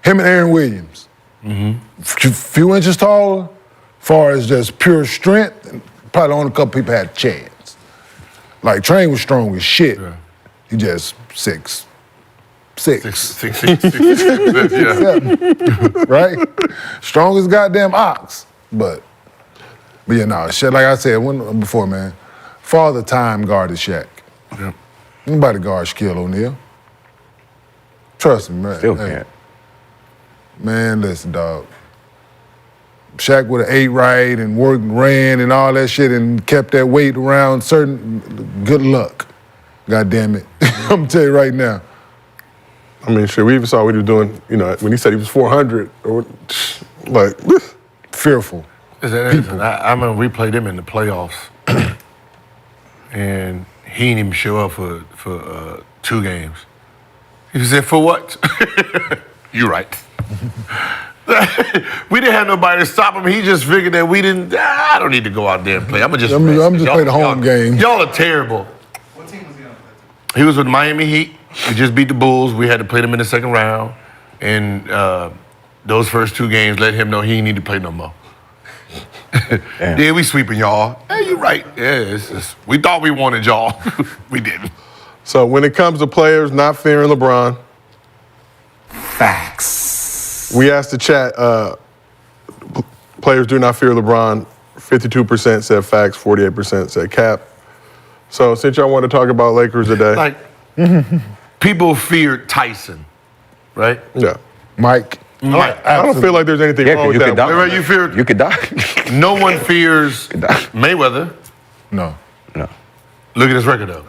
Him and Aaron Williams. Mm-hmm. Few inches taller, far as just pure strength, probably the only couple people had a chance. Like, Train was strong as shit. Yeah. He just 6'6". Yeah. Right? Strong as goddamn ox. But yeah, no, shit, like I said before, man, Father Time guarded Shaq. Yeah. Nobody guard Shaquille O'Neal. Trust me, man. Still can't. Man, listen, dog. Shaq would have ate right and worked and ran and all that shit and kept that weight around good luck. God damn it. I'm gonna tell you right now. I mean, shit, we even saw what he was doing, when he said he was 400, or like, fearful. I remember we played him in the playoffs, and he didn't even show up for 2 games. He said, "For what?" You're right. We didn't have nobody to stop him. He just figured that we didn't. I don't need to go out there and play. I'm just play the home game. Y'all are terrible. What team was he on? He was with Miami Heat. We just beat the Bulls. We had to play them in the second round, and those first 2 games let him know he didn't need to play no more. Yeah, we sweeping y'all. Hey, you're right. Yeah, we thought we wanted y'all. We didn't. So when it comes to players not fearing LeBron, Facts. we asked the chat, players do not fear LeBron. 52% said facts, 48% said cap. So since y'all want to talk about Lakers today. Like, people feared Tyson, right? Yeah. Mike. I don't feel like there's anything wrong with that. Right, you feared. You could die. No one fears Mayweather. No. Look at his record, though.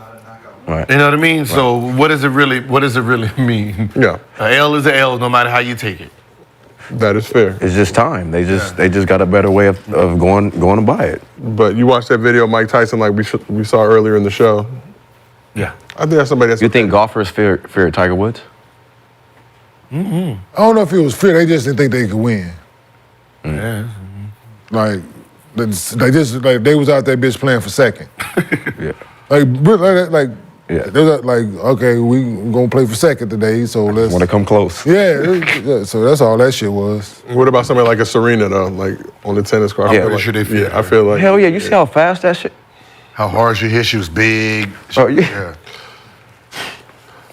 Right. You know what I mean? Right. So what does it really mean? Yeah. An L is an L, no matter how you take it. That is fair. It's just time. They just got a better way of going to buy it. But you watched that video of Mike Tyson like we saw earlier in the show. Yeah. I think that's somebody that's... You think golfers fear Tiger Woods? I don't know if it was fear. They just didn't think they could win. Yeah. Like, they was out there bitch playing for second. Yeah. Yeah. They was like, okay, we gonna play for second today, so let's... Want to come close. Yeah, so that's all that shit was. What about somebody like a Serena, though, like on the tennis court? Yeah, sure they feel. Yeah, I feel like... Hell yeah, you see how fast that shit... How hard she hit, she was big. Oh, yeah.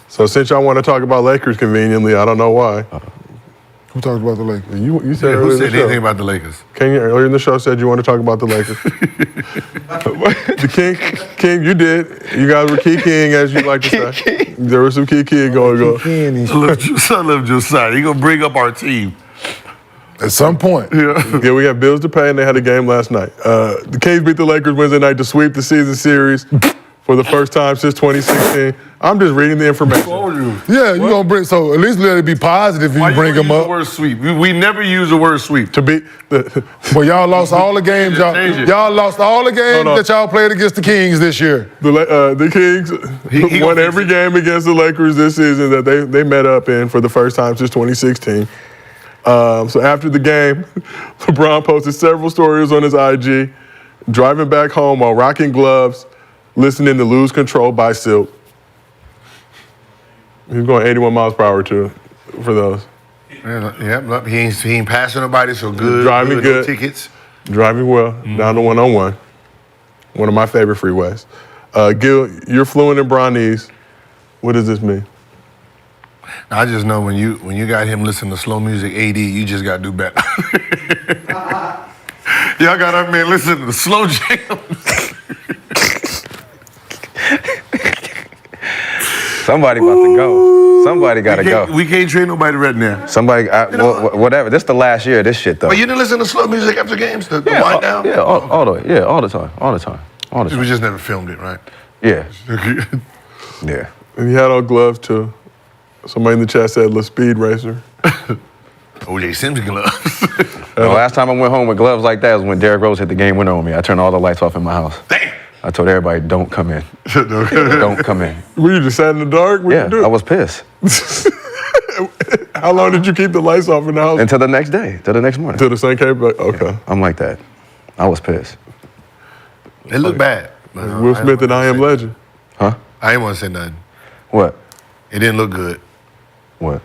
So since y'all want to talk about Lakers conveniently, I don't know why. Who talked about the Lakers? You said earlier who in the said show. anything about the Lakers? Kenyon earlier in the show said you want to talk about the Lakers. The King, you did. You guys were key-keying, as you like to say. There was some key-keying going on. I love Josiah. He gonna bring up our team. At some point. Yeah, we have bills to pay, and they had a game last night. The Kings beat the Lakers Wednesday night to sweep the season series for the first time since 2016. I'm just reading the information. Yeah, you gonna bring, so at least let it be positive if you bring them up. The word sweep. We never use the word sweep. To beat the... Well, y'all lost all the games. Y'all lost all the games that y'all played against the Kings this year. The Kings won every game against the Lakers this season that they met up in for the first time since 2016. So after the game, LeBron posted several stories on his IG, driving back home while rocking gloves, listening to Lose Control by Silk. He's going 81 miles per hour too, for those. Yeah, he ain't passing nobody, so good. Driving good. No tickets. Driving well, down to 101. One of my favorite freeways. Gil, you're fluent in Bronese. What does this mean? I just know when you got him listening to slow music, AD, you just got to do better. Y'all got that man listening to the slow jams. Somebody about to go. Somebody got to go. We can't train nobody right now. Somebody, whatever. This the last year of this shit, though. But you didn't listen to slow music after games, the wind down? Yeah, all the time. We just never filmed it, right? Yeah. Yeah. And he had on gloves too. Somebody in the chat said, "La Speed Racer." O.J. Simpson gloves. The last time I went home with gloves like that was when Derrick Rose hit the game winner on me. I turned all the lights off in my house. Damn. I told everybody, don't come in. Don't come in. Were you just sat in the dark? What Yeah, you do? I was pissed. How long did you keep the lights off in the house? Until the next day, till the next morning. Until the sun came back? Okay. I'm like that. I was pissed. It looked bad. Will Smith and I Am Legend. Huh? I didn't want to say nothing. What? It didn't look good. What?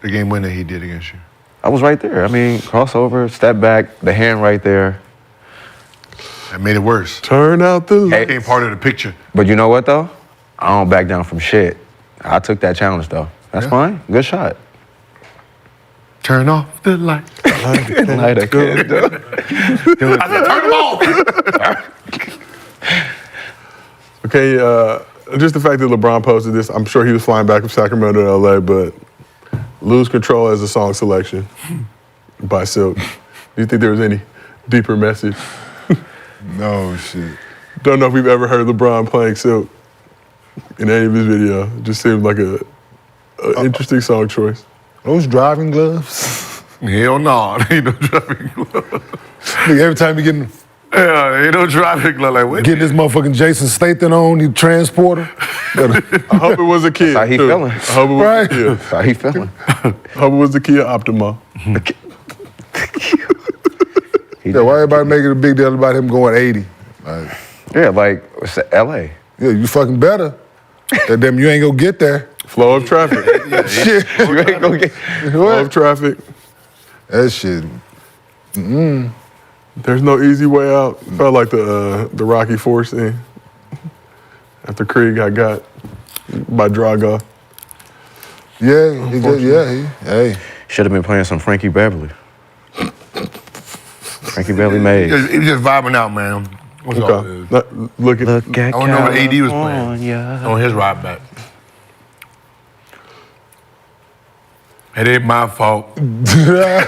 The game winner he did against you. I was right there. I mean, crossover, step back, the hand right there. That made it worse. Turn out the lights. It became part of the picture. But you know what, though? I don't back down from shit. I took that challenge, though. That's fine. Good shot. Turn off the light. Light a candle. I said, turn them off. Okay, just the fact that LeBron posted this, I'm sure he was flying back from Sacramento to LA, but Lose Control as a song selection by Silk. Do you think there was any deeper message? No shit. Don't know if we've ever heard LeBron playing Silk in any of his videos. It just seems like a interesting song choice. Those driving gloves. Hell no. Ain't no driving glove. Nigga, every time you get in, Yeah, ain't no driving glove. Like, wait. get this motherfucking Jason Statham on, you transporter. I hope it was a kid. How he too. feeling? I hope it was Right. a kid. How he feeling? I hope it was the Kia Optima. Yeah, why everybody making a big deal about him going 80? Like, Yeah, like, it's L.A. yeah, you fucking better. That damn, you ain't gonna get there. Flow of traffic. Shit. You ain't gonna get... Flow of traffic. That shit. There's no easy way out. Felt like the Rocky IV scene after Krieg got by Drago. Yeah, hey. Should have been playing some Frankie Beverly. Frankie Beverly made. He was just vibing out, man. What's all Okay. this? Look at at I don't know what AD was playing on his ride back. It ain't my fault. Yeah.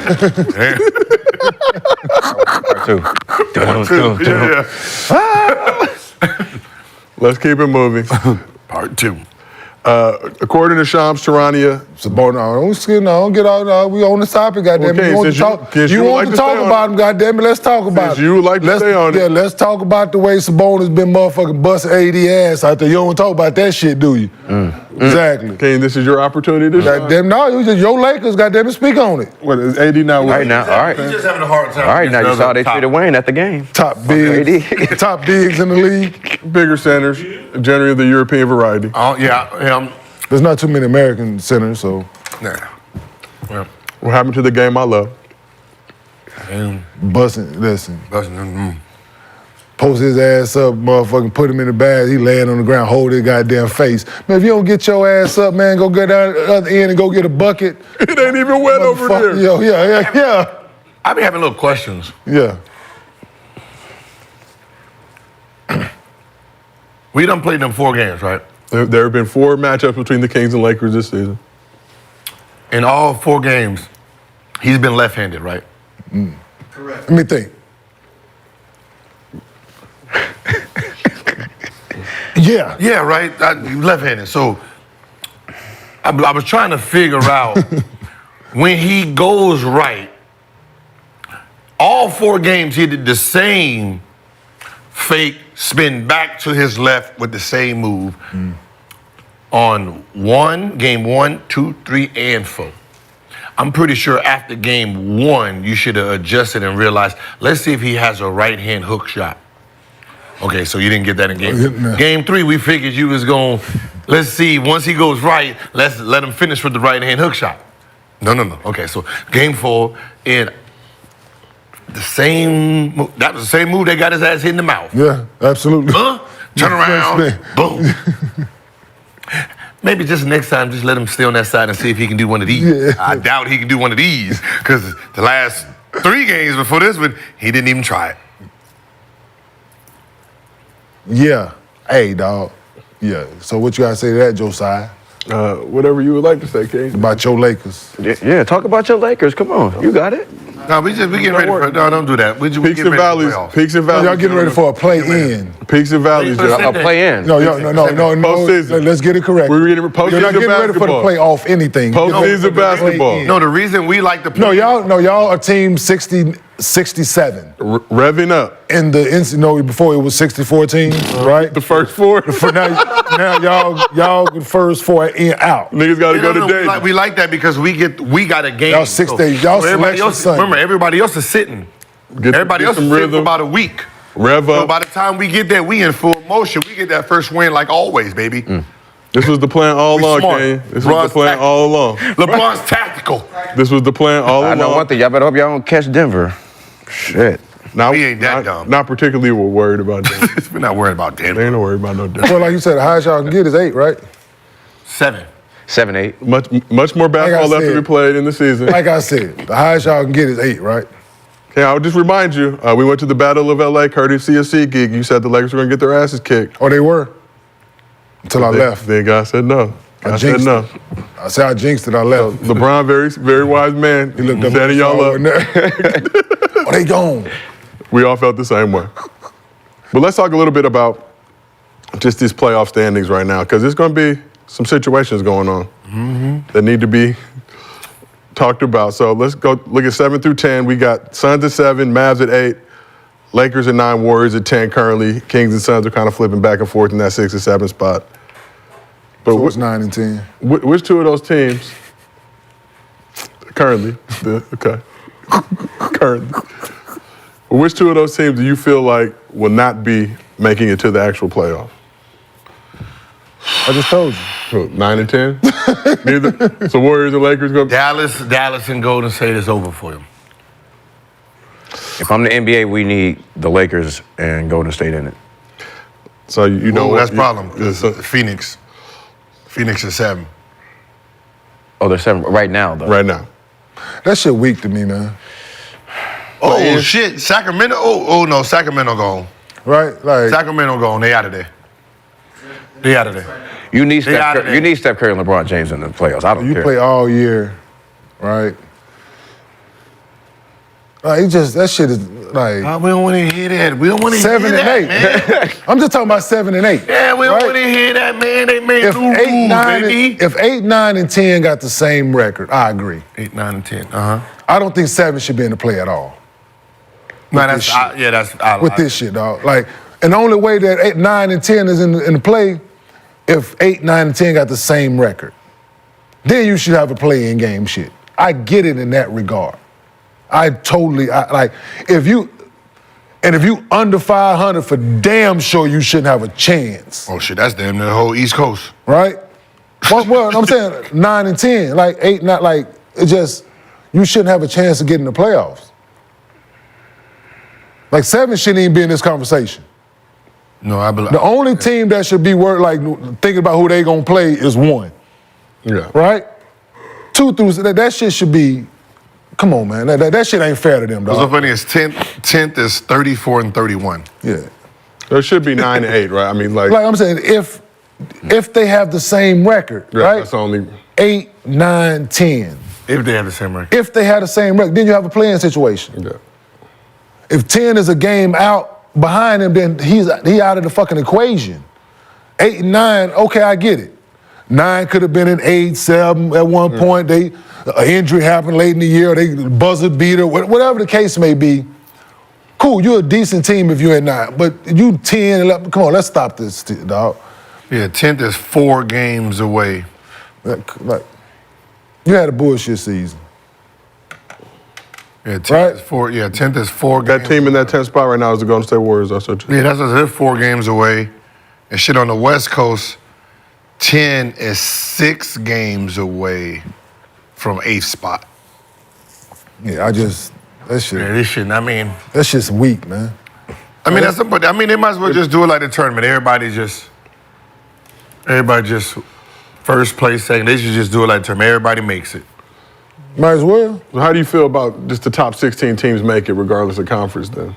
Let's keep it moving. Part 2. According to Shams Charania, Sabonis, don't get out. We on the topic, goddamn Okay, it. You want since to you- talk? since You you would want like to to talk stay on about it. him, goddamn it. Let's talk about Since it. you would like to Let's- stay on it. Yeah, let's talk about the way Sabonis been motherfucking busting AD ass out there. You don't talk about that shit, do you? Exactly. Kane, this is your opportunity to shine. Goddamn, no, you just your Lakers. Goddamn it, speak on it. What is AD now? All right, now, all right. He's just having a hard time. All right, now you against saw the they other treated Wayne at the game. Top bigs, top bigs in the league. Bigger centers, generally of the European variety. Oh, yeah. There's not too many American centers, so Nah. Well, What happened to the game I love? busting. Listen, that's, post his ass up, motherfucking put him in the bag. He laying on the ground, hold his goddamn face. Man, if you don't get your ass up, man, go get down the other end and go get a bucket. It ain't even wet over there. Yo, yeah. I be having little questions. Yeah. We done played them 4 games, right? There have been 4 matchups between the Kings and Lakers this season. In all 4 games, he's been left-handed, right? Let me think. Yeah. Yeah, right. Left-handed. So I was trying to figure out when he goes right. All 4 games he did the same fake spin back to his left with the same move on game 1, 2, 3, and 4. I'm pretty sure after game 1 you should have adjusted and realized. Let's see if he has a right hand hook shot. Okay, so you didn't get that in No. game 3. We figured you was going. Let's see. Once he goes right, let's let him finish with the right hand hook shot. No. Okay, so game 4 and the same. That was the same move that got his ass hit in the mouth. Yeah, absolutely. Turn around, Yes, boom. Maybe just next time, just let him stay on that side and see if he can do one of these. Yeah. I doubt he can do one of these because the last 3 games before this one, he didn't even try it. Yeah. Hey, dog. Yeah. So what you gotta say to that, Josiah? Whatever you would like to say, King. About your Lakers. Yeah, talk about your Lakers. Come on, you got it. No, we getting ready for. No, don't do that. We Peaks getting and ready for valleys. playoffs. Peaks and valleys. Y'all getting ready for a play-in. Peaks and valleys. Wait, Joe. A play-in. No. Postseason. Let's get it correct. We're getting postseason You're not getting ready for the basketball. playoff anything. Postseason basketball. No, the reason we like to play. Y'all are team 67 Revving up. in the before it was 64 teams, right? The first four. For now y'all the first four in out. Niggas got to go to Dayton. We like that because we got a game. Y'all 6 days. Y'all everybody selection else, Sunday. remember, everybody else is sitting. Everybody else is sitting for about a week. Rev So up. by the time we get there, we in full motion. We get that first win like always, baby. This was the plan all We along, smart. Kenyon. This was LeBron's the plan all along. LeBron's tactical. This was the plan all I along. know one thing. Y'all better hope y'all don't catch Denver. Shit. Now, We ain't that dumb. Not particularly worried about that. We're not worried about They Denver. ain't no worried about no difference. Well, like you said, the highest y'all can get is 8, right? 7. 7-8. Much more basketball left to said. be played in the season. Like I said, the highest y'all can get is 8, right? Okay, I'll just remind you, we went to the Battle of LA courtesy of Zeke. You said the Lakers were going to get their asses kicked. Oh, they were? Until I left. Then God said no. God said jinxed no. I said I jinxed it, I left. LeBron, very wise man. He looked up setting y'all up. Oh, they gone. We all felt the same way. But let's talk a little bit about just these playoff standings right now, because there's going to be some situations going on that need to be talked about. So let's go look at 7 through 10. We got Suns at 7, Mavs at 8, Lakers at 9, Warriors at 10 currently. Kings and Suns are kind of flipping back and forth in that 6 and 7 spot. But So it's 9 and 10. which two of those teams currently, currently, which two of those teams do you feel like will not be making it to the actual playoff? I just told you. 9 and 10? Neither. So Warriors and Lakers go. Dallas and Golden State is over for them. If I'm the NBA, we need the Lakers and Golden State in it. So you know Well, what? that's problem. Phoenix is 7. Oh, they're 7 right now, though. Right now. That shit weak to me, man. Oh shit, Sacramento. Oh no, Sacramento gone. Right? Like Sacramento gone. They out of there. They out of there. You need They out of Steph. there. You need Steph Curry and LeBron James in the playoffs. I don't you care. play all year, right? Like, that shit is like We don't want to hear that. We don't want to hear 7 and that, 8. man. I'm just talking about 7 and 8. Yeah, we don't right? want to hear that, man. They made If new 8, rules, 9, baby. if 8, 9, and 10 got the same record, I agree. 8, 9, and 10. I don't think 7 should be in the play at all. No, this that's shit. With this shit, dog. Like, and the only way that 8, 9, and 10 is in the play, if 8, 9, and 10 got the same record, then you should have a play-in game shit. I get it in that regard. If you under 500, for damn sure you shouldn't have a chance. Oh shit, that's damn near the whole East Coast. Right? Well, I'm saying 9 and 10, like 8, not like it just you shouldn't have a chance to get in the playoffs. Like 7 shouldn't even be in this conversation. No, I believe The only team that should be thinking about who they gonna play is 1. Yeah. Right? 2 through that shit should be. Come on, man. That shit ain't fair to them, What's so dog. funny is 10th is 34 and 31. Yeah. There should be 9 and 8, right? I mean, Like I'm saying, if they have the same record, yeah, right? that's only. 8, 9, 10. If they have the same record. If they had the same record, then you have a playing situation. Yeah. If 10 is a game out behind him, then he out of the fucking equation. 8 and 9, okay, I get it. 9 could have been an 8, 7 at one point. An injury happened late in the year. They buzzer beater, whatever the case may be. Cool, you're a decent team if you're at 9, but you 10, 11, come on, let's stop this, dog. Yeah, 10th is 4 games away. Like, you had a bullshit season. Yeah, 10th Right? is 4. Yeah, 10th is 4 That games. team in that 10th spot right now is the Golden State Warriors. That's what Yeah, that's what they're 4 games away. And shit on the West Coast, 10 is 6 games away from 8th spot. Yeah, that shit. Yeah, this shit, I mean, That shit's weak, man. they might as well just do it like the tournament. Everybody just first place, second. They should just do it like the tournament. Everybody makes it. Might as well. So how do you feel about just the top 16 teams make it regardless of conference then?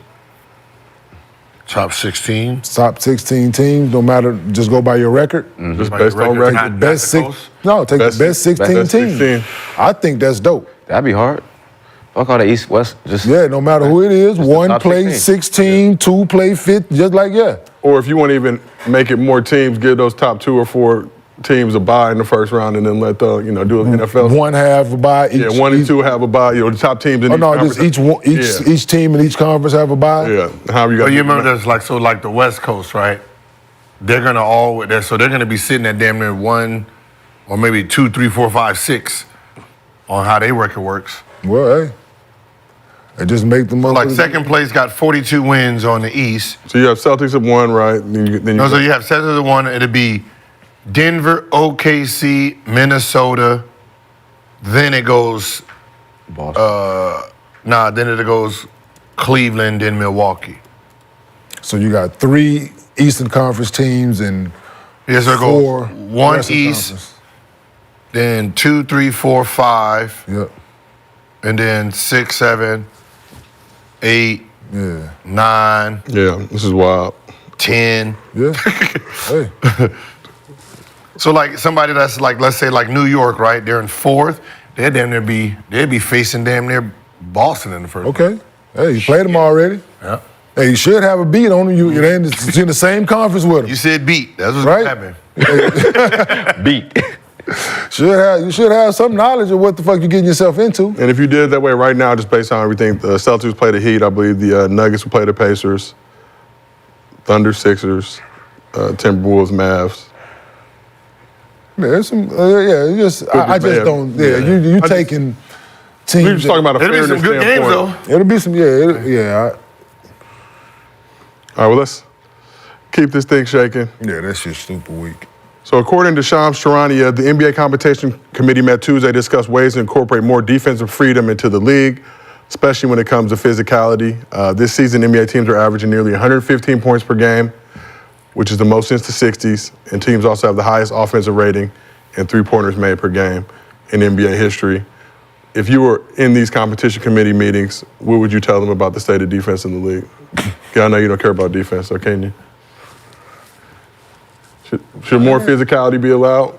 Top 16. Top 16 teams, no matter, just go by your record. Just By based your on record, record? not Best the six. coast? No, take Best- the best 16 best teams. 16. I think that's dope. That'd be hard. Fuck all the East West. Just Yeah, no matter who it is, Just the one top play 16, two play 50, just like, Or if you want to even make it more teams, give those top 2 or 4 teams a bye in the first round and then let the, do an NFL. One half a bye. Yeah, 1 and 2 have a bye. The top teams in each conference. Just each team in each conference have a bye. Yeah, how you got? But you remember there's like the West Coast, right? They're gonna be sitting at damn near 1 or maybe 2, 3, 4, 5, 6 on how their record works. Well, hey, and just make them like second place got 42 wins on the East. So you have Celtics at 1, right? So you have Celtics at 1. It'd be Denver, OKC, Minnesota. Then it goes Boston. Then it goes Cleveland, then Milwaukee. So you got 3 Eastern Conference teams and Yes, so it 4 goes 1 Western East, Conference. then 2, 3, 4, 5, Yep. and then 6, 7, 8, Yeah. 9, Yeah, this is wild. 10. Yeah. Hey. So like somebody that's like, let's say like New York, right? They're in 4th. They'd be facing damn near Boston in the first. Okay. Hey, you played them already. Yeah. Hey, you should have a beat on them. You're in the same conference with them. You said beat. That's what's Right? happening. Beat. You should have some knowledge of what the fuck you're getting yourself into. And if you did it that way right now, just based on everything, the Celtics play the Heat. I believe the Nuggets will play the Pacers. Thunder, Sixers, Timberwolves, Mavs. Yeah, there's some. I just don't. Yeah, you taking teams. We were just talking about a It'll be some fairness good games standpoint. though. It'll be some. Yeah. All right, well, let's keep this thing shaking. Yeah, that shit's super weak. So according to Shams Charania, the NBA Competition Committee met Tuesday to discuss ways to incorporate more defensive freedom into the league, especially when it comes to physicality. This season, NBA teams are averaging nearly 115 points per game, which is the most since the 60s, and teams also have the highest offensive rating and three-pointers made per game in NBA history. If you were in these competition committee meetings, what would you tell them about the state of defense in the league? Yeah, I know you don't care about defense, so can you? Should more physicality be allowed?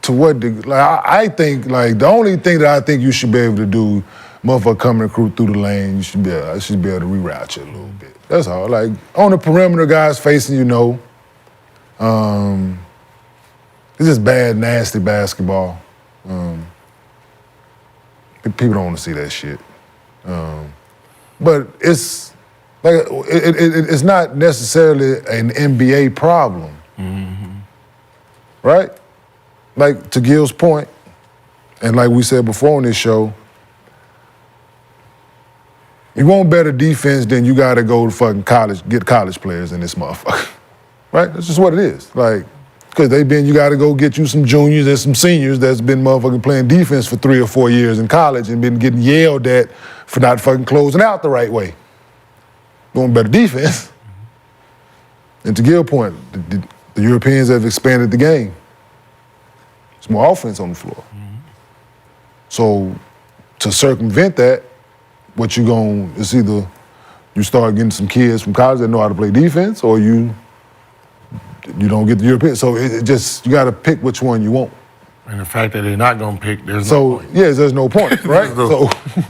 To what degree? Like, I think like the only thing that I think you should be able to do, motherfucker coming through the lane, you should be able to reroute you a little bit. That's all. Like on the perimeter, guys facing it's just bad, nasty basketball. People don't want to see that shit. But it's like it's not necessarily an NBA problem, right? Like to Gil's point, and like we said before on this show, you want better defense, then you got to go to fucking college, get college players in this motherfucker, right? That's just what it is. Like, because you got to go get you some juniors and some seniors that's been motherfucking playing defense for 3 or 4 years in college and been getting yelled at for not fucking closing out the right way. You want better defense. And to Gil's point, the Europeans have expanded the game. There's more offense on the floor. So to circumvent that, it's either you start getting some kids from college that know how to play defense, or you don't get the European. So you got to pick which one you want. And the fact that they're not gonna pick, there's no point. Yes, there's no point, right?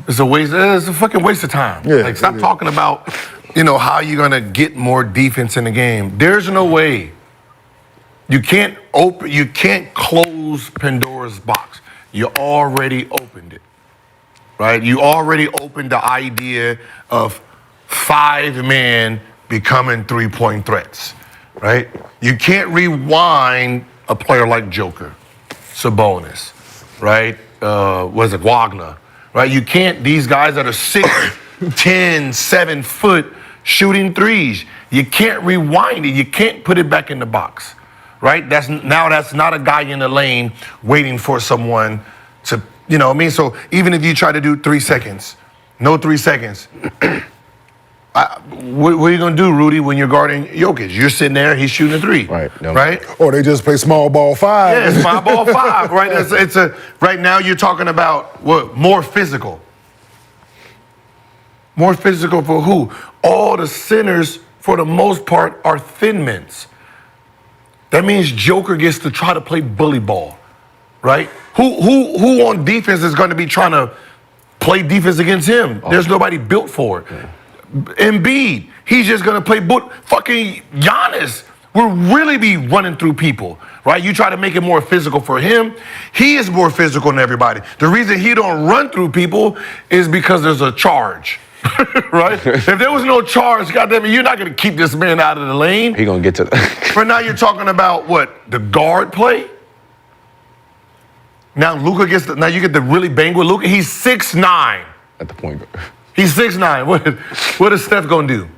It's a waste. It's a fucking waste of time. Yeah, like stop talking about, how you're gonna get more defense in the game. There's no way. You can't close Pandora's box. You already opened it, right? You already opened the idea of 5 men becoming 3-point threats, right? You can't rewind a player like Joker, Sabonis, right? Wagner, right? You can't, these guys that are 6, 10, 7 foot shooting threes, you can't rewind it. You can't put it back in the box, right? That's not a guy in the lane waiting for someone to, So even if you try to do 3 seconds, no 3 seconds, what are you gonna do, Rudy, when you're guarding Jokic? You're sitting there, he's shooting a 3, Right. Yep. right? Or they just play small ball 5. Yeah, it's small ball 5, right? Right now you're talking about what? More physical. More physical for who? All the centers, for the most part, are thin men. That means Joker gets to try to play bully ball. right? Who on defense is going to be trying to play defense against him? There's nobody built for it. Embiid, he's just going to play fucking Giannis will really be running through people, right? You try to make it more physical for him. He is more physical than everybody. The reason he don't run through people is because there's a charge, right? If there was no charge, goddamn it, you're not going to keep this man out of the lane. He gonna get to the But now you're talking about what? The guard play? Now Luka now you get to really bang with Luka. He's 6'9". at the point guard. He's 6'9". What is Steph gonna do?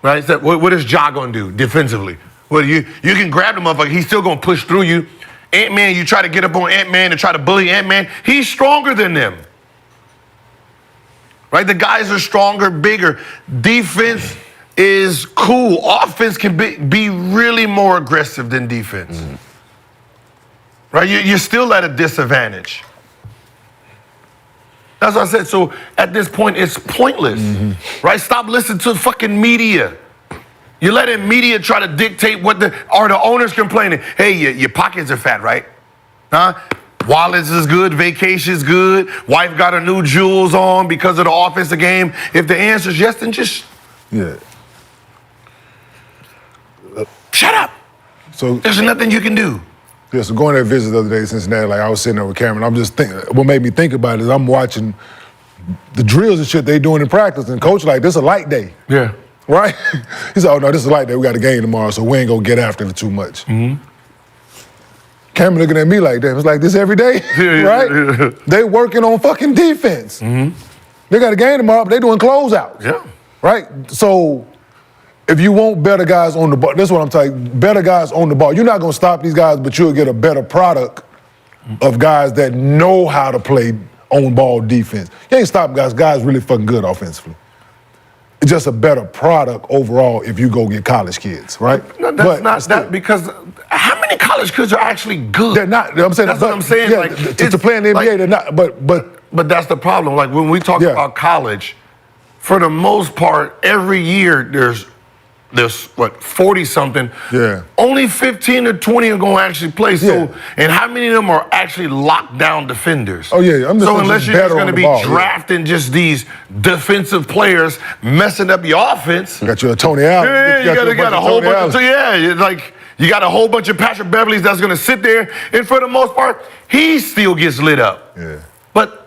Right? What is Ja gonna do defensively? What you can grab the motherfucker, he's still gonna push through you. Ant-Man, you try to get up on Ant-Man and try to bully Ant-Man, he's stronger than them. Right? The guys are stronger, bigger. Defense is cool. Offense can be really more aggressive than defense. Mm-hmm. Right? You're still at a disadvantage. That's what I said. So at this point, it's pointless. Mm-hmm. Right? Stop listening to fucking media. You're letting media try to dictate what the owners complaining. Hey, your pockets are fat, right? Huh? Wallets is good, vacation's good, wife got her new jewels on because of the offensive game. If the answer is yes, then just shut up. So there's nothing you can do. Yeah, so going to that visit the other day in Cincinnati, like I was sitting there with Cameron, I'm just thinking, what made me think about it is I'm watching the drills and shit they doing in practice, and coach like, this is a light day. Yeah. Right? He said, oh no, this is a light day, we got a game tomorrow, so we ain't gonna get after it too much. Mm-hmm. Cameron looking at me like that, it's like this every day, right? Yeah. They working on fucking defense. Mm-hmm. They got a game tomorrow, but they doing closeouts. Yeah. Right? So, if you want better guys on the ball, that's what I'm telling you, better guys on the ball. You're not going to stop these guys, but you'll get a better product of guys that know how to play on-ball defense. You ain't stopping guys. Guys really fucking good offensively. It's just a better product overall if you go get college kids, right? No, that's not that because how many college kids are actually good? They're not. I'm saying that's what I'm saying. Yeah, like to play in the NBA, they're not. But that's the problem. Like when we talk about college, for the most part, every year there's 40-something. Yeah. Only 15 or 20 are going to actually play. So, and how many of them are actually locked down defenders? Oh, yeah. So unless you're just going to be drafting just these defensive players messing up your offense. You got your Tony Allen. Yeah, you got a whole bunch of, you got a whole bunch of Patrick Beverleys that's going to sit there, and for the most part, he still gets lit up. Yeah. But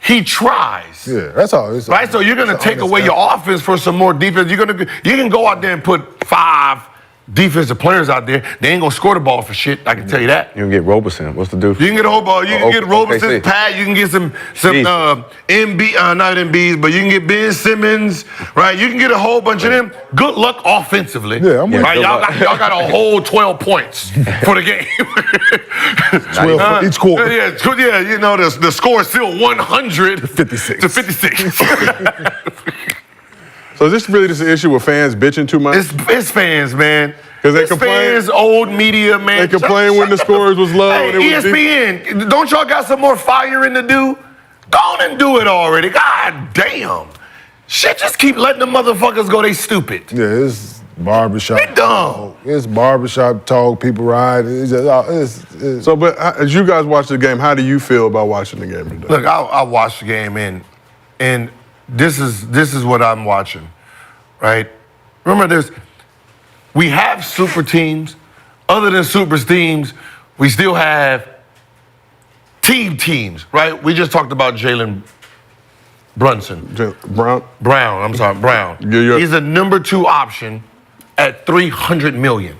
he tries. Yeah, that's all. Right? So you're going to take away your offense for some more defense. You can go out there and put 5 defensive players out there. They ain't going to score the ball for shit, I can tell you that. You can get Roberson. What's the dude? You can get a whole ball. You can get Roberson, Pat. You can get some MB, not MBs, but you can get Ben Simmons, right? You can get a whole bunch of them. Good luck offensively. Yeah, I'm with right? Y'all got a whole 12 points for the game. 12 for each quarter. Yeah, you know, the score is still 100 56. to 56. So is this really just an issue with fans bitching too much? It's fans, man. Because they complain. Fans, old media, man. They complain when the scores was low. Hey, and it was ESPN, don't y'all got some more firing to do? Go on and do it already. God damn. Shit, just keep letting the motherfuckers go. They stupid. Yeah, it's barbershop. They dumb. It's barbershop talk. People ride. It's So, but as you guys watch the game, how do you feel about watching the game today? Look, I watched the game and this is what I'm watching, right? Remember, we have super teams. Other than super teams, we still have teams, right? We just talked about Jaylen Brunson. Brown? Brown. He's a number 2 option at $300 million.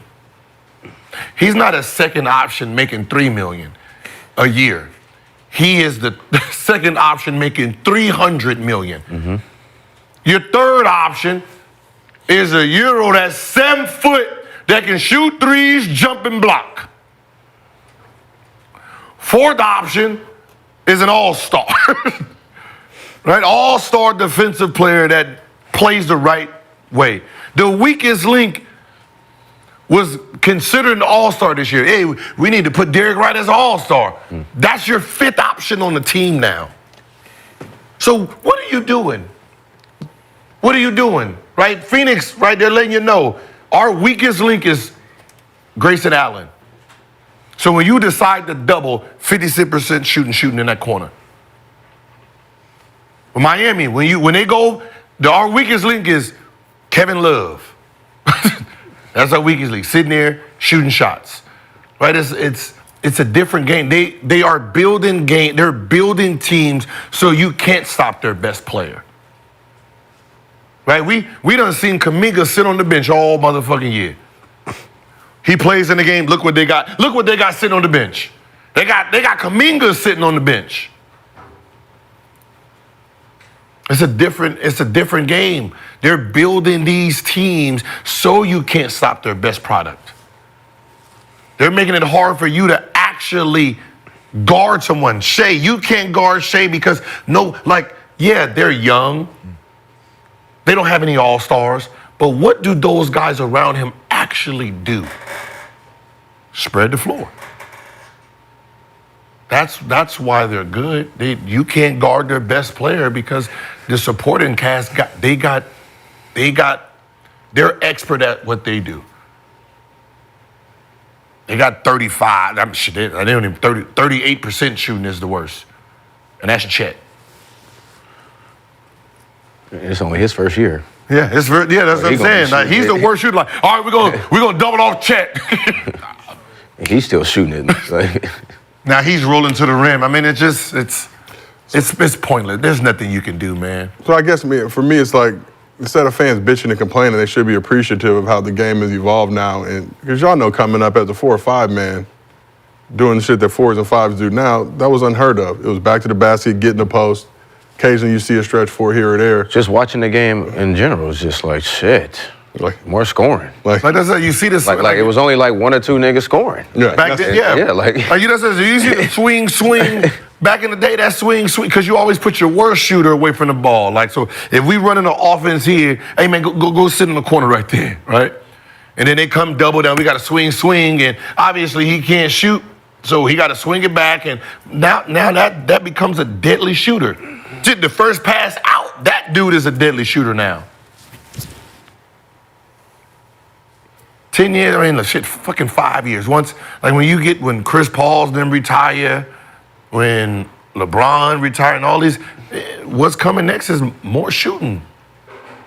He's not a second option making $3 million a year. He is the second option making $300 million. Mm-hmm. Your third option is a Euro that's 7 foot that can shoot threes, jump, and block. Fourth option is an all-star. Right? All-star defensive player that plays the right way. The weakest link was considered an all-star this year. Hey, we need to put Derrick White as an all-star. That's your 5th option on the team now. So what are you doing? What are you doing? Right? Phoenix, right, they're letting you know our weakest link is Grayson Allen. So when you decide to double, 56% shooting in that corner. But Miami, when they go, our weakest link is Kevin Love. That's our weakest link, sitting there shooting shots. Right? It's a different game. They are building game. They're building teams so you can't stop their best player. Right? We done seen Kuminga sit on the bench all motherfucking year. He plays in the game. Look what they got. Look what they got sitting on the bench. They got Kuminga sitting on the bench. It's a different game. They're building these teams so you can't stop their best product. They're making it hard for you to actually guard someone. Shea, you can't guard Shea because they're young. They don't have any all-stars. But what do those guys around him actually do? Spread the floor. That's why they're good. You can't guard their best player because the supporting cast they're expert at what they do. They got 35. I don't even 38% shooting is the worst, and that's Chet. It's only his first year. Yeah, that's what I'm saying. Like, he's the worst shooter. Like, all right, we're gonna double off Chet. He's still shooting it. Now he's rolling to the rim. I mean, it's pointless. There's nothing you can do, man. So I guess for me, it's like, instead of fans bitching and complaining, they should be appreciative of how the game has evolved now. And because y'all know, coming up as a 4 or 5 man, doing the shit that 4s and 5s do now, that was unheard of. It was back to the basket, getting the post. Occasionally you see a stretch 4 here or there. Just watching the game in general is just like, shit. Like more scoring. Like that's you see this. Like it was only like 1 or 2 niggas scoring. Yeah, back then, yeah. You see the swing. Back in the day, that swing, because you always put your worst shooter away from the ball. Like, so if we running an offense here, hey man, go sit in the corner right there, right? And then they come double down. We got to swing, and obviously he can't shoot, so he got to swing it back, and now that becomes a deadly shooter. The first pass out, that dude is a deadly shooter now. 10 years, I mean, shit, fucking 5 years. Once, like when Chris Paul's then retire, when LeBron retired and all these, what's coming next is more shooting.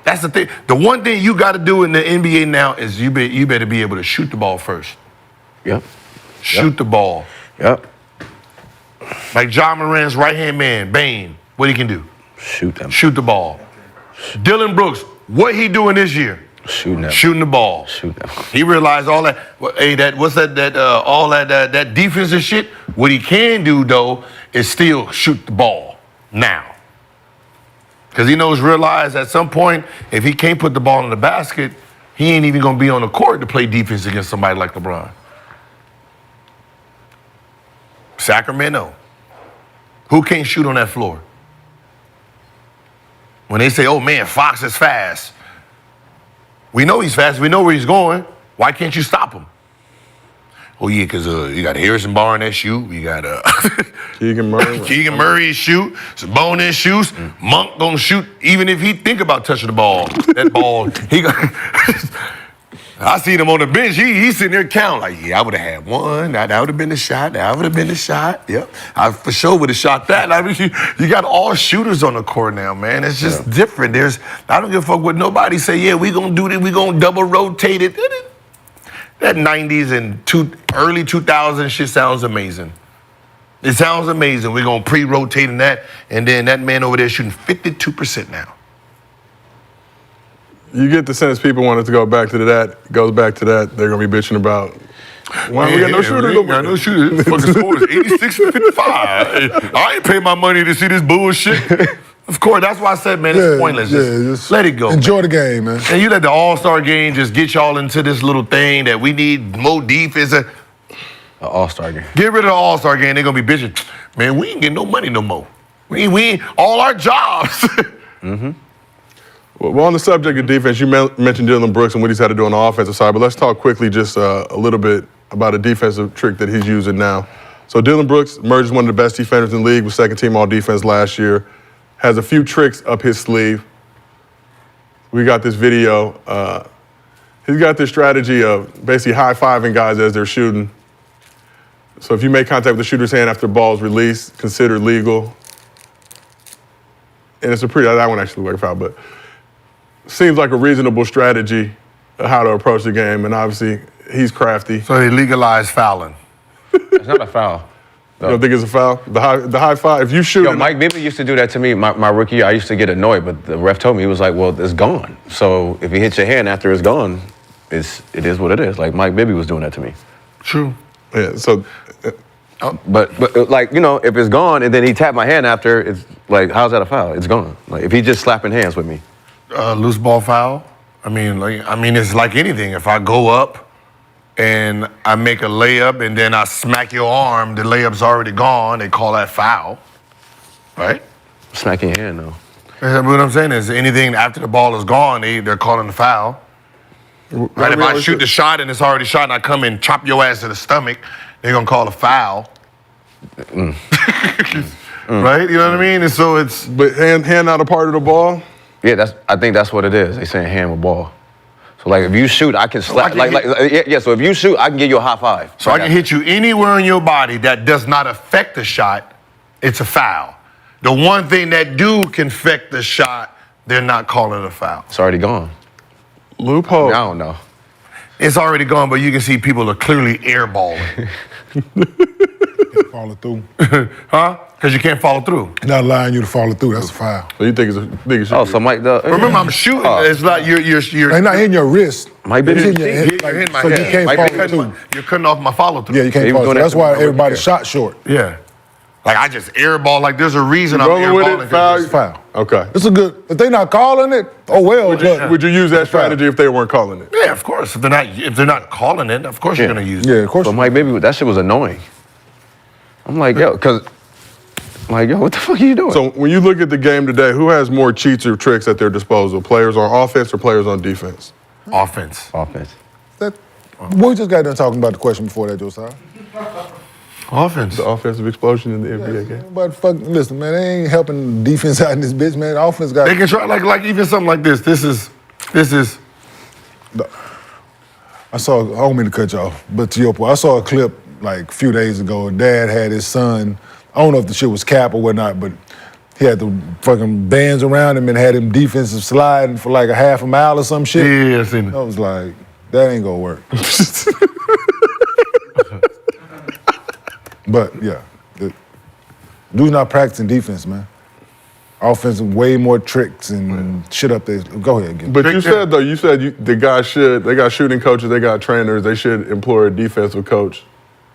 That's the thing. The one thing you got to do in the NBA now is you better be able to shoot the ball first. Yep. Shoot the ball. Yep. Like Ja Morant's right-hand man, Bane, what he can do? Shoot them. Shoot the ball. Dillon Brooks, what he doing this year? Shooting the ball. Shoot them. He realized all that. All that defensive shit. What he can do though is still shoot the ball now, because he realize at some point if he can't put the ball in the basket, he ain't even gonna be on the court to play defense against somebody like LeBron. Sacramento, who can't shoot on that floor? When they say, "Oh man, Fox is fast." We know he's fast. We know where he's going. Why can't you stop him? Oh, yeah, because you got Harrison Barnes shoot. You got Keegan Murray. Keegan Murray shoot. Sabonis shoots. Monk gonna shoot even if he think about touching the ball. That ball, I seen him on the bench. He's sitting there counting like, yeah, I would have had one. That would have been the shot. That would have been the shot. Yep, I for sure would have shot that. I mean, you got all shooters on the court now, man. It's just different. I don't give a fuck what nobody say. Yeah, we gonna do this. We gonna double rotate it. That 90s and early 2000s shit sounds amazing. It sounds amazing. We're gonna pre-rotating that, and then that man over there shooting 52% now. You get the sense people want it to go back to that. It goes back to that. They're gonna be bitching about. Why we got no shooters? We got no shooters. Fucking score is 86 to 55. I ain't pay my money to see this bullshit. Of course, that's why I said, man, it's pointless. Just let it go. Enjoy the game, man. And you let the All-Star game just get y'all into this little thing that we need more defense. An All-Star game. Get rid of the All-Star game. They're gonna be bitching. Man, we ain't getting no money no more. We ain't all our jobs. Mm-hmm. Well, on the subject of defense, you mentioned Dillon Brooks and what he's had to do on the offensive side, but let's talk quickly just a little bit about a defensive trick that he's using now. So Dillon Brooks emerged as one of the best defenders in the league, was second team all defense last year, has a few tricks up his sleeve. We got this video. He's got this strategy of basically high-fiving guys as they're shooting. So if you make contact with the shooter's hand after the ball is released, considered legal. And it's that one actually worked out, but seems like a reasonable strategy of how to approach the game. And obviously, he's crafty. So they legalized fouling. It's not a foul. You don't think it's a foul? The high five. If you shoot, Mike Bibby used to do that to me my rookie year. I used to get annoyed, but the ref told me, he was like, "Well, it's gone. So if he hits your hand after it's gone, it is what it is." Like Mike Bibby was doing that to me. True. Yeah. So, but like, you know, if it's gone and then he tapped my hand after, it's like, how's that a foul? It's gone. Like if he just slapping hands with me. Loose ball foul. I mean, it's like anything. If I go up and I make a layup and then I smack your arm, the layup's already gone. They call that foul, right? Smack your hand, though. What I'm saying is anything after the ball is gone, they're calling the foul. Right? If I shoot the shot and it's already shot and I come and chop your ass to the stomach, they're going to call a foul. Right? You know what I mean? And so it's... But hand not a part of the ball? Yeah, I think that's what it is. They saying hand with ball. So like if you shoot, I can slap. So if you shoot, I can give you a high five. So I can hit you anywhere in your body that does not affect the shot. It's a foul. The one thing that can affect the shot, they're not calling it a foul. It's already gone. Loophole. I don't know. It's already gone, but you can see people are clearly airballing. Follow through. Huh? Because you can't follow through. Not allowing you to follow through. That's a foul. So you think it's a Oh, so Mike, remember, I'm shooting. It's like you're They're not hitting your wrist. Mike Bibby. It's hitting your head. So you can't follow through. You're cutting off my follow through. Yeah, you can't follow through. That's why everybody shot short. Yeah. Like I just airball. Like there's a reason I'm rolling with airballing. it, foul. It's foul. Okay. It's a good. If they not calling it, oh well. Would you use that strategy if they weren't calling it? Yeah, of course. If they're not calling it, of course you're gonna use it. Yeah, of course. But Mike Bibby, that shit was annoying. I'm like, yo, what the fuck are you doing? So when you look at the game today, who has more cheats or tricks at their disposal? Players on offense or players on defense? Offense. We just got done talking about the question before that, Josiah. Offense. The offensive explosion in the NBA game. But listen, man, they ain't helping defense out in this bitch, man. The offense got. They can try like even something like this. This is. I don't mean to cut you off, but to your point, I saw a clip like a few days ago. Dad had his son. I don't know if the shit was cap or whatnot, but he had the fucking bands around him and had him defensive sliding for like a half a mile or some shit. Yeah, I seen it. I was like, that ain't gonna work. But yeah, dude's not practicing defense, man. Offense, way more tricks and shit up there. Go ahead, again. But you said the guys they got shooting coaches, they got trainers, they should employ a defensive coach.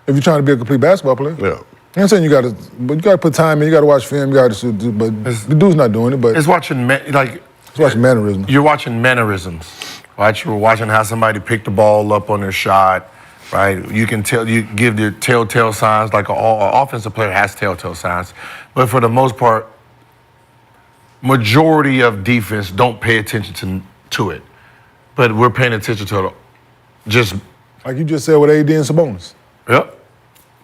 If you're trying to be a complete basketball player. Yeah. I'm saying you gotta put time in, you gotta watch film, you gotta but the dude's not doing it, but it's watching it's watching mannerisms. You're watching mannerisms. Right? You're watching how somebody picked the ball up on their shot, right? You can tell, you give their telltale signs, like an offensive player has telltale signs. But for the most part, majority of defense don't pay attention to it. But we're paying attention to it. Just like you just said with AD and Sabonis. Yep.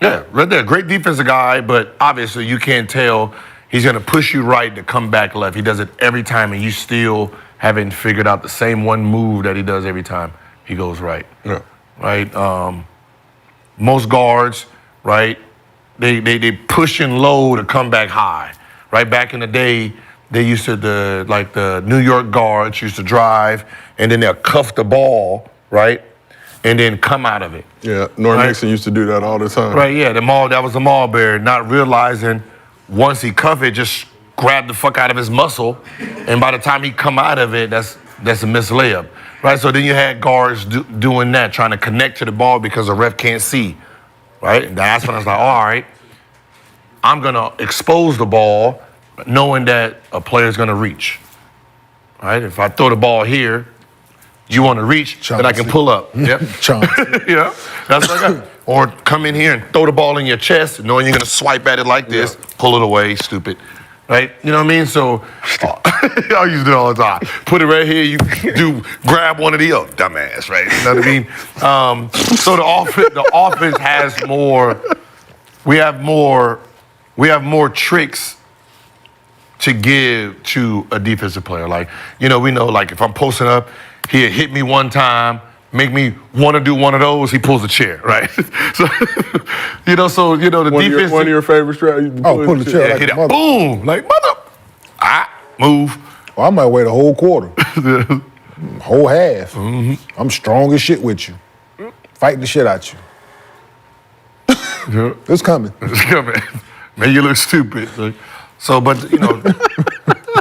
Yeah, right there. Great defensive guy, but obviously you can't tell he's going to push you right to come back left. He does it every time, and you still haven't figured out the same one move that he does every time he goes right. Yeah. Right? Most guards, right, they push and low to come back high. Right? Back in the day, they used to, the New York guards used to drive, and then they'll cuff the ball, right? And then come out of it. Yeah, Norm Nixon used to do that all the time. Right, yeah, that was the mall bear, not realizing once he cuffed it, just grab the fuck out of his muscle, and by the time he come out of it, that's a missed layup. Right, so then you had guards doing that, trying to connect to the ball because the ref can't see. Right, and that's when I was like, all right, I'm gonna expose the ball, knowing that a player's gonna reach. Right, if I throw the ball here, you want to reach, then I can pull up. Yep. Yeah, that's what I got. Or come in here and throw the ball in your chest, knowing you're going to swipe at it like this, pull it away, stupid. Right? You know what I mean? So, I used to do it all the time. Put it right here, you grab one of the other, dumbass, right? You know what I mean? So the offense has more, we have more tricks to give to a defensive player. Like, we know, like, if I'm posting up, he'll hit me one time, make me want to do one of those, he pulls a chair, right? So, the defense. One of your favorite strategies? Oh, pull the chair like hit a it, mother. boom, like mother. Move. Well, I might wait a whole quarter, whole half. I'm strong as shit with you, fighting the shit out you. It's coming. It's coming. Man, you look stupid. But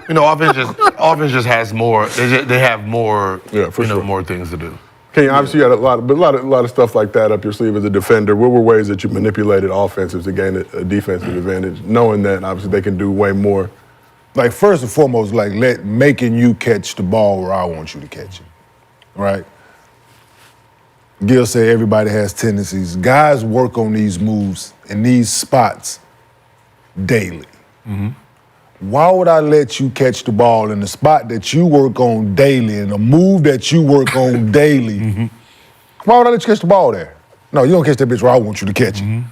offense just has more. They have more. Yeah, for sure. More things to do. Kenyon, obviously you had a lot of stuff like that up your sleeve as a defender. What were ways that you manipulated offenses to gain a defensive advantage, knowing that obviously they can do way more? Like, first and foremost, making you catch the ball where I want you to catch it, right? Gil said everybody has tendencies. Guys work on these moves and these spots daily. Why would I let you catch the ball in the spot that you work on daily and a move that you work on daily? Why would I let you catch the ball there? No, you don't catch that bitch where I want you to catch it.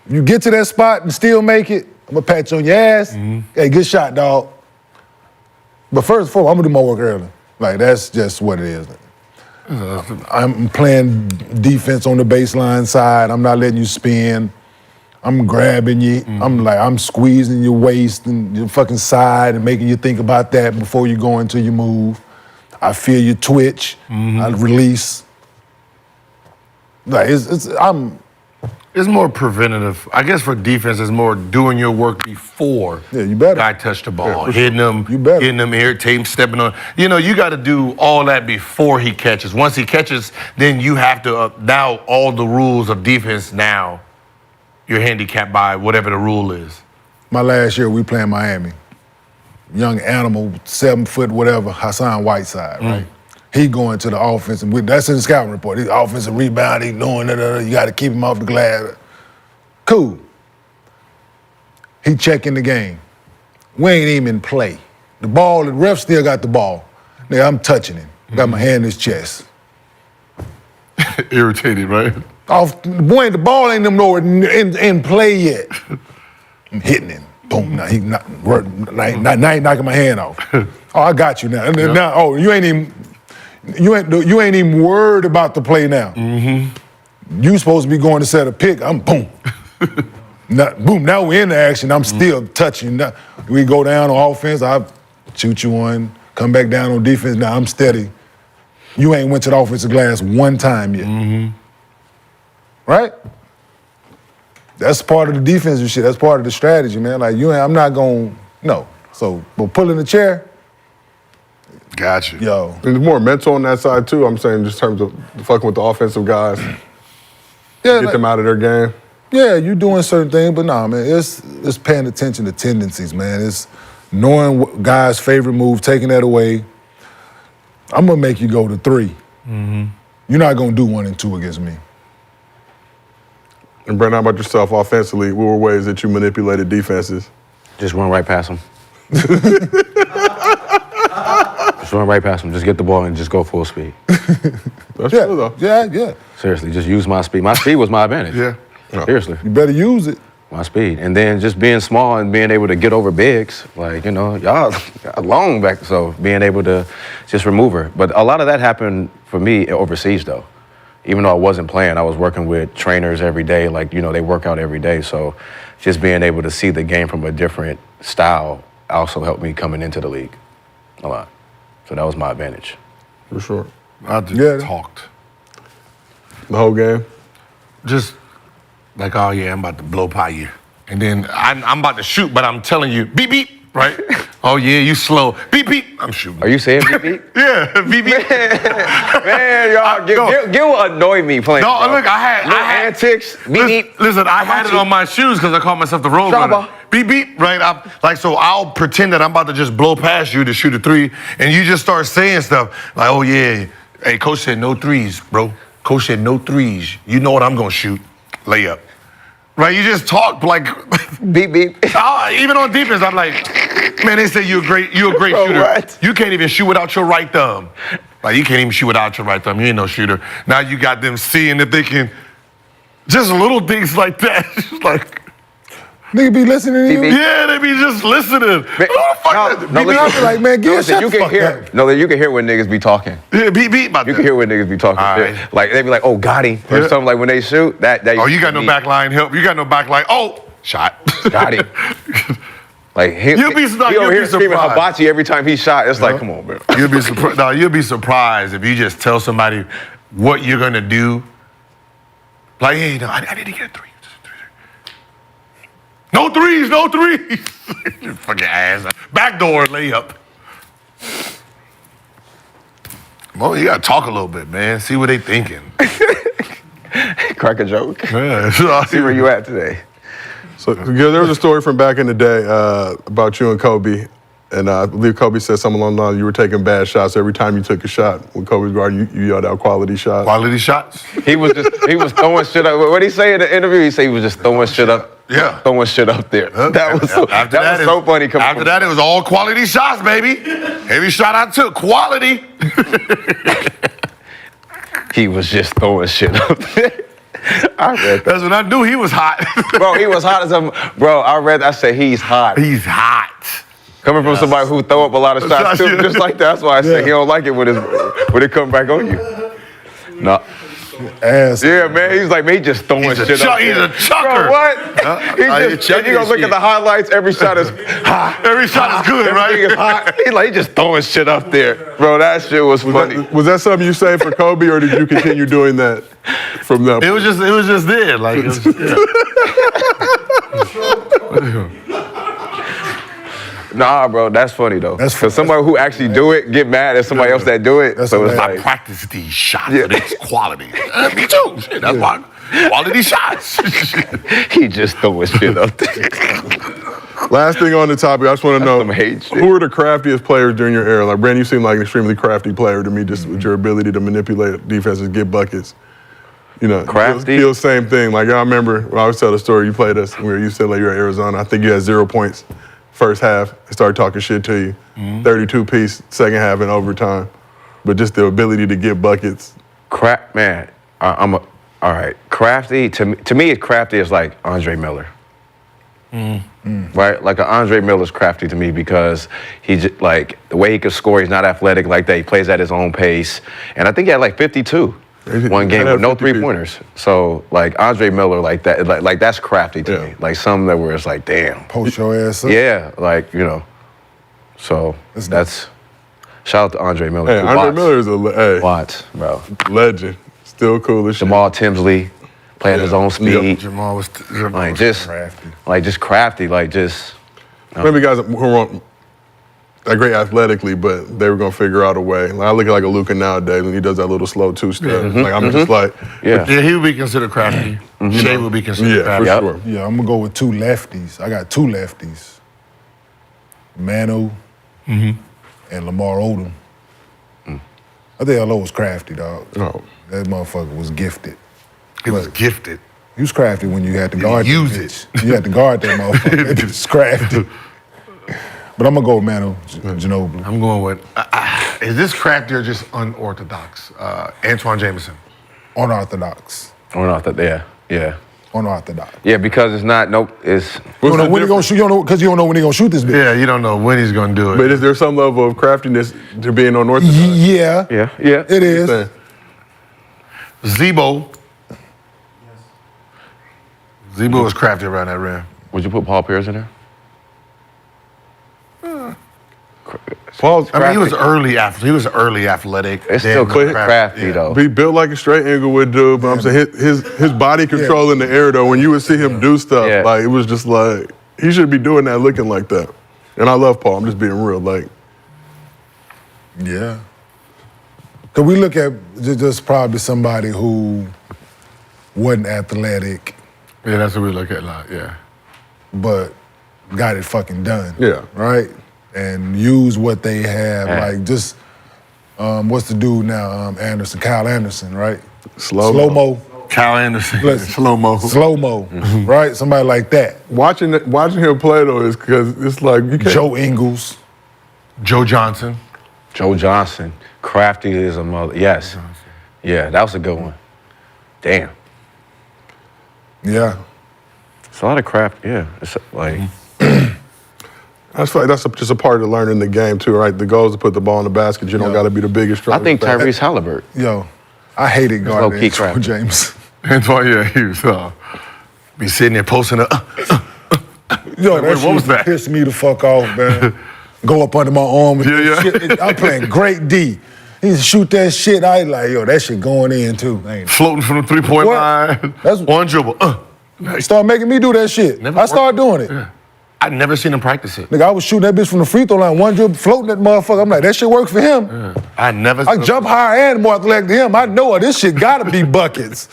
If you get to that spot and still make it, I'm gonna pat you on your ass. Hey, good shot, dog. But first and foremost, I'm gonna do my work early. Like, that's just what it is. I'm playing defense on the baseline side. I'm not letting you spin. I'm grabbing you. I'm squeezing your waist and your fucking side and making you think about that before you go into your move. I feel you twitch. I release. Like, It's more preventative. I guess for defense, it's more doing your work before you better. guy touch the ball, Yeah, hitting him, You better. hitting him, irritating, stepping on. You got to do all that before he catches. Once he catches, then you have to, now all the rules of defense now, you're handicapped by whatever the rule is. My last year, we playing Miami. Young animal, 7 foot, whatever, Hassan Whiteside, right? He going to the offense, and that's in the scouting report. He's offensive rebound, he's doing it, you got to keep him off the glass. Cool. He checking the game. We ain't even in play. The ball, the ref still got the ball. Nigga, I'm touching him. Got my hand in his chest. Irritated, right? Boy, the ball ain't nowhere in play yet. I'm hitting him. Boom. Now he not knocking my hand off. Oh, I got you now. And then now, oh, you ain't even worried about the play now. You supposed to be going to set a pick. I'm boom. Now we're in the action. I'm still touching. Now, we go down on offense. I shoot you one. Come back down on defense. Now I'm steady. You ain't went to the offensive glass one time yet. Right? That's part of the defensive shit. That's part of the strategy, man. Like, I'm not going, no. So, but pulling the chair. Got you. Yo. There's more mental on that side, too. I'm saying just in terms of fucking with the offensive guys. Get them out of their game. Yeah, you doing certain things, but nah, man, it's paying attention to tendencies, man. It's knowing what guys' favorite move, taking that away. I'm going to make you go to 3. You're not going to do 1 and 2 against me. And Brent, how about yourself offensively? What were ways that you manipulated defenses? Just run right past them. Just run right past them. Just get the ball and just go full speed. That's true, though. Yeah. Seriously, just use my speed. My speed was my advantage. Yeah. Seriously. You better use it. My speed. And then just being small and being able to get over bigs. Like, y'all long back, so being able to just remove her. But a lot of that happened for me overseas, though. Even though I wasn't playing, I was working with trainers every day. Like, they work out every day. So just being able to see the game from a different style also helped me coming into the league a lot. So that was my advantage. For sure. I just talked. The whole game? Just like, oh yeah, I'm about to blow by you. And then I'm about to shoot, but I'm telling you, beep, beep, right? Oh yeah, you slow. Beep, beep, I'm shooting. Are you saying beep, beep? Yeah, beep, beep. Man, y'all, Gil annoyed me playing. No, bro. look, I had antics. Beep, beep. Listen, I had it on my shoes because I called myself the road runner. Beep, beep, right? So I'll pretend that I'm about to just blow past you to shoot a 3, and you just start saying stuff like, oh yeah, hey, coach said no 3s, bro. Coach said no 3s. You know what I'm gonna shoot? Layup. Right? You just talk like beep, beep. Even on defense, I'm like, man, they say you're a great bro, shooter. What? You can't even shoot without your right thumb. Like, you can't even shoot without your right thumb. You ain't no shooter. Now you got them seeing that they can, just little things like that. Like, nigga be listening to you? Yeah, they be just listening. Who the fuck I be like, man, get listen, shut you the can fuck hear. up. No, you can hear when niggas be talking. Yeah, beat about You that. can hear when niggas be talking. All right. Like they be like, "Oh, got him," or something like when they shoot. That Oh, you got no me. backline help. You got no backline. Oh, shot. Got him. Like he You'll be over here screaming surprised. hibachi every time he shot. It's like, come on, bro. You'll be surprised. No, you'll be surprised if you just tell somebody what you're gonna do. Like, hey, no, I need to get a 3. No threes, no threes. Fucking ass. Backdoor layup. Well, you gotta talk a little bit, man. See what they thinking. Crack a joke. Yeah. See where you at today. So Gil, there was a story from back in the day about you and Kobe, and I believe Kobe said something along the line, you were taking bad shots. Every time you took a shot, when Kobe was guarding, you yelled out quality shot. Quality shots. He was throwing shit up. What did he say in the interview? He said he was just throwing shit up. Yeah. Throwing shit up there. That was so funny. After that, it was all quality shots, baby. Every shot I took, quality. He was just throwing shit up there. I read that. That's when I knew he was hot. Bro, he was hot as a... Bro, I said he's hot. He's hot. Coming from somebody who throw up a lot of shots too, just like that. That's why I say he don't like it when it come back on you. No. Ass. Yeah, man. He's like, man, he just throwing shit up He's there. a chucker. Bro, what? He's just, you gonna look at the highlights, every shot is hot. Every shot is good, right? Everything is hot. He just throwing shit up there. Bro, that shit was funny. Was that something you say for Kobe, or did you continue doing that from that? It was just there. Like, it was, yeah. Nah, bro, that's funny though. That's Because somebody who actually do it get mad at somebody else that do it. That's So it's hilarious. I practice these shots. Yeah. It's quality. Me too. Shit, that's why quality shots. he just throwing shit up there. Last thing on the topic, I just want to know, some hate shit. who are the craftiest players during your era? Like, Brandon, you seem like an extremely crafty player to me, just with your ability to manipulate defenses, get buckets. You know, Crafty? feel same thing. Like, I remember when I always tell the story, you played us where you said like you're at Arizona. I think you had 0 points first half. They started talking shit to you. 32-piece second half in overtime. But just the ability to get buckets. Man, all right. Crafty, to me, crafty is like Andre Miller. Right? Like Andre Miller's crafty to me because he just, like, the way he could score, he's not athletic like that. He plays at his own pace. And I think he had like 52 one game with no 3-pointers. So, like, Andre Miller, like that, like that's crafty to me. Like, something that where it's like, damn. Post your ass up. Yeah, like, you know. So, that's shout out to Andre Miller. Hey, Andre Miller is a Watts, bro. legend. Still cool as shit. Jamal Tinsley, playing his own speed. Jamal was Like, just crafty. Like, just. Maybe guys who weren't that great athletically, but they were gonna figure out a way. Like, I look at like a Luka nowadays when he does that little slow two-step. Like, I'm just like, Yeah. Yeah, he would be considered crafty. Shea would be considered yeah, for crafty. sure. Yeah, I'm gonna go with 2 lefties. I got 2 lefties. Manu and Lamar Odom. I think LO was crafty, dog. Oh. That motherfucker was gifted. He was gifted. He was crafty when you had to guard that use bitch. You had to guard that motherfucker. That bitch was crafty. But I'm gonna go with Manu Ginobili. I'm going with, is this crafty or just unorthodox? Antoine Jameson. Unorthodox. Yeah. Unorthodox. Yeah, because it's not, it's. You don't know when he gonna shoot. You don't know because you don't know when he gonna shoot this bitch. Yeah, you don't know when he's going to do it. But is there some level of craftiness to being unorthodox? Yeah. Yeah. It is. Zebo. Zebo was crafty around that rim. Would you put Paul Pierce in there? Paul's I mean, he was early athletic. It's then still crafty though. He built like a straight Inglewood dude, but I'm saying his body control in the air though, when you would see him do stuff, like, it was just like, he should be doing that looking like that. And I love Paul, I'm just being real, like. Yeah. Cause we look at just probably somebody who wasn't athletic, Yeah, that's what we look at a lot, yeah. but got it fucking done. Yeah. Right? And use what they have, like just, what's the dude now, Kyle Anderson, right? Slow-mo. Kyle Anderson, Listen, slow-mo. Slow-mo, right? Somebody like that. Watching him play though is because it's like, you can't. Joe Ingles. Joe Johnson. Crafty is a mother. Yes. Yeah, that was a good one. Damn. Yeah. It's a lot of craft. Yeah. It's like. I feel like that's just a part of learning the game too, right? The goal is to put the ball in the basket. You don't got to be the biggest. I think strongest Tyrese Halliburton. Yo, I hated guarding low-key Antoine crap. James. Antoine, yeah, he was be sitting there posting up. Yo, that what was shit that? pissed me the fuck off, man. Go up under my arm. And Yeah. shit. I'm playing great D. He used to shoot that shit. I like, yo, that shit going in too. Ain't it? Floating from the 3-point What? line. That's- one dribble. Start making me do that shit. Never I started doing it. Yeah. I'd never seen him practice it. Nigga, I was shooting that bitch from the free throw line, one dribble, floating that motherfucker. I'm like, that shit works for him. I never. I jump higher and more athletic than him. I know it. This shit gotta be buckets.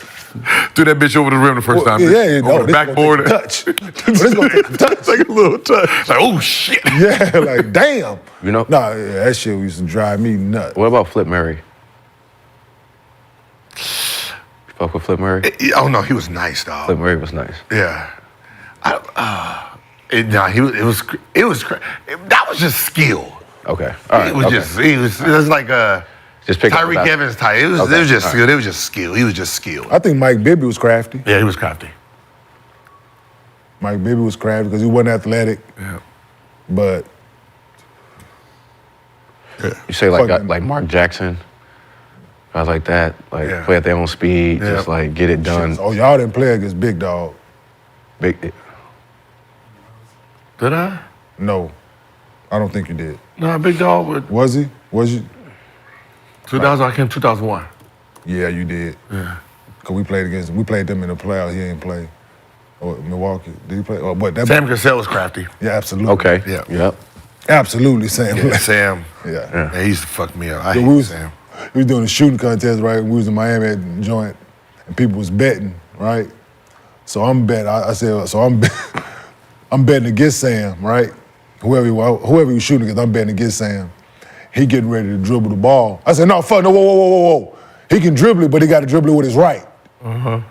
Threw that bitch over the rim the first time. Yeah, no, Over the this backboard. gonna take a touch. This gonna take a touch. Take a little touch. Like, oh shit. Yeah, like damn. You know? Nah, yeah, that shit used to drive me nuts. What about Flip Murray? You fuck with Flip Murray? Oh no, he was nice, dog. Flip Murray was nice. Yeah. That was just skill. Okay. All right. It was okay. it was like a Just pick up the Tyreek basket. Evans type. It was Okay, just all skill. It was just skill. He was just skilled. I think Mike Bibby was crafty. Yeah, he was crafty. Mike Bibby was crafty because he wasn't athletic, Yeah. but You say like Fucking- like Mark Jackson, guys like that, like Yeah. play at their own speed, Yeah. just like get it done. oh, y'all didn't play against Big Dog. Big, Did I? No, I don't think you did. No, Big Dog with Was he? Was you? 2000. I came 2001. Yeah, you did. Yeah. Cause we played them in the playoffs. He didn't play. Or Milwaukee. Did he play? Oh, but that. Sam Cassell was crafty. Yeah, absolutely. okay. Yeah. Yep. Absolutely, Sam. Yeah, Sam. Yeah. Man, he used to fuck me up. I So hate we was, Sam. we was doing a shooting contest, right? We was in Miami at the joint, and people was betting, right? So I'm betting. I said, so I'm betting against Sam, right? Whoever he was shooting against, I'm betting against Sam. He getting ready to dribble the ball. I said, no, fuck, no, whoa. He can dribble it, but he got to dribble it with his right.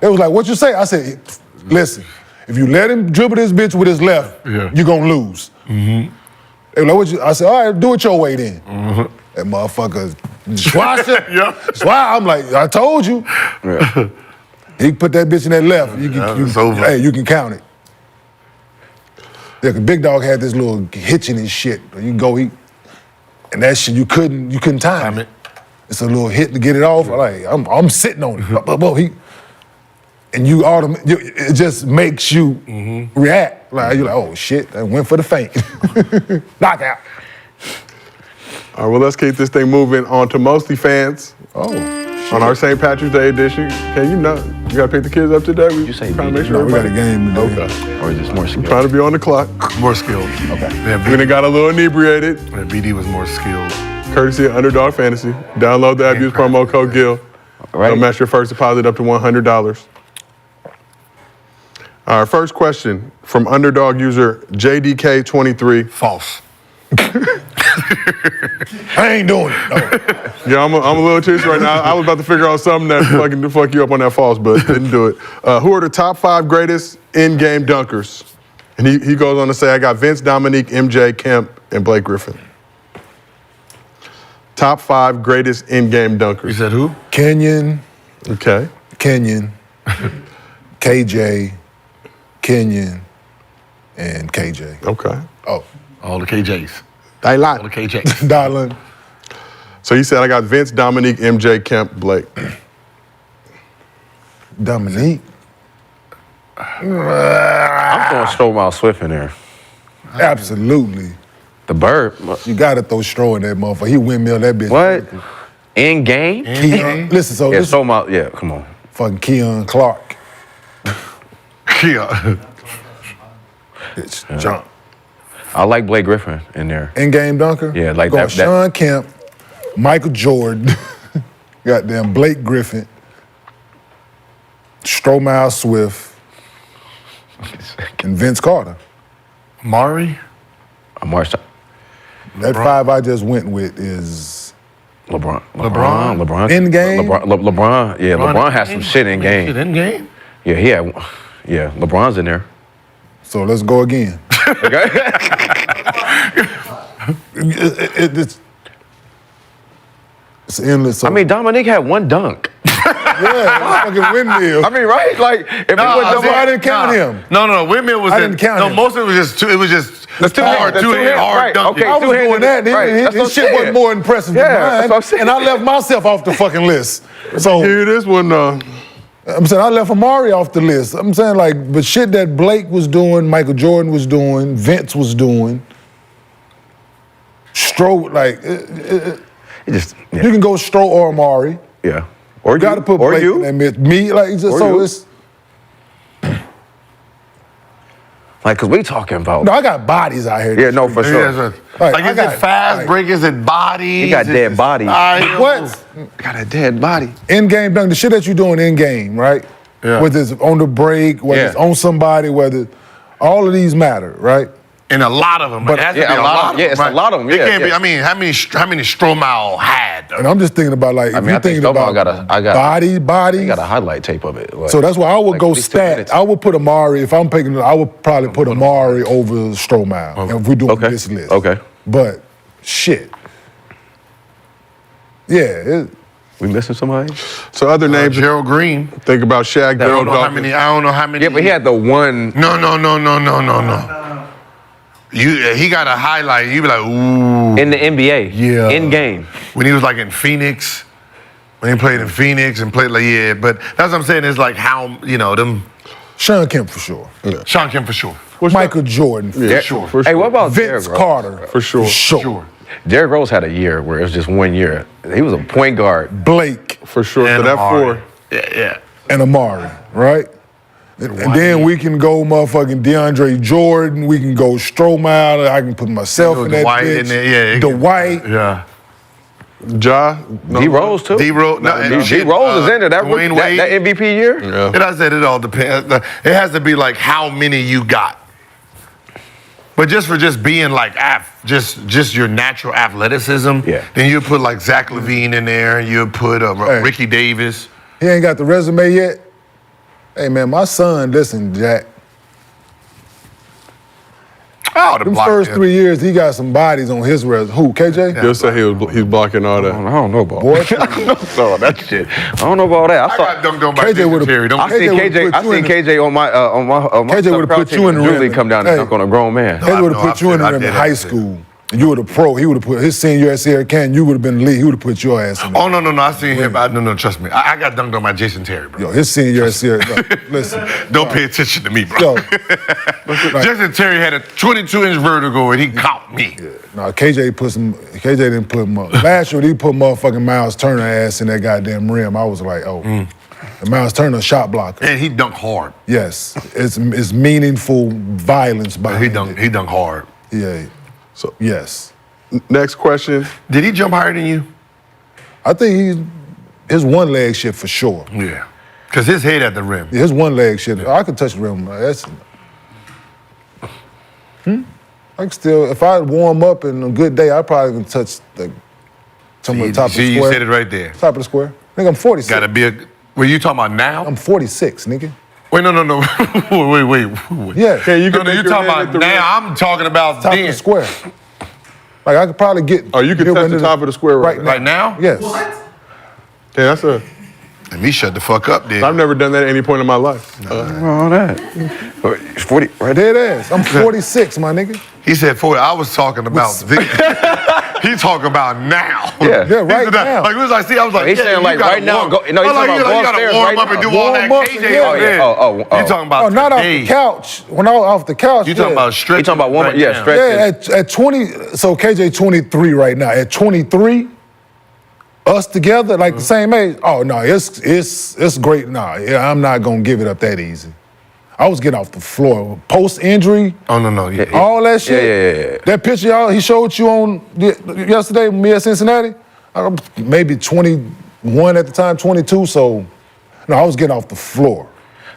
They was like, what you say? I said, listen, if you let him dribble this bitch with his left, you're gonna lose. They were like, what you? I said, all right, do it your way then. That motherfucker, swash it. I'm like, I told you. Yeah. He put that bitch in that left. it's over. Hey, you can count it. Yeah, 'cause Big Dog had this little hitch in his shit. You go, and that shit you couldn't time it. It's a little hit to get it off. Like I'm sitting on it. But it just makes you react. Like you're like, oh shit, I went for the feint. Knockout. All right, well, let's keep this thing moving on to MostlyFans. Oh. On our St. Patrick's Day edition. Can you not? You gotta pick the kids up today? You say trying to make BD? sure No, we got a everybody- game today. Okay. Or is this more skill? Trying to be on the clock. More skilled. Okay. Yeah, We done got a little inebriated. BD was more skilled. Courtesy of Underdog Fantasy. Download the app, use promo code GIL. All right. They'll match your first deposit up to $100. Our first question from Underdog user JDK23. False. I ain't doing it. No. Yeah, I'm a little tipsy right now. I was about to figure out something that fucking to fuck you up on that false, but didn't do it. Who are the top 5 greatest in-game dunkers? And he goes on to say, I got Vince, Dominique, MJ, Kemp, and Blake Griffin. Top 5 greatest in-game You dunkers. said who? Kenyon, Okay. KJ, Kenyon, and KJ. Okay. Oh, All the KJs. They All lie. the KJs. Dillon. So you said I got Vince, Dominique, MJ, Kemp, Blake. Dominique. I'm throwing Stromile Swift in there. Absolutely. The Bird. You gotta throw Stroh in that motherfucker. He windmill that bitch. What? In game? Keon. Listen, so Yeah, this Stromile. Yeah, come on. fucking Keon Clark. Yeah. Bitch, jump. I like Blake Griffin in there. In-game dunker? Yeah, like Going that- Sean Kemp, Michael Jordan, goddamn Blake Griffin, Stromile Swift, and Vince Carter. Mari? Marsh. That 5 I just went with is LeBron. In game? LeBron. Yeah, LeBron has some shit in game. Shit in game? Yeah, he had. Yeah, LeBron's in there. so let's go again. Okay. It's endless. So I mean, Dominique had one dunk. Yeah, fucking windmill. I mean, right? Like, if it was I didn't count him. No, windmill was. I didn't count him. Most of it was just two. It was just two hard, hands, hard right, dunking. okay. I was Two-handed, doing that. right, that's what His I'm shit saying. wasn't more impressive Yeah, than that's mine. what I'm saying. And I left myself off the fucking list. So Here this one. I'm saying I left Amari off the list. I'm saying like, but shit that Blake was doing, Michael Jordan was doing, Vince was doing, Stroh, like, you can go Stroh or Amari. Yeah. Or You got to put or Blake you. in that mix. Me, like, just, Or so you. it's, Like, because we talking about. no, I got bodies out here. Yeah, no, for sure. Like, Like, I is got- it fast like- break? Is it bodies? He got Is dead it bodies. styles? What? Got a dead body. In-game dunk, the shit that you're doing in-game, right? Yeah. Whether it's on the break, whether Yeah. it's on somebody, whether, all of these matter, right? And a lot of them. But- It has to Yeah, be a lot of- yeah, it's a right? lot of 'em, It yeah, can't be. yeah. I mean, how many Stromae had? And I'm just thinking about, like, if I mean, you're I think thinking Stromae about I got body, He got a highlight tape of it. Like, so that's why I would like go at least 2 stats. minutes. I would put Amari, if I'm picking, I would probably put Amari over Stromae if we're doing Okay. this list. Okay. But, shit. Yeah, We missing somebody? So other names. Gerald Green. Think about Shaq, I Daryl don't know how Dawkins. many. I don't know how many. Yeah, but he had the one. No. He got a highlight. You be like, ooh. In the NBA. Yeah. In game. When he was like in Phoenix, when he played in Phoenix and played like, yeah. But that's what I'm saying is like how, them. Sean Kemp for sure. Sean Kemp for sure. Michael Jordan for sure. For Hey, sure. what about Vince Derrick Rose? Carter For sure. For sure. Derrick Rose had a year where it was just 1 year. He was a point guard. Blake For sure. So And that Amari. 4. Yeah. and Amari, right? And then we can go motherfucking DeAndre Jordan. We can go Stromae. I can put myself Throw in that Dwight bitch. in there, yeah. Dwight. Yeah. Ja. No. D Rose too. D-Rose. D Rose is in there. That Dwayne that Wade. MVP year. Yeah. And I said it all depends. It has to be like how many you got. But just for just being like just your natural athleticism, Yeah. then you put like Zach LaVine in there. You put Hey. Ricky Davis. He ain't got the resume yet. Hey man, my son, listen, Jack. Oh, the Them block. first 3 years, he got some bodies on his resume. Who, KJ? He'll say he's blocking all I that. don't know about Boy, no, that shit. I don't know about that. I got dunked on by KJ Jason would've- Terry. Don't I seen KJ would've KJ. put I you seen in the- KJ on my KJ would've put you in the Usually rim. come down and Hey. dunk on a grown man. He would No, have put you in the I rim did in high that. school. You were the pro. He would have put his senior at Sierra Canyon. You would have been the lead. He would have put your ass in there. Oh, no. I seen him. No, trust me. I got dunked on by Jason Terry, bro. Yo, his senior at Sierra. No, listen. Don't pay attention to me, bro. Yo, Jason Terry had a 22-inch vertigo and he caught me. no, KJ didn't put him up. Last year, he put motherfucking Miles Turner ass in that goddamn rim. I was like, oh. And Miles Turner, shot blocker. And he dunked hard. Yes, it's meaningful violence He behind dunked hard. it. Yeah. So Yes. next question. Did he jump higher than you? I think his one leg shit for sure. Yeah. Because his head at the rim. His one leg shit. I could touch the rim. That's. I can still, if I warm up in a good day, I probably can touch some of the top of the See, square. you said it right there. Top of the square. Nigga, I'm 46. Gotta be were you talking about now? I'm 46, nigga. Wait, no. wait. Yeah. Okay, you can No, make you your talking hand about at the now. rim. I'm talking about Top then. of the square. Like I could probably get. Oh, you can get touch into the top of the square right Right now? Yes. Yeah, that's a. Let me shut the fuck up then. I've never done that at any point in my life. All that. 40 right there. Dead ass. I'm 46, my nigga. He said 40. I was talking about He's talking about now. Yeah. Yeah, right He said that- now. Like, as I see, I was like, He's yeah, saying, you like, gotta right now, warm- go- no, he's I was talking about like, go you gotta upstairs warm right up and now. do all Warm that up, KJ yeah. over there. Oh, yeah. You talking about Oh, not off today. the couch. When I was off the couch. You talking yeah. about stretching? He talking about warm up. right Yeah, now. stretch. Yeah, at 20, so KJ 23 right now. At 23, us together, like the same age, oh no, it's great. Nah, yeah, I'm not gonna give it up that easy. I was getting off the floor. Post-injury, Oh, no. Yeah. all that shit. Yeah. That picture he showed you on yesterday, me at Cincinnati, maybe 21 at the time, 22, so no, I was getting off the floor.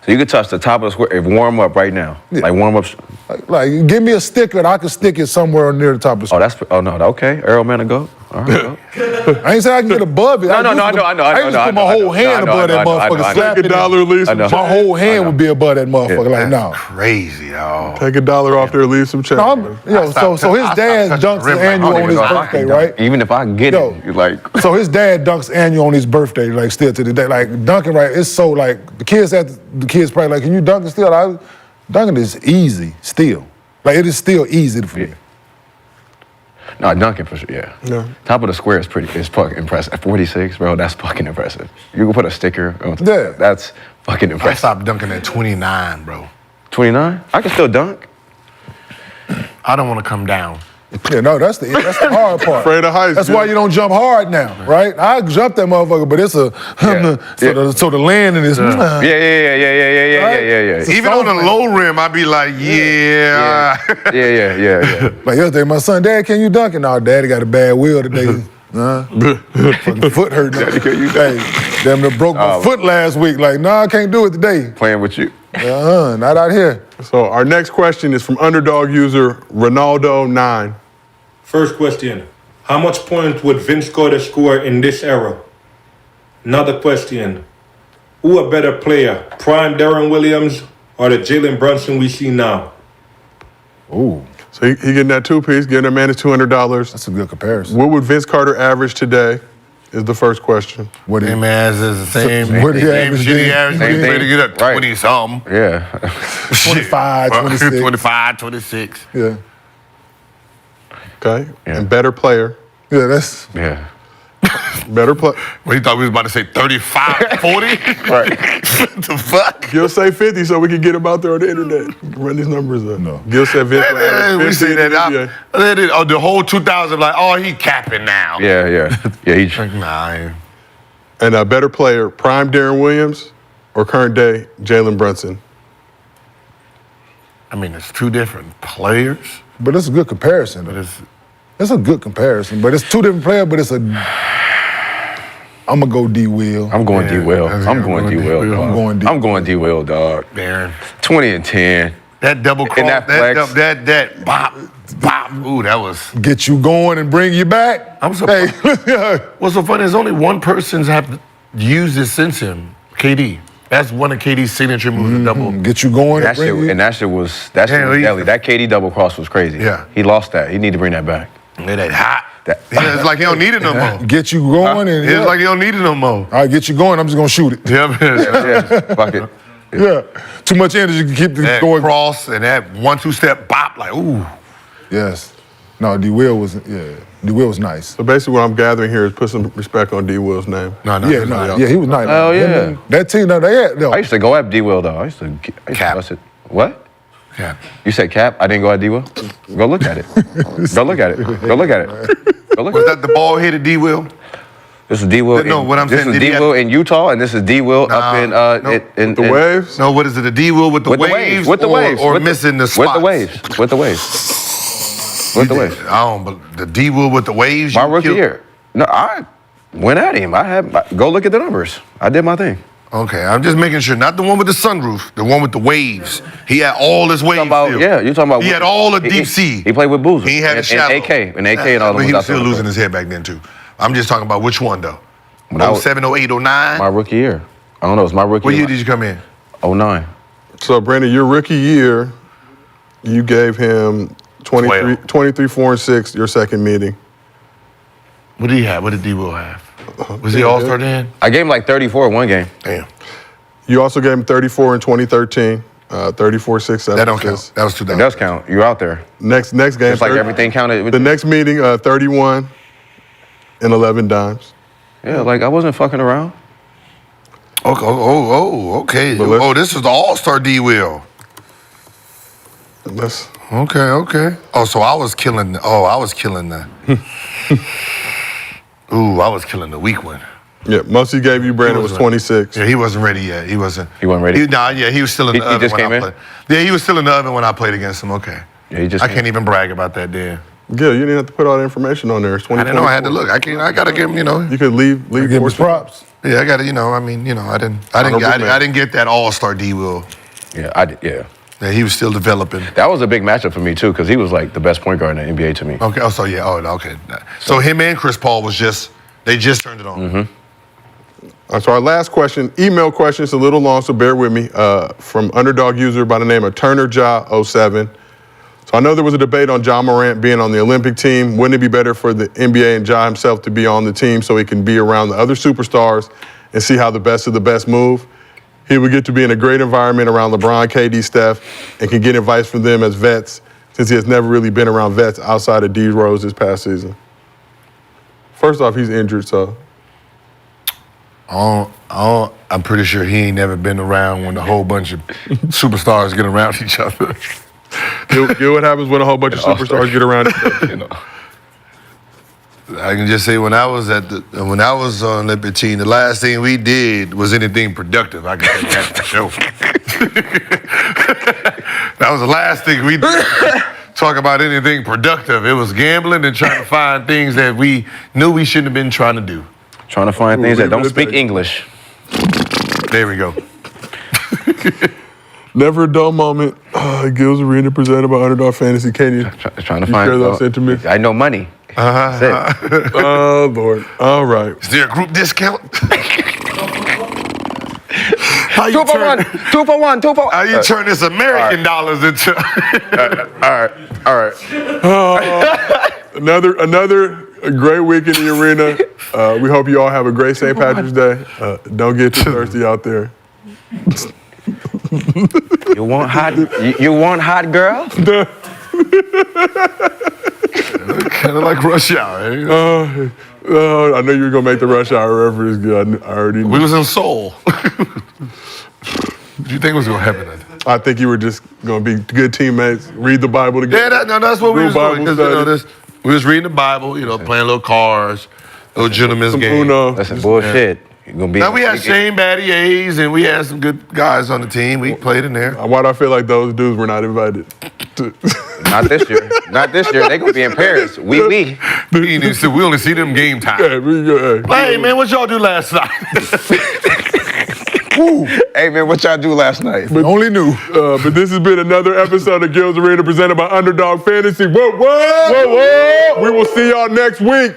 So you could touch the top of the square if warm up right now. Yeah. Like warm up. Like, give me a sticker and I can stick it somewhere near the top of the Oh, square. no, okay. Earl Man to go. All right. I ain't saying I can get above it. No, I know. I used to put my whole hand above that motherfucker, slapping it. Take $1, leave some My whole hand would be above that motherfucker. Like, no. Crazy, y'all. Take $1 off there, leave some check. So his dad dunks annual on his birthday, right? Even if I can get it, you like. So his dad dunks annual on his birthday, like still to the day. Like dunking, right? It's so like the kids probably like, can you dunk it still? Dunking is easy still. Like it is still easy for me. No, dunking for sure, yeah. Top of the square is fucking impressive. At 46, bro, that's fucking impressive. You can put a sticker on that's fucking I impressive. stopped dunking at 29, bro. 29? I can still dunk. I don't want to come down. Yeah, no, that's the hard part. Afraid of heights. That's why you don't jump hard now, right? I jump that motherfucker, but it's so the landing is Yeah. Even on the low rim, I'd be like, yeah. Yeah. Like yesterday, my son, Dad, can you dunk it? No, Daddy got a bad wheel today. Fucking foot hurt. Daddy, can you dunk? Hey, damn near broke my foot last week. Like, nah, I can't do it today. Playing with you. Not out here. So our next question is from underdog user Ronaldo9. First question. How much points would Vince Carter score in this era? Another question. Who a better player, prime Darren Williams or the Jaylen Brunson we see now? Ooh. So he getting that two-piece, getting that man his $200. That's a good comparison. What would Vince Carter average today is the first question. What Same as is the same. What do you average? Same Same thing. thing. To get up 20 something. Yeah. 25, 26. 25, 26. Yeah. Okay. Yeah. And better player. Yeah, that's... Yeah. Better play. Well, he thought we was about to say 35, 40? Right. What the fuck? Gil say 50 so we can get him out there on the internet. Run these numbers up. No. Gil said Vince. We see that. The whole 2000, like, oh, he capping now. Yeah. He Nah. And a better player, prime Darren Williams or current day Jaylen Brunson? I mean, it's two different players. But it's a good comparison. But it's It's a good comparison. But it's two different players, but it's a... I'm going to go D-Will. I'm going D-Will. I'm going D-Will. I'm going D-Will, dog. Darren. 20 and 10. That double cross, that flex. that bop. Ooh, that was. Get you going and bring you back. I'm surprised. What's so funny is only one person's have used this since him, KD. That's one of KD's signature moves, the double. Get you going That shit was deadly. That KD double cross was crazy. Yeah. He lost that. He need to bring that back. That hot. It's like he don't need it no more. Get you going and... It's like he don't need it no more. All right, get you going. I'm just going to shoot it. Yeah, Fuck it. Yeah. Too much energy to keep that going. cross and that 1-2 step bop, like, ooh. Yes. No, D-Will was nice. So basically what I'm gathering here is put some respect on D-Will's name. No. Yeah, he was nice. Oh, yeah. That team, they had... I used to go at D-Will, though. I used to Cap. bust it. What? Yeah. You said Cap? I didn't go at D-Will? Go look at it. Go look at it. Go look at it. Go look Was at it. that the ball headed D-Will? This is D-Will. No, what I'm saying, This is did he D-Will in Utah, and this is D-Will up in The Waves? No, what is it? The D-Will with the with waves? With the waves. Or With missing the With spots? the waves. With the waves. With the waves. I don't, but the D-Will with the waves? My rookie year. No, I went at him. Go look at the numbers. I did my thing. Okay, I'm just making sure. Not the one with the sunroof, the one with the waves. He had all his waves. You're talking about. He had all the deep sea. He played with Boozer. He had and shallow. AK and all But the he ones was out still there. losing his head back then, too. I'm just talking about which one, though. When I was- 07, 08, 09? My rookie year. I don't know. It's my rookie What year. year did you come in? 09. So Brandon, your rookie year, you gave him 23, 4, and 6 your second meeting. What did he have? What did D-Will have? Was he all-star then? I gave him like 34 in one game. Damn. You also gave him 34 in 2013, 34, 6, 7. That don't count. That was It 2000. does count. You're out there. Next game. It's like everything counted. The next meeting, 31 and 11 dimes. Yeah, like I wasn't fucking around. Okay. Oh, this is the all-star D-Will. That's Okay. Oh, so I was killing the... Ooh, I was killing the weak one. yeah. Most he gave you, Brandon, was 26. Yeah, he wasn't ready yet. He wasn't ready? He was still in the He oven just when came I in? played. Yeah, he was still in the oven when I played against him. Okay. Yeah, he just. I can't even brag about that then. Gil, you didn't have to put all the information on there. It's 20. I didn't know I had to look. I gotta give him, You could leave Give him his props. Yeah, I gotta, I didn't get that all-star D-Will. Yeah, I did. Yeah. Yeah, he was still developing. That was a big matchup for me too, because he was like the best point guard in the NBA to me. Okay. Oh, so yeah. Oh, okay. So him and Chris Paul they just turned it on. Mm-hmm. So our last question, email question, it's a little long, so bear with me. From underdog user by the name of TurnerJa07. So I know there was a debate on Ja Morant being on the Olympic team. Wouldn't it be better for the NBA and Ja himself to be on the team so he can be around the other superstars and see how the best of the best move? He would get to be in a great environment around LeBron, KD, Steph, and can get advice from them as vets, since he has never really been around vets outside of D-Rose this past season. First off, he's injured, so. I'm pretty sure he ain't never been around when a whole bunch of superstars get around each other. Get what happens when a whole bunch of superstars get around each other. You know. I can just say when I was on the Olympic team, the last thing we did was anything productive. I can tell you that for sure. That was the last thing we did. Talk about anything productive. It was gambling and trying to find things that we knew we shouldn't have been trying to do. Trying to find things that don't speak English. There we go. Never a dull moment. Gills Arena presented by Underdog Fantasy. Kenyon, trying to find share those sentiments. I know money. That's it. Oh, Lord. All right. Is there a group discount? Two for one. How you turn this American dollars into? All right. Another great week in the arena. We hope you all have a great St. Patrick's Day. Don't get too thirsty out there. You want hot girl? Kind of like rush hour. Eh? I know you were gonna make the rush hour reference. Good. I already knew. We was in Seoul. What do you think was gonna happen? I think you were just gonna be good teammates, read the Bible together. Yeah, that's what we was doing. Bible study. We was reading the Bible, playing little cards, little gentlemen's game. Uno. That's some bullshit. You're gonna be now we had Shane Batty A's and we had some good guys on the team. We played in there. Why do I feel like those dudes were not invited? Not this year. Not this year. They gonna be in Paris. We only see them game time. Hey man, what y'all do last night? Hey man, what y'all do last night? But only knew. But this has been another episode of Gills Arena presented by Underdog Fantasy. Whoa, whoa, whoa, whoa. We will see y'all next week.